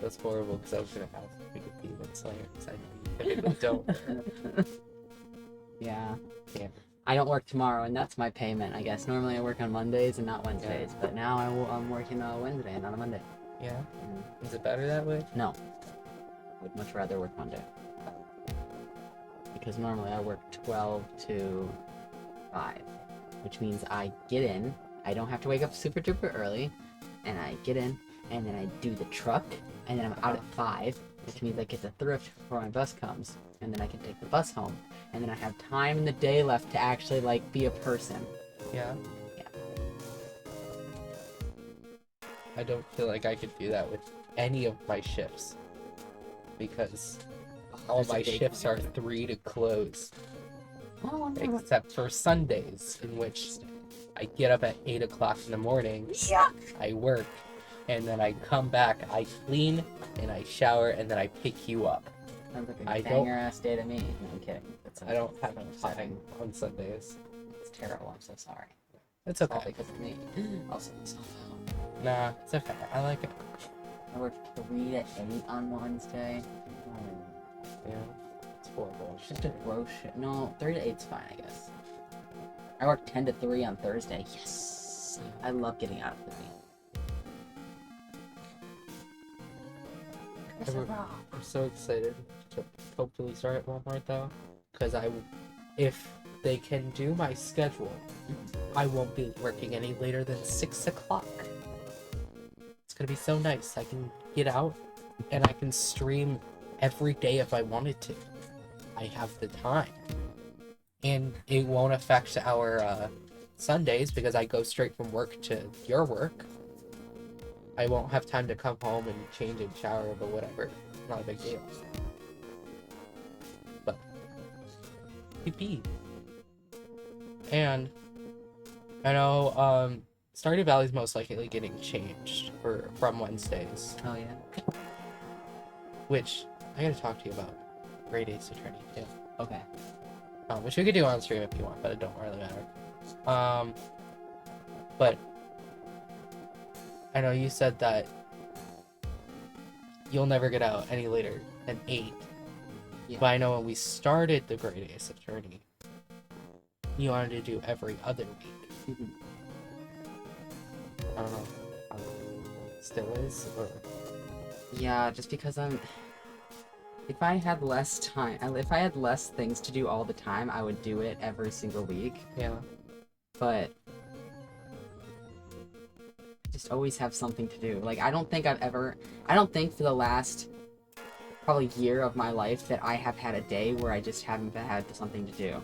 Speaker 2: That's horrible because I was gonna have a Demon Slayer because I know you typically don't.
Speaker 3: Yeah.
Speaker 2: Damn.
Speaker 3: I don't work tomorrow, and that's my payment, I guess. Normally I work on Mondays and not Wednesdays, but now I'm working on a Wednesday and not a Monday.
Speaker 2: Yeah. Is it better that way?
Speaker 3: No. Would much rather work Monday. Because normally I work 12 to 5, which means I get in, I don't have to wake up super duper early, and I get in, and then I do the truck, and then I'm out at 5, which means I get to thrift before my bus comes, and then I can take the bus home, and then I have time in the day left to actually, like, be a person.
Speaker 2: Yeah.
Speaker 3: Yeah.
Speaker 2: I don't feel like I could do that with any of my shifts because all
Speaker 3: There's a
Speaker 2: my
Speaker 3: big
Speaker 2: shifts are
Speaker 3: one.
Speaker 2: 3 to close,
Speaker 3: Oh, no.
Speaker 2: except for Sundays, in which I get up at 8 o'clock in the morning,
Speaker 3: Yuck!
Speaker 2: I work, and then I come back, I clean, and I shower, and then I pick you up.
Speaker 3: Sounds like
Speaker 2: I
Speaker 3: a
Speaker 2: don't-
Speaker 3: banger-ass day to me. No, I'm kidding. That's
Speaker 2: I don't have time on Sundays.
Speaker 3: It's terrible. I'm so sorry.
Speaker 2: It's
Speaker 3: It's all
Speaker 2: okay.
Speaker 3: because of me. Also, it's
Speaker 2: Nah, it's okay. I like it.
Speaker 3: I worked 3 to 8 on Wednesday.
Speaker 2: Yeah, it's horrible.
Speaker 3: It's just a gross shit. No, 3 to 8's fine, I guess. I worked 10 to 3 on Thursday. Yes! I love getting out of 3.
Speaker 2: I'm so excited to hopefully start at Walmart though, because if they can do my schedule, I won't be working any later than 6 o'clock. It's gonna be so nice. I can get out and I can stream every day if I wanted to. I have the time. And it won't affect our Sundays because I go straight from work to your work. I won't have time to come home and change and shower, but whatever. Not a big deal. But PP. And I know Stardew Valley's most likely getting changed from Wednesdays.
Speaker 3: Oh yeah.
Speaker 2: Which I gotta talk to you about. Great Ace Attorney too.
Speaker 3: Okay.
Speaker 2: Which we could do on stream if you want, but it don't really matter. But I know you said that you'll never get out any later than 8.
Speaker 3: Yeah.
Speaker 2: But I know when we started the Great Ace Attorney, you wanted to do every other week.
Speaker 3: Mhm.
Speaker 2: I don't know how it still is, or...
Speaker 3: Yeah, just because if I had less time, if I had less things to do all the time, I would do it every single week.
Speaker 2: Yeah.
Speaker 3: But I just always have something to do. Like, I don't think for the last probably year of my life that I have had a day where I just haven't had something to do.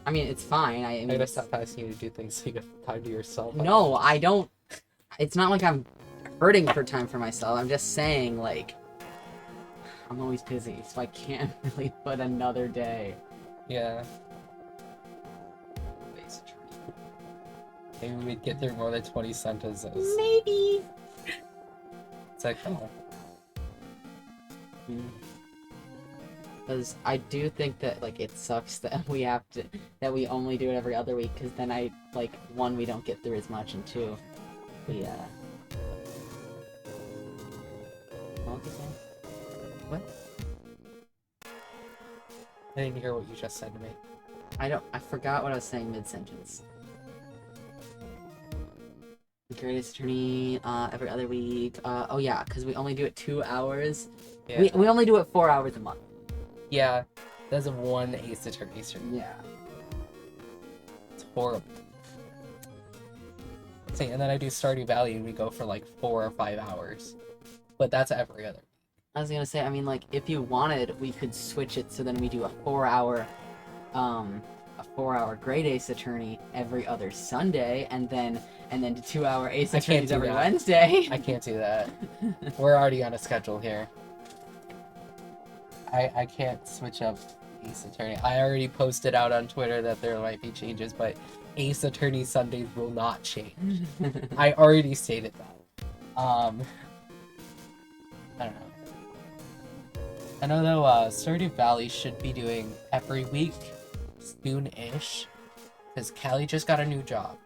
Speaker 3: I mean, it's fine. I mean,
Speaker 2: gotta stop asking you to do things so you have time to yourself.
Speaker 3: No, I don't. It's not like I'm hurting for time for myself. I'm just saying, like, I'm always busy, so I can't really put another day.
Speaker 2: Yeah. Maybe we'd get through more than 20 sentences.
Speaker 3: Maybe.
Speaker 2: It's like, oh.
Speaker 3: Because I do think that, like, it sucks that that we only do it every other week, because then one, we don't get through as much, and two, we, what was I saying?
Speaker 2: What? I didn't hear what you just said to me.
Speaker 3: I forgot what I was saying mid-sentence. The Greatest Attorney, every other week, oh yeah, because we only do it 2 hours.
Speaker 2: Yeah.
Speaker 3: We only do it 4 hours a month.
Speaker 2: Yeah. That's one Ace Attorney stream.
Speaker 3: Yeah.
Speaker 2: It's horrible. See, and then I do Stardew Valley and we go for like 4 or 5 hours. But that's every other.
Speaker 3: I was gonna say, I mean, like, if you wanted, we could switch it so then we do a 4-hour Great Ace Attorney every other Sunday, and then 2-hour Ace
Speaker 2: I can't
Speaker 3: Attorneys
Speaker 2: do
Speaker 3: every
Speaker 2: that.
Speaker 3: Wednesday.
Speaker 2: I can't do that. We're already on a schedule here. I can't switch up Ace Attorney. I already posted out on Twitter that there might be changes, but Ace Attorney Sundays will not change. I already stated that. I don't know. I know though, Stardew Valley should be doing every week, soon-ish, because Callie just got a new job.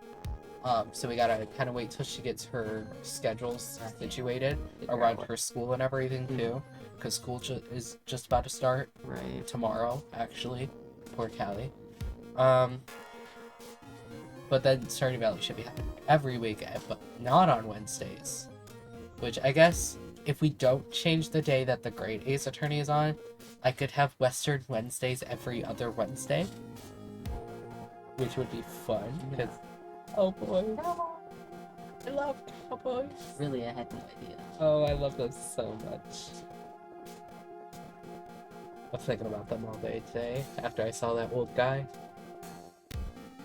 Speaker 2: So we gotta kind of wait till she gets her schedules situated around her school and everything too, because school is just about to start tomorrow, actually. Poor Callie. But then Stardew Valley should be happening every week, but not on Wednesdays. Which I guess if we don't change the day that the Great Ace Attorney is on, I could have Western Wednesdays every other Wednesday, which would be fun. Because cowboys, I love cowboys.
Speaker 3: Really, I had no idea.
Speaker 2: Oh, I love them so much. I was thinking about them all day today after I saw that old guy.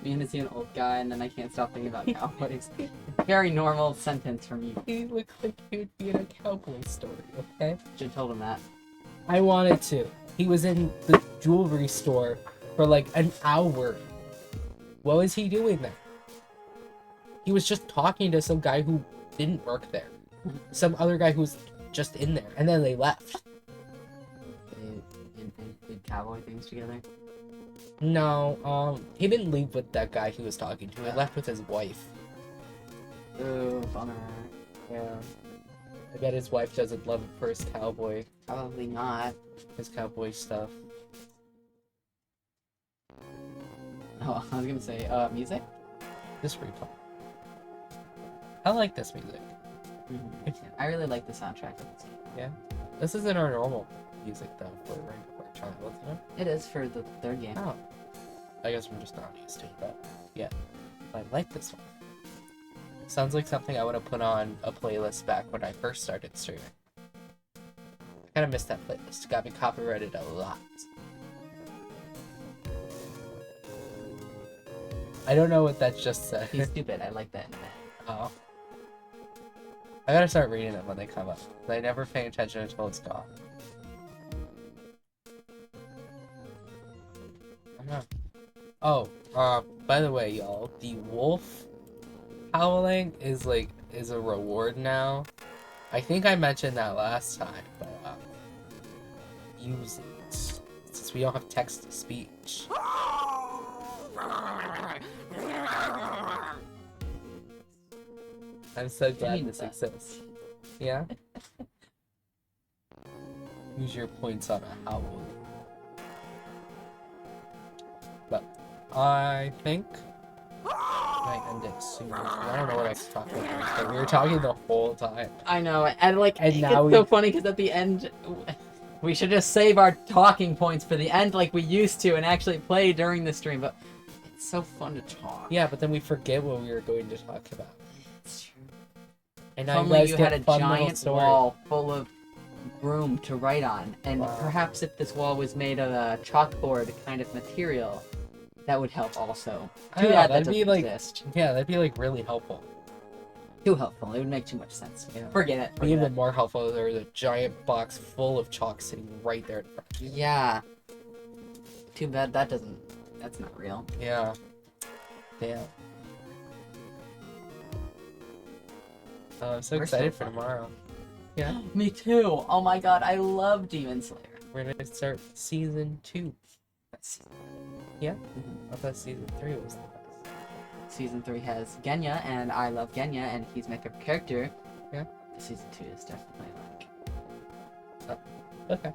Speaker 3: Me and to see an old guy, and then I can't stop thinking about cowboys. Very normal sentence from you.
Speaker 2: He looks like he would be in a cowboy story, okay?
Speaker 3: Should have told him that.
Speaker 2: I wanted to. He was in the jewelry store for like an hour. What was he doing there? He was just talking to some guy who didn't work there. Some other guy who was just in there, and then they left.
Speaker 3: They did cowboy things together.
Speaker 2: No, he didn't leave with that guy he was talking to. He left with his wife.
Speaker 3: Ooh, bummer.
Speaker 2: Yeah. I bet his wife doesn't love him for his cowboy.
Speaker 3: Probably not.
Speaker 2: His cowboy stuff.
Speaker 3: Oh, I was gonna say, music?
Speaker 2: This replay. I like this music.
Speaker 3: I really like the soundtrack of this game.
Speaker 2: Yeah. This isn't our normal music though for Child, isn't it?
Speaker 3: It is for the third game.
Speaker 2: Oh. I guess we're just not used to it, but yeah. I like this one. Sounds like something I would have put on a playlist back when I first started streaming. I kind of missed that playlist. It got me copyrighted a lot. I don't know what that just said.
Speaker 3: He's stupid. I like that in that.
Speaker 2: Oh. I gotta start reading them when they come up. I never pay attention until it's gone. I don't know. Oh, by the way, y'all, the wolf howling is a reward now. I think I mentioned that last time, but use it since we don't have text to speech. I'm so glad this exists. Yeah? Use your points on a howl. But I think I end it soon. I don't know what I was talking about, but we were talking the whole time.
Speaker 3: I know, and
Speaker 2: And now
Speaker 3: it's so funny because at the end, we should just save our talking points for the end like we used to and actually play during the stream, but it's so fun to talk.
Speaker 2: Yeah, but then we forget what we were going to talk about.
Speaker 3: It's true.
Speaker 2: And
Speaker 3: If
Speaker 2: now
Speaker 3: only
Speaker 2: you guys
Speaker 3: you
Speaker 2: get
Speaker 3: had a
Speaker 2: fun little
Speaker 3: giant
Speaker 2: stories.
Speaker 3: wall full of room to write on, and
Speaker 2: Wow.
Speaker 3: perhaps if this wall was made of a chalkboard kind of material, that would help also.
Speaker 2: I
Speaker 3: Too
Speaker 2: know,
Speaker 3: bad that
Speaker 2: that'd be
Speaker 3: doesn't
Speaker 2: like,
Speaker 3: exist.
Speaker 2: yeah, that'd be like really helpful.
Speaker 3: Too helpful. It would make too much sense.
Speaker 2: Yeah.
Speaker 3: Forget it.
Speaker 2: Be
Speaker 3: Forget
Speaker 2: even
Speaker 3: it.
Speaker 2: more helpful if there was a giant box full of chalk sitting right there in front of you.
Speaker 3: Yeah. Too bad that doesn't. That's not real.
Speaker 2: Yeah. Damn. I'm so
Speaker 3: We're
Speaker 2: excited
Speaker 3: so
Speaker 2: for
Speaker 3: fun.
Speaker 2: tomorrow. Yeah.
Speaker 3: Me too. Oh my god, I love Demon Slayer.
Speaker 2: We're gonna start season 2.
Speaker 3: That's-
Speaker 2: Yeah?
Speaker 3: Mhm.
Speaker 2: I thought season 3 was the best.
Speaker 3: Season 3 has Genya, and I love Genya, and he's my favorite character.
Speaker 2: Yeah.
Speaker 3: Season 2 is definitely like.
Speaker 2: Okay.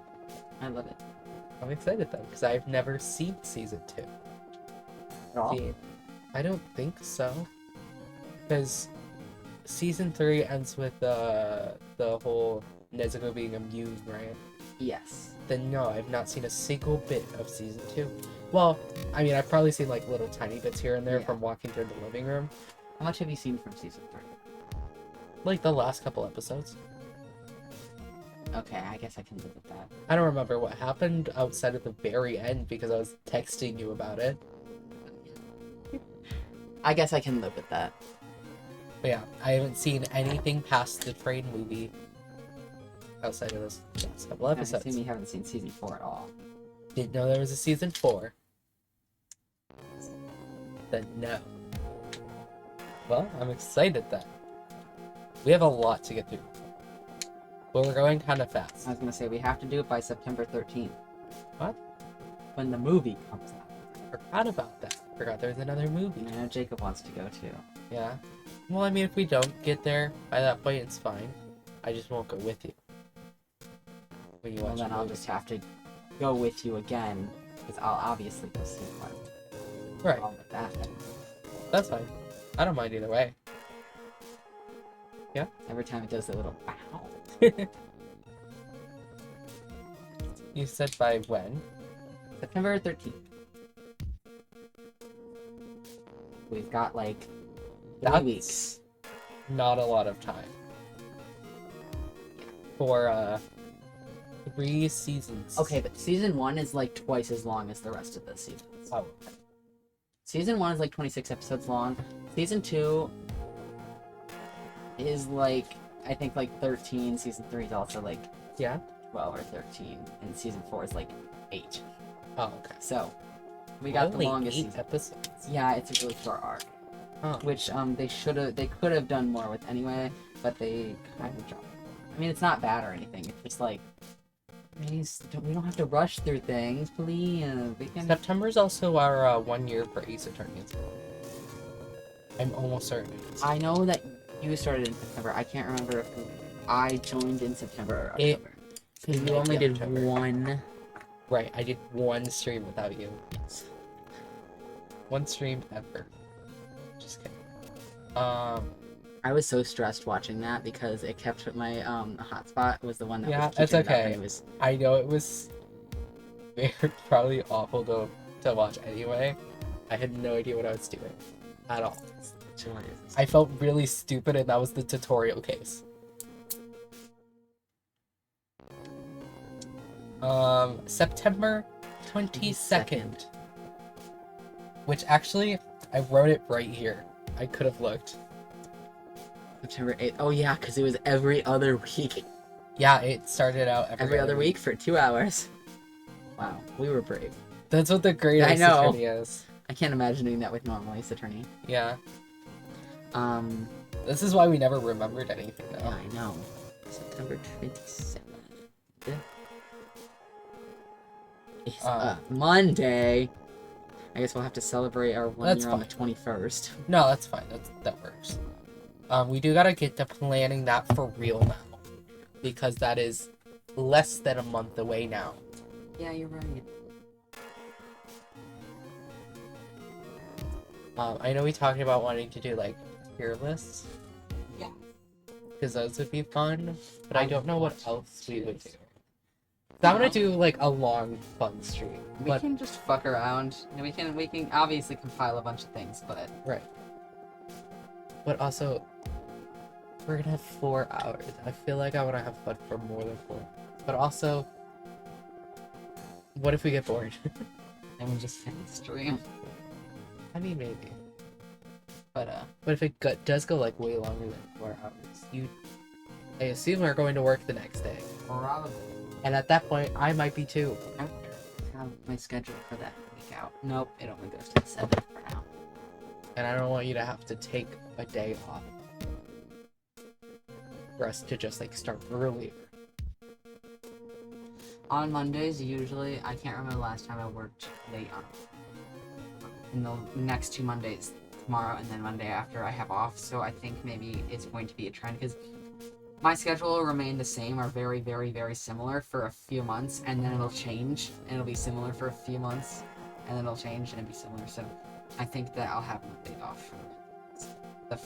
Speaker 3: I love it.
Speaker 2: I'm excited though, because I've never seen season 2.
Speaker 3: At all?
Speaker 2: See, I don't think so. Because season 3 ends with the whole Nezuko being immune, right?
Speaker 3: Yes.
Speaker 2: Then no, I've not seen a single bit of season 2. Well, I mean, I've probably seen like little tiny bits here and there
Speaker 3: Yeah.
Speaker 2: from walking through the living room.
Speaker 3: How much have you seen from season 3?
Speaker 2: Like the last couple episodes.
Speaker 3: Okay, I guess I can live with that.
Speaker 2: I don't remember what happened outside of the very end because I was texting you about it.
Speaker 3: I guess I can live with that.
Speaker 2: But yeah, I haven't seen anything past the train movie outside of those last couple
Speaker 3: I
Speaker 2: episodes.
Speaker 3: assume you haven't seen season 4 at all.
Speaker 2: Didn't know there was a season 4. Then no. Well, I'm excited then. We have a lot to get through. But we're going kind of fast.
Speaker 3: I was gonna say, we have to do it by September 13th.
Speaker 2: What?
Speaker 3: When the movie comes out.
Speaker 2: Forgot about that. Forgot there's another movie.
Speaker 3: And I know Jacob wants to go too.
Speaker 2: Yeah. Well, I mean, if we don't get there by that point, it's fine. I just won't go with you. When you
Speaker 3: Well,
Speaker 2: watch
Speaker 3: then
Speaker 2: the
Speaker 3: I'll
Speaker 2: movie.
Speaker 3: just have to go with you again, because I'll obviously go see one.
Speaker 2: Right.
Speaker 3: Wrong with that.
Speaker 2: That's fine. I don't mind either way.
Speaker 3: Every time it does a little wow.
Speaker 2: You said by when?
Speaker 3: September 13th. We've got like 3 weeks.
Speaker 2: Not a lot of time. For 3 seasons.
Speaker 3: Okay, but season 1 is like twice as long as the rest of the seasons.
Speaker 2: Oh.
Speaker 3: Season 1 is like 26 episodes long. Season 2 is like, I think like 13. Season 3 is also like
Speaker 2: Yeah?
Speaker 3: 12 or 13. And season 4 is like 8.
Speaker 2: Oh, okay.
Speaker 3: So, we got
Speaker 2: Only
Speaker 3: the longest
Speaker 2: 8
Speaker 3: season.
Speaker 2: episodes.
Speaker 3: Yeah, it's a really short arc.
Speaker 2: Oh.
Speaker 3: Which they could have done more with anyway, but they kind of dropped. I mean, it's not bad or anything. It's just like, please, we don't have to rush through things, please. We can.
Speaker 2: September's also our 1 year for Ace Attorney as well. I'm almost certain it is.
Speaker 3: I know that you started in September. I can't remember if I joined in September or
Speaker 2: It-
Speaker 3: October. Because
Speaker 2: it
Speaker 3: you
Speaker 2: might
Speaker 3: only
Speaker 2: be
Speaker 3: did
Speaker 2: October.
Speaker 3: one.
Speaker 2: Right, I did 1 stream without you. 1 stream ever. Just kidding.
Speaker 3: I was so stressed watching that because it kept my hotspot was the one that
Speaker 2: Yeah,
Speaker 3: was
Speaker 2: it's
Speaker 3: keeping it up,
Speaker 2: okay.
Speaker 3: and it was
Speaker 2: I know it was probably awful to watch anyway. I had no idea what I was doing at all.
Speaker 3: What is this?
Speaker 2: I felt really stupid, and that was the tutorial case. September 22nd. Which actually, I wrote it right here. I could have looked.
Speaker 3: September 8th. Oh yeah, because it was every other week.
Speaker 2: Yeah, it started out
Speaker 3: Every other week for 2 hours. Wow, we were brave.
Speaker 2: That's what the great
Speaker 3: I
Speaker 2: Ace
Speaker 3: know.
Speaker 2: Attorney is.
Speaker 3: I can't imagine doing that with normal Ace Attorney.
Speaker 2: Yeah.
Speaker 3: Yeah,
Speaker 2: This is why we never remembered anything, though.
Speaker 3: I know. September 27th. It's Monday. I guess we'll have to celebrate our 1
Speaker 2: That's
Speaker 3: year on the 21st.
Speaker 2: No, that's fine. That works. We do gotta get to planning that for real now. Because that is less than a month away now.
Speaker 3: Yeah, you're right.
Speaker 2: I know we talked about wanting to do, like, tier lists.
Speaker 3: Yeah.
Speaker 2: Because those would be fun. But I don't know what else we would do.
Speaker 3: I
Speaker 2: I want to
Speaker 3: don't
Speaker 2: do, like, a long, fun stream.
Speaker 3: We
Speaker 2: But,
Speaker 3: can just fuck around. And we can obviously compile a bunch of things, but
Speaker 2: right. But also, we're gonna have 4 hours. I feel like I want to have fun for more than 4. But also, what if we get bored?
Speaker 3: then we just end the stream.
Speaker 2: I mean, maybe. But if it does go, like, way longer than 4 hours, I assume we're going to work the next day.
Speaker 3: Probably.
Speaker 2: And at that point, I might be too.
Speaker 3: I have my schedule for that week out. Nope, it only goes to the 7th for now.
Speaker 2: And I don't want you to have to take a day off. For us to just, like, start earlier.
Speaker 3: On Mondays, usually, I can't remember the last time I worked late on. In the next 2 Mondays, tomorrow and then Monday after, I have off. So I think maybe it's going to be a trend because my schedule will remain the same or very, very, very similar for a few months, and then it'll change, and it'll be similar for a few months, and then it'll change and be similar. So I think that I'll have Monday off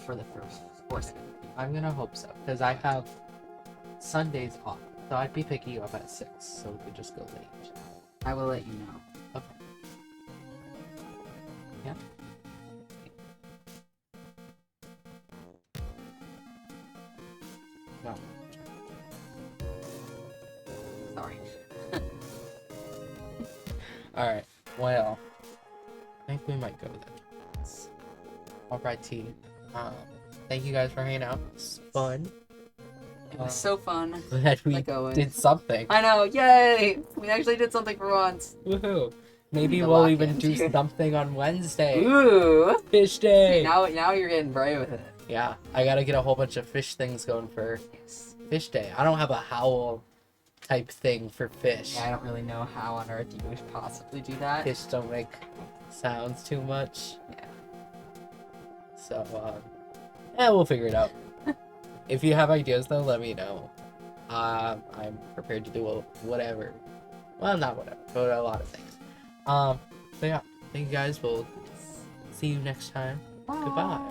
Speaker 3: for the first 4 seconds.
Speaker 2: I'm gonna hope so, because I have Sundays off. So I'd be picking you up at 6, so we could just go late.
Speaker 3: I will let you know.
Speaker 2: Okay. Yeah. No.
Speaker 3: Sorry.
Speaker 2: Alright, well, I think we might go then. Alrighty. Thank you guys for hanging out. It's fun.
Speaker 3: It was so fun.
Speaker 2: Glad we
Speaker 3: Like always.
Speaker 2: did something.
Speaker 3: I know, yay! We actually did something for once.
Speaker 2: Woohoo! Maybe
Speaker 3: The
Speaker 2: we'll
Speaker 3: lock
Speaker 2: even
Speaker 3: in,
Speaker 2: do
Speaker 3: too.
Speaker 2: something on Wednesday.
Speaker 3: Ooh!
Speaker 2: Fish day!
Speaker 3: Now you're getting brave with it.
Speaker 2: Yeah, I gotta get a whole bunch of fish things going for
Speaker 3: Yes.
Speaker 2: fish day. I don't have a howl type thing for fish.
Speaker 3: Yeah, I don't really know how on earth you would possibly do that.
Speaker 2: Fish don't make sounds too much.
Speaker 3: Yeah.
Speaker 2: So, we'll figure it out. If you have ideas, though, let me know. I'm prepared to do whatever. Well, not whatever, but a lot of things. So yeah, thank you guys. We'll see you next time. Goodbye.